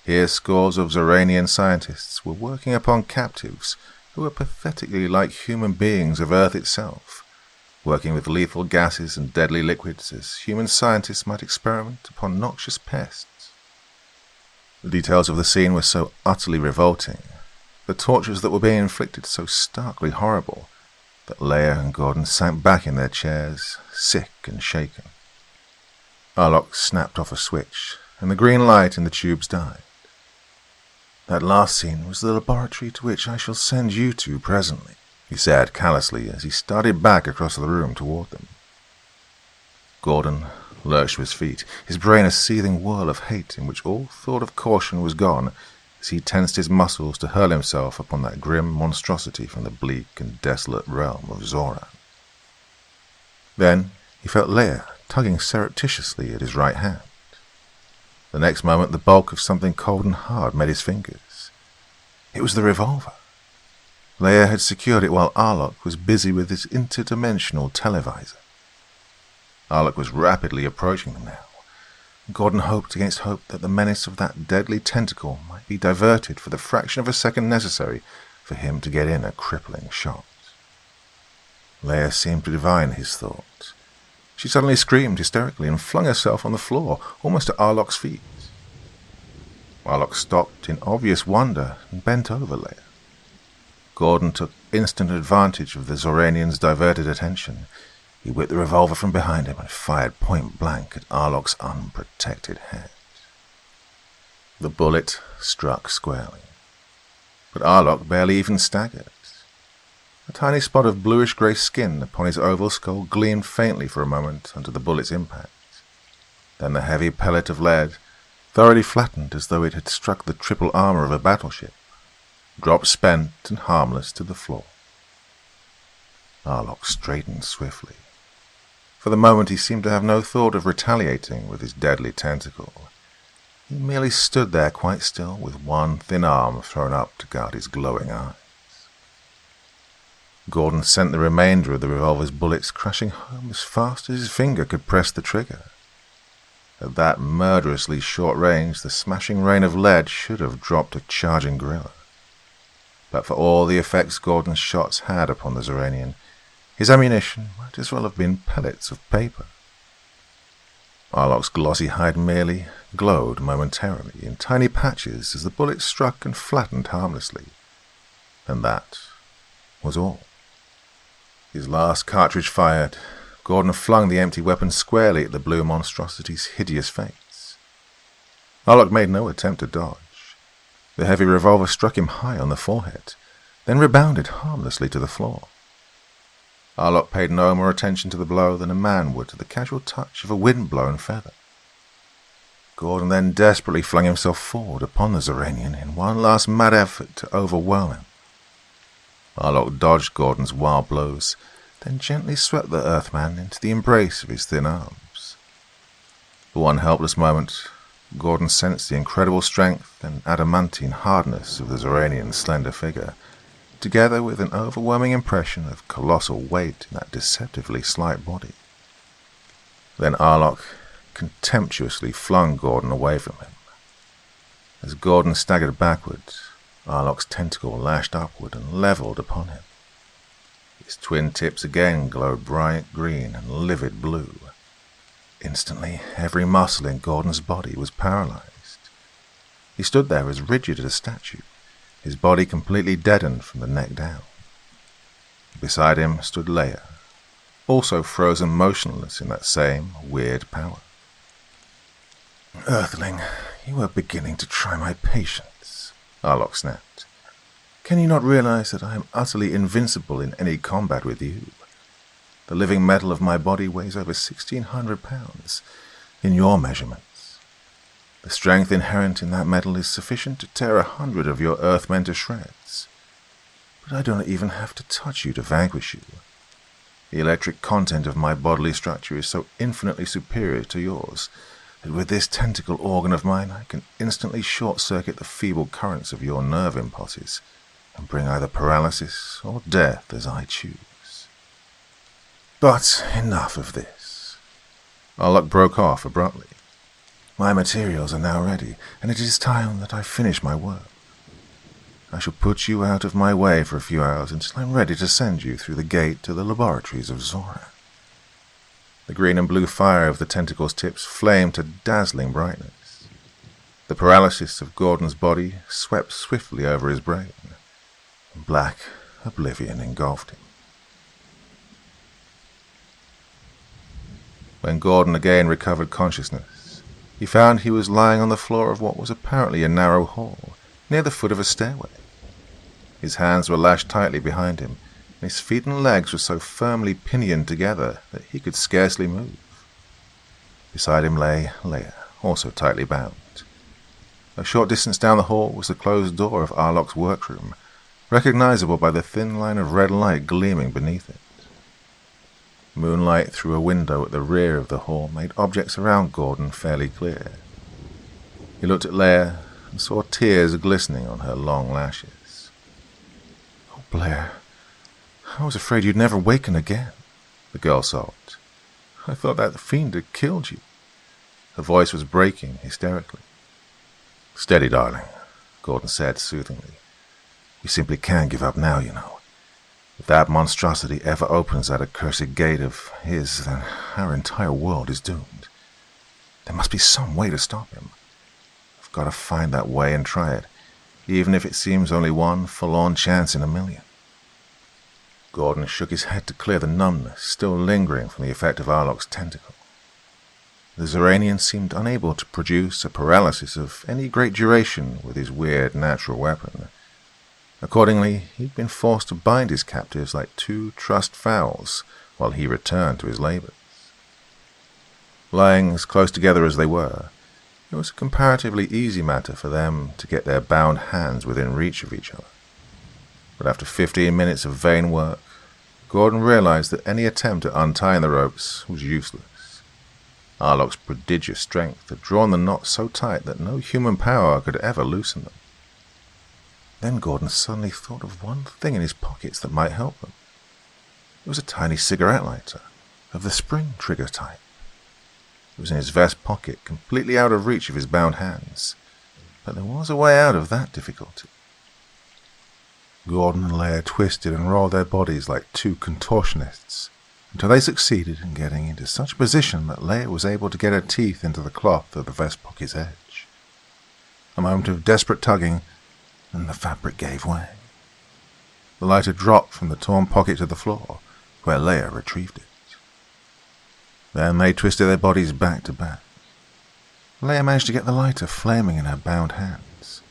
Here scores of Zoranian scientists were working upon captives who were pathetically like human beings of Earth itself, working with lethal gases and deadly liquids as human scientists might experiment upon noxious pests. The details of the scene were so utterly revolting, the tortures that were being inflicted so starkly horrible, that Leia and Gordon sank back in their chairs, sick and shaken. Arlok snapped off a switch, and the green light in the tubes died. That last scene was the laboratory to which I shall send you to presently, he said callously as he started back across the room toward them. Gordon lurched to his feet, his brain a seething whirl of hate in which all thought of caution was gone as he tensed his muscles to hurl himself upon that grim monstrosity from the bleak and desolate realm of Zora. Then he felt Leia tugging surreptitiously at his right hand. The next moment the bulk of something cold and hard met his fingers. It was the revolver. Leia had secured it while Arlok was busy with his interdimensional televisor. Arlok was rapidly approaching them now. Gordon hoped against hope that the menace of that deadly tentacle might be diverted for the fraction of a second necessary for him to get in a crippling shot. Leia seemed to divine his thought. She suddenly screamed hysterically and flung herself on the floor, almost at Arlok's feet. Arlok stopped in obvious wonder and bent over Leia. Gordon took instant advantage of the Zoranian's diverted attention. He whipped the revolver from behind him and fired point-blank at Arlok's unprotected head. The bullet struck squarely, but Arlok barely even staggered. A tiny spot of bluish-grey skin upon his oval skull gleamed faintly for a moment under the bullet's impact. Then the heavy pellet of lead, thoroughly flattened as though it had struck the triple armor of a battleship, dropped spent and harmless to the floor. Arlok straightened swiftly. For the moment he seemed to have no thought of retaliating with his deadly tentacle. He merely stood there quite still with one thin arm thrown up to guard his glowing eyes. Gordon sent the remainder of the revolver's bullets crashing home as fast as his finger could press the trigger. At that murderously short range, the smashing rain of lead should have dropped a charging gorilla. But for all the effects Gordon's shots had upon the Zoranian, his ammunition might as well have been pellets of paper. Arlok's glossy hide merely glowed momentarily in tiny patches as the bullets struck and flattened harmlessly. And that was all. His last cartridge fired, Gordon flung the empty weapon squarely at the blue monstrosity's hideous face. Arlok made no attempt to dodge. The heavy revolver struck him high on the forehead, then rebounded harmlessly to the floor. Arlok paid no more attention to the blow than a man would to the casual touch of a wind-blown feather. Gordon then desperately flung himself forward upon the Zoranian in one last mad effort to overwhelm him. Arlok dodged Gordon's wild blows, then gently swept the Earthman into the embrace of his thin arms. For one helpless moment, Gordon sensed the incredible strength and adamantine hardness of the Zoranian's slender figure, together with an overwhelming impression of colossal weight in that deceptively slight body. Then Arlok contemptuously flung Gordon away from him. As Gordon staggered backward, Arlok's tentacle lashed upward and leveled upon him. His twin tips again glowed bright green and livid blue. Instantly, every muscle in Gordon's body was paralyzed. He stood there as rigid as a statue, his body completely deadened from the neck down. Beside him stood Leia, also frozen motionless in that same weird power. "Earthling, you are beginning to try my patience," Arlok snapped. "Can you not realize that I am utterly invincible in any combat with you? The living metal of my body weighs over 1,600 pounds, in your measurements. The strength inherent in that metal is sufficient to tear 100 of your Earthmen to shreds. But I don't even have to touch you to vanquish you. The electric content of my bodily structure is so infinitely superior to yours that with this tentacle organ of mine I can instantly short-circuit the feeble currents of your nerve impulses and bring either paralysis or death as I choose. But enough of this." Arlok broke off abruptly. "My materials are now ready, and it is time that I finish my work. I shall put you out of my way for a few hours until I'm ready to send you through the gate to the laboratories of Zora." The green and blue fire of the tentacle's tips flamed to dazzling brightness. The paralysis of Gordon's body swept swiftly over his brain. Black oblivion engulfed him. When Gordon again recovered consciousness, he found he was lying on the floor of what was apparently a narrow hall, near the foot of a stairway. His hands were lashed tightly behind him, and his feet and legs were so firmly pinioned together that he could scarcely move. Beside him lay Leia, also tightly bound. A short distance down the hall was the closed door of Arlok's workroom, recognizable by the thin line of red light gleaming beneath it. Moonlight through a window at the rear of the hall made objects around Gordon fairly clear. He looked at Leia and saw tears glistening on her long lashes. "Oh, Blair, I was afraid you'd never waken again," the girl sobbed. "I thought that fiend had killed you." Her voice was breaking hysterically. "Steady, darling," Gordon said soothingly. "We simply can't give up now, you know. If that monstrosity ever opens that accursed gate of his, then our entire world is doomed. There must be some way to stop him. I've got to find that way and try it, even if it seems only one forlorn chance in a million." Gordon shook his head to clear the numbness still lingering from the effect of Arlok's tentacle. The Zoranian seemed unable to produce a paralysis of any great duration with his weird natural weapon. Accordingly, he'd been forced to bind his captives like two trussed fowls while he returned to his labors. Lying as close together as they were, it was a comparatively easy matter for them to get their bound hands within reach of each other. But after 15 minutes of vain work, Gordon realized that any attempt at untying the ropes was useless. Arlok's prodigious strength had drawn the knots so tight that no human power could ever loosen them. Then Gordon suddenly thought of one thing in his pockets that might help them. It was a tiny cigarette lighter, of the spring trigger type. It was in his vest pocket, completely out of reach of his bound hands. But there was a way out of that difficulty. Gordon and Leia twisted and rolled their bodies like two contortionists, until they succeeded in getting into such a position that Leia was able to get her teeth into the cloth of the vest pocket's edge. A moment of desperate tugging, and the fabric gave way. The lighter dropped from the torn pocket to the floor, where Leia retrieved it. Then they twisted their bodies back to back. Leia managed to get the lighter flaming in her bound hands.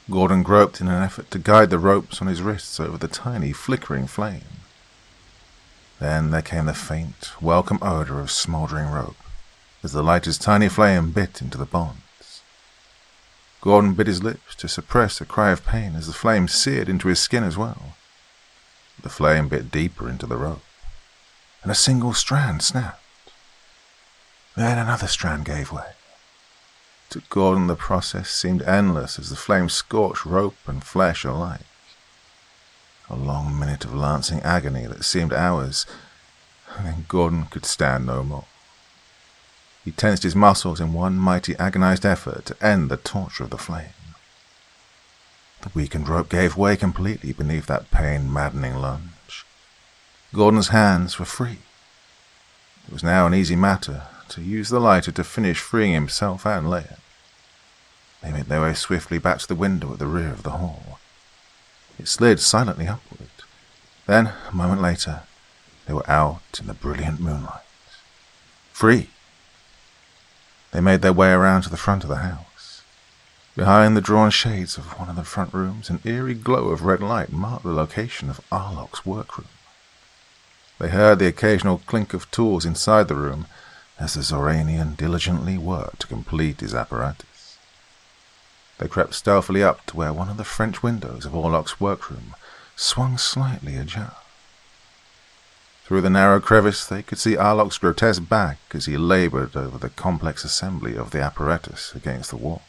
Gordon groped in an effort to guide the ropes on his wrists over the tiny, flickering flame. Then there came the faint, welcome odor of smoldering rope, as the lighter's tiny flame bit into the bonds. Gordon bit his lips to suppress a cry of pain as the flame seared into his skin as well. The flame bit deeper into the rope, and a single strand snapped. Then another strand gave way. To Gordon, the process seemed endless as the flame scorched rope and flesh alike. A long minute of lancing agony that seemed hours, and then Gordon could stand no more. He tensed his muscles in one mighty agonized effort to end the torture of the flame. The weakened rope gave way completely beneath that pain-maddening lunge. Gordon's hands were free. It was now an easy matter to use the lighter to finish freeing himself and Leia. They made their way swiftly back to the window at the rear of the hall. It slid silently upward. Then, a moment later, they were out in the brilliant moonlight. Free! They made their way around to the front of the house. Behind the drawn shades of one of the front rooms, an eerie glow of red light marked the location of Arlok's workroom. They heard the occasional clink of tools inside the room as the Zoranian diligently worked to complete his apparatus. They crept stealthily up to where one of the French windows of Arlok's workroom swung slightly ajar. Through the narrow crevice they could see Arlok's grotesque back as he labored over the complex assembly of the apparatus against the wall.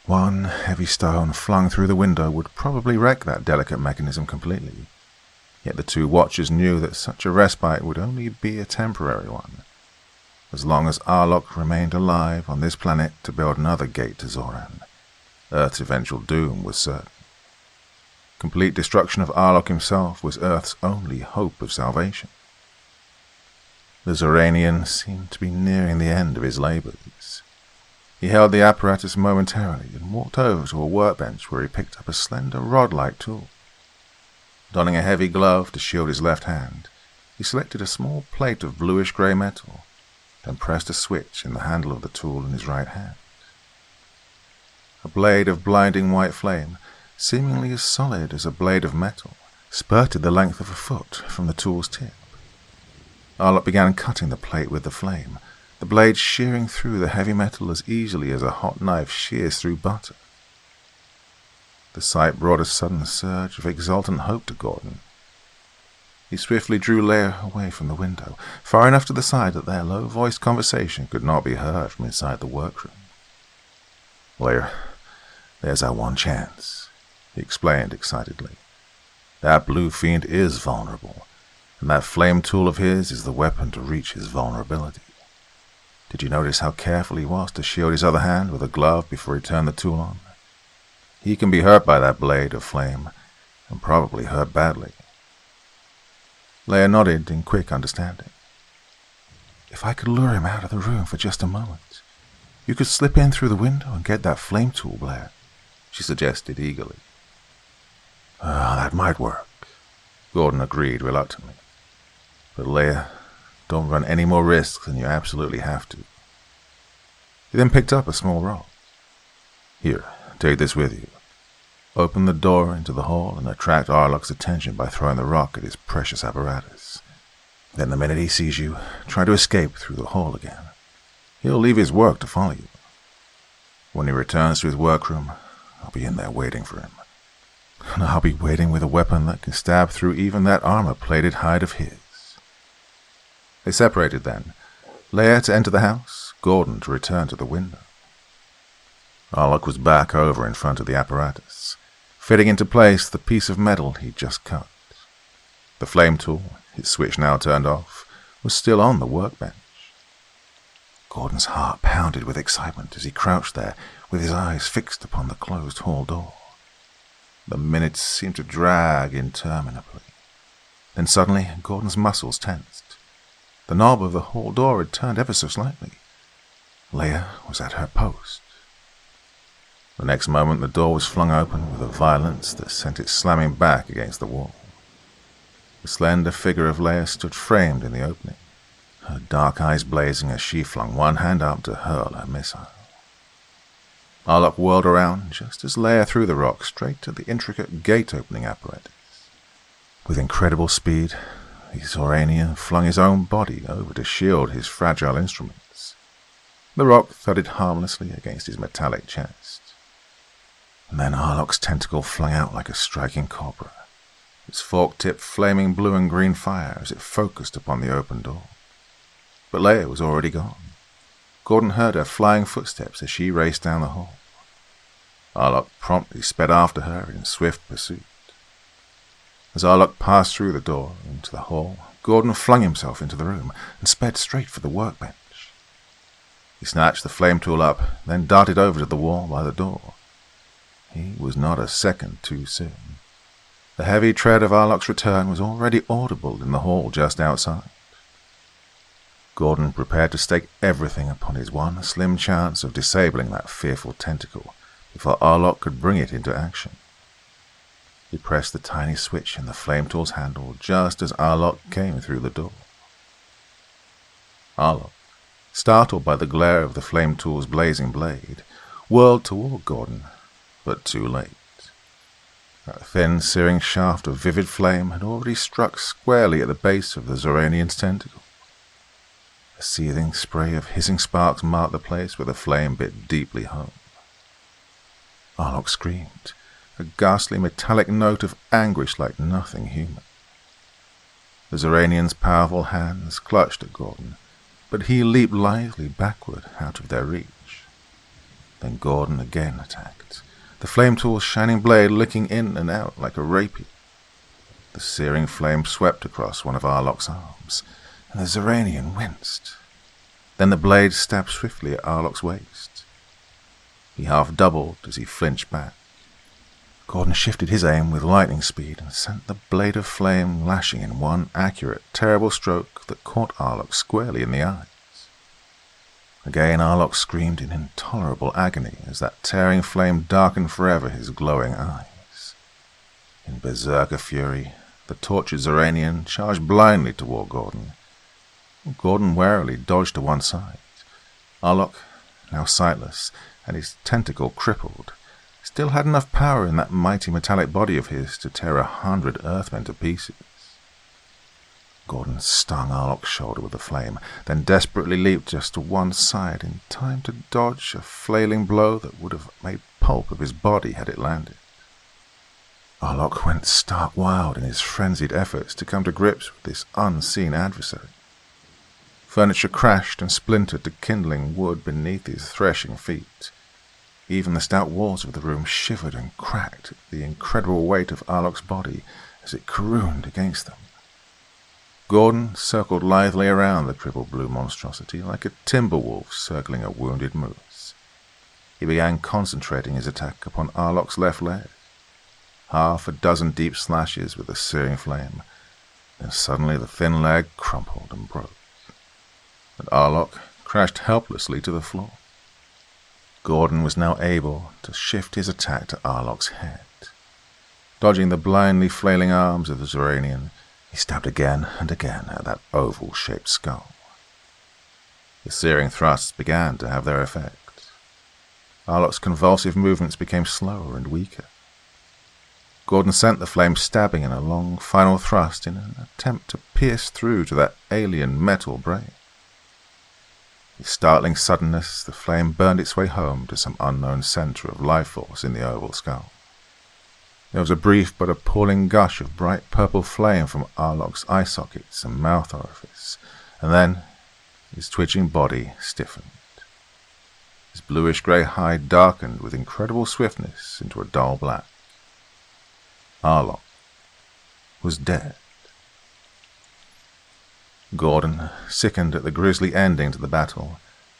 One heavy stone flung through the window would probably wreck that delicate mechanism completely, yet the two watchers knew that such a respite would only be a temporary one. As long as Arlok remained alive on this planet to build another gate to Zoran, Earth's eventual doom was certain. Complete destruction of Arlok himself was Earth's only hope of salvation. The Zoranian seemed to be nearing the end of his labors. He held the apparatus momentarily and walked over to a workbench where he picked up a slender rod-like tool. Donning a heavy glove to shield his left hand, he selected a small plate of bluish-grey metal, then pressed a switch in the handle of the tool in his right hand. A blade of blinding white flame, seemingly as solid as a blade of metal, spurted the length of a foot from the tool's tip. Arlok began cutting the plate with the flame, the blade shearing through the heavy metal as easily as a hot knife shears through butter. The sight brought a sudden surge of exultant hope to Gordon. He swiftly drew Leia away from the window, far enough to the side that their low-voiced conversation could not be heard from inside the workroom. "Leia, there's our one chance," he explained excitedly. "That blue fiend is vulnerable, and that flame tool of his is the weapon to reach his vulnerability. Did you notice how careful he was to shield his other hand with a glove before he turned the tool on? He can be hurt by that blade of flame, and probably hurt badly." Leia nodded in quick understanding. "If I could lure him out of the room for just a moment, you could slip in through the window and get that flame tool, Blair," she suggested eagerly. That might work," Gordon agreed reluctantly. "But Leia, don't run any more risks than you absolutely have to." He then picked up a small rock. "Here, take this with you. Open the door into the hall and attract Arlok's attention by throwing the rock at his precious apparatus. Then the minute he sees you, try to escape through the hall again. He'll leave his work to follow you. When he returns to his workroom, I'll be in there waiting for him. And I'll be waiting with a weapon that can stab through even that armor-plated hide of his." They separated then, Leia to enter the house, Gordon to return to the window. Arlok was back over in front of the apparatus, fitting into place the piece of metal he'd just cut. The flame tool, its switch now turned off, was still on the workbench. Gordon's heart pounded with excitement as he crouched there with his eyes fixed upon the closed hall door. The minutes seemed to drag interminably. Then suddenly Gordon's muscles tensed. The knob of the hall door had turned ever so slightly. Leia was at her post. The next moment the door was flung open with a violence that sent it slamming back against the wall. The slender figure of Leia stood framed in the opening, her dark eyes blazing as she flung one hand up to hurl her missile. Arlok whirled around just as Leia threw the rock straight to the intricate gate-opening apparatus. With incredible speed, the Zoranian flung his own body over to shield his fragile instruments. The rock thudded harmlessly against his metallic chest. And then Arlok's tentacle flung out like a striking cobra, its fork tip flaming blue and green fire as it focused upon the open door. But Leia was already gone. Gordon heard her flying footsteps as she raced down the hall. Arlok promptly sped after her in swift pursuit. As Arlok passed through the door into the hall, Gordon flung himself into the room and sped straight for the workbench. He snatched the flame tool up, then darted over to the wall by the door. He was not a second too soon. The heavy tread of Arlok's return was already audible in the hall just outside. Gordon prepared to stake everything upon his one slim chance of disabling that fearful tentacle before Arlok could bring it into action. He pressed the tiny switch in the flame tool's handle just as Arlok came through the door. Arlok, startled by the glare of the flame tool's blazing blade, whirled toward Gordon, but too late. That thin, searing shaft of vivid flame had already struck squarely at the base of the Zoranian's tentacle. A seething spray of hissing sparks marked the place where the flame bit deeply home. Arlok screamed, a ghastly metallic note of anguish like nothing human. The Zoranian's powerful hands clutched at Gordon, but he leaped lithely backward out of their reach. Then Gordon again attacked, the flame tool's shining blade licking in and out like a rapier. The searing flame swept across one of Arlok's arms, and the Zoranian winced. Then the blade stabbed swiftly at Arlok's waist. He half doubled as he flinched back. Gordon shifted his aim with lightning speed and sent the blade of flame lashing in one accurate, terrible stroke that caught Arlok squarely in the eyes. Again Arlok screamed in intolerable agony as that tearing flame darkened forever his glowing eyes. In berserker fury, the tortured Zoranian charged blindly toward Gordon. Gordon warily dodged to one side. Arlok, now sightless and his tentacle crippled, still had enough power in that mighty metallic body of his to tear 100 Earthmen to pieces. Gordon stung Arlok's shoulder with the flame, then desperately leaped just to one side in time to dodge a flailing blow that would have made pulp of his body had it landed. Arlok went stark wild in his frenzied efforts to come to grips with this unseen adversary. Furniture crashed and splintered to kindling wood beneath his threshing feet. Even the stout walls of the room shivered and cracked at the incredible weight of Arlok's body as it carrooned against them. Gordon circled lithely around the crippled blue monstrosity like a timber wolf circling a wounded moose. He began concentrating his attack upon Arlok's left leg. Half a dozen deep slashes with the searing flame, then suddenly the thin leg crumpled and broke, and Arlok crashed helplessly to the floor. Gordon was now able to shift his attack to Arlok's head. Dodging the blindly flailing arms of the Zoranian, he stabbed again and again at that oval-shaped skull. The searing thrusts began to have their effect. Arlok's convulsive movements became slower and weaker. Gordon sent the flame stabbing in a long final thrust in an attempt to pierce through to that alien metal brain. With startling suddenness, the flame burned its way home to some unknown center of life force in the oval skull. There was a brief but appalling gush of bright purple flame from Arlok's eye sockets and mouth orifice, and then his twitching body stiffened. His bluish-grey hide darkened with incredible swiftness into a dull black. Arlok was dead. Gordon, sickened at the grisly ending to the battle,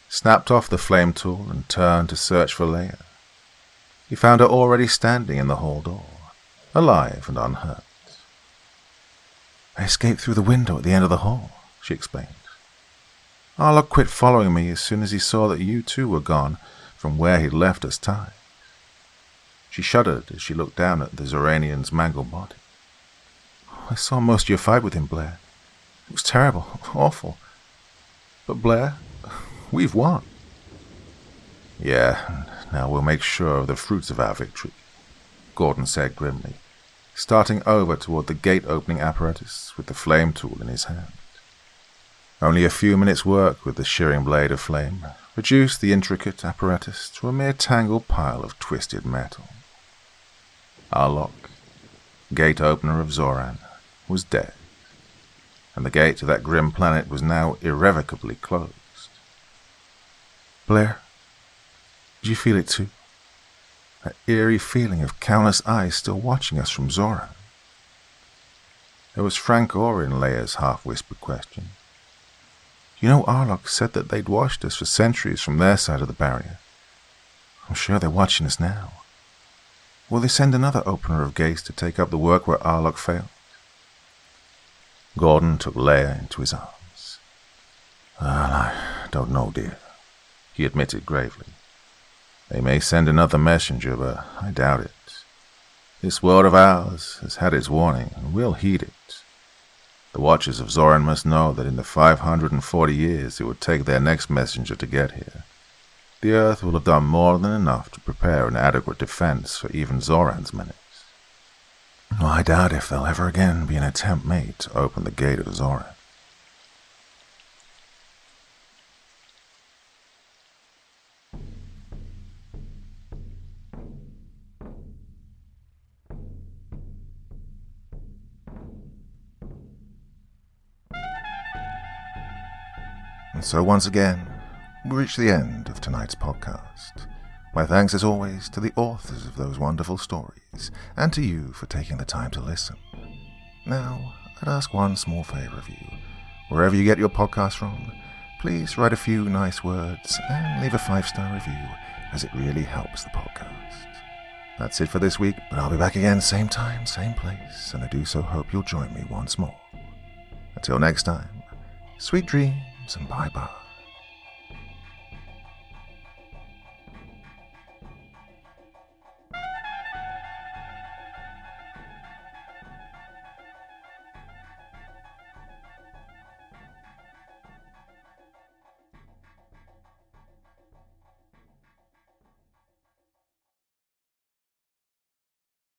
snapped off the flame tool and turned to search for Leia. He found her already standing in the hall door, alive and unhurt. "I escaped through the window at the end of the hall," she explained. "Arlok quit following me as soon as he saw that you too were gone from where he'd left us tied." She shuddered as she looked down at the Zoranian's mangled body. "I saw most of your fight with him, Blair. It was terrible, awful. But Blair, we've won." "Yeah, and now we'll make sure of the fruits of our victory," Gordon said grimly, starting over toward the gate-opening apparatus with the flame tool in his hand. Only a few minutes' work with the shearing blade of flame reduced the intricate apparatus to a mere tangled pile of twisted metal. Arlok, gate-opener of Zoran, was dead, and the gate to that grim planet was now irrevocably closed. "Blair, did you feel it too? That eerie feeling of countless eyes still watching us from Zora?" There was frank awe in Leia's half-whispered question. "You know, Arlok said that they'd watched us for centuries from their side of the barrier. I'm sure they're watching us now. Will they send another opener of gates to take up the work where Arlok failed?" Gordon took Leia into his arms. "Well, I don't know, dear," he admitted gravely. "They may send another messenger, but I doubt it. This world of ours has had its warning, and we'll heed it. The Watchers of Zoran must know that in the 540 years it would take their next messenger to get here, the Earth will have done more than enough to prepare an adequate defense for even Zoran's menace. Well, I doubt if there'll ever again be an attempt made to open the gate of Zoran." And so once again, we reach the end of tonight's podcast. My thanks as always to the authors of those wonderful stories, and to you for taking the time to listen. Now, I'd ask one small favor of you. Wherever you get your podcast from, please write a few nice words and leave a 5-star review, as it really helps the podcast. That's it for this week, but I'll be back again same time, same place, and I do so hope you'll join me once more. Until next time, sweet dreams and bye-bye.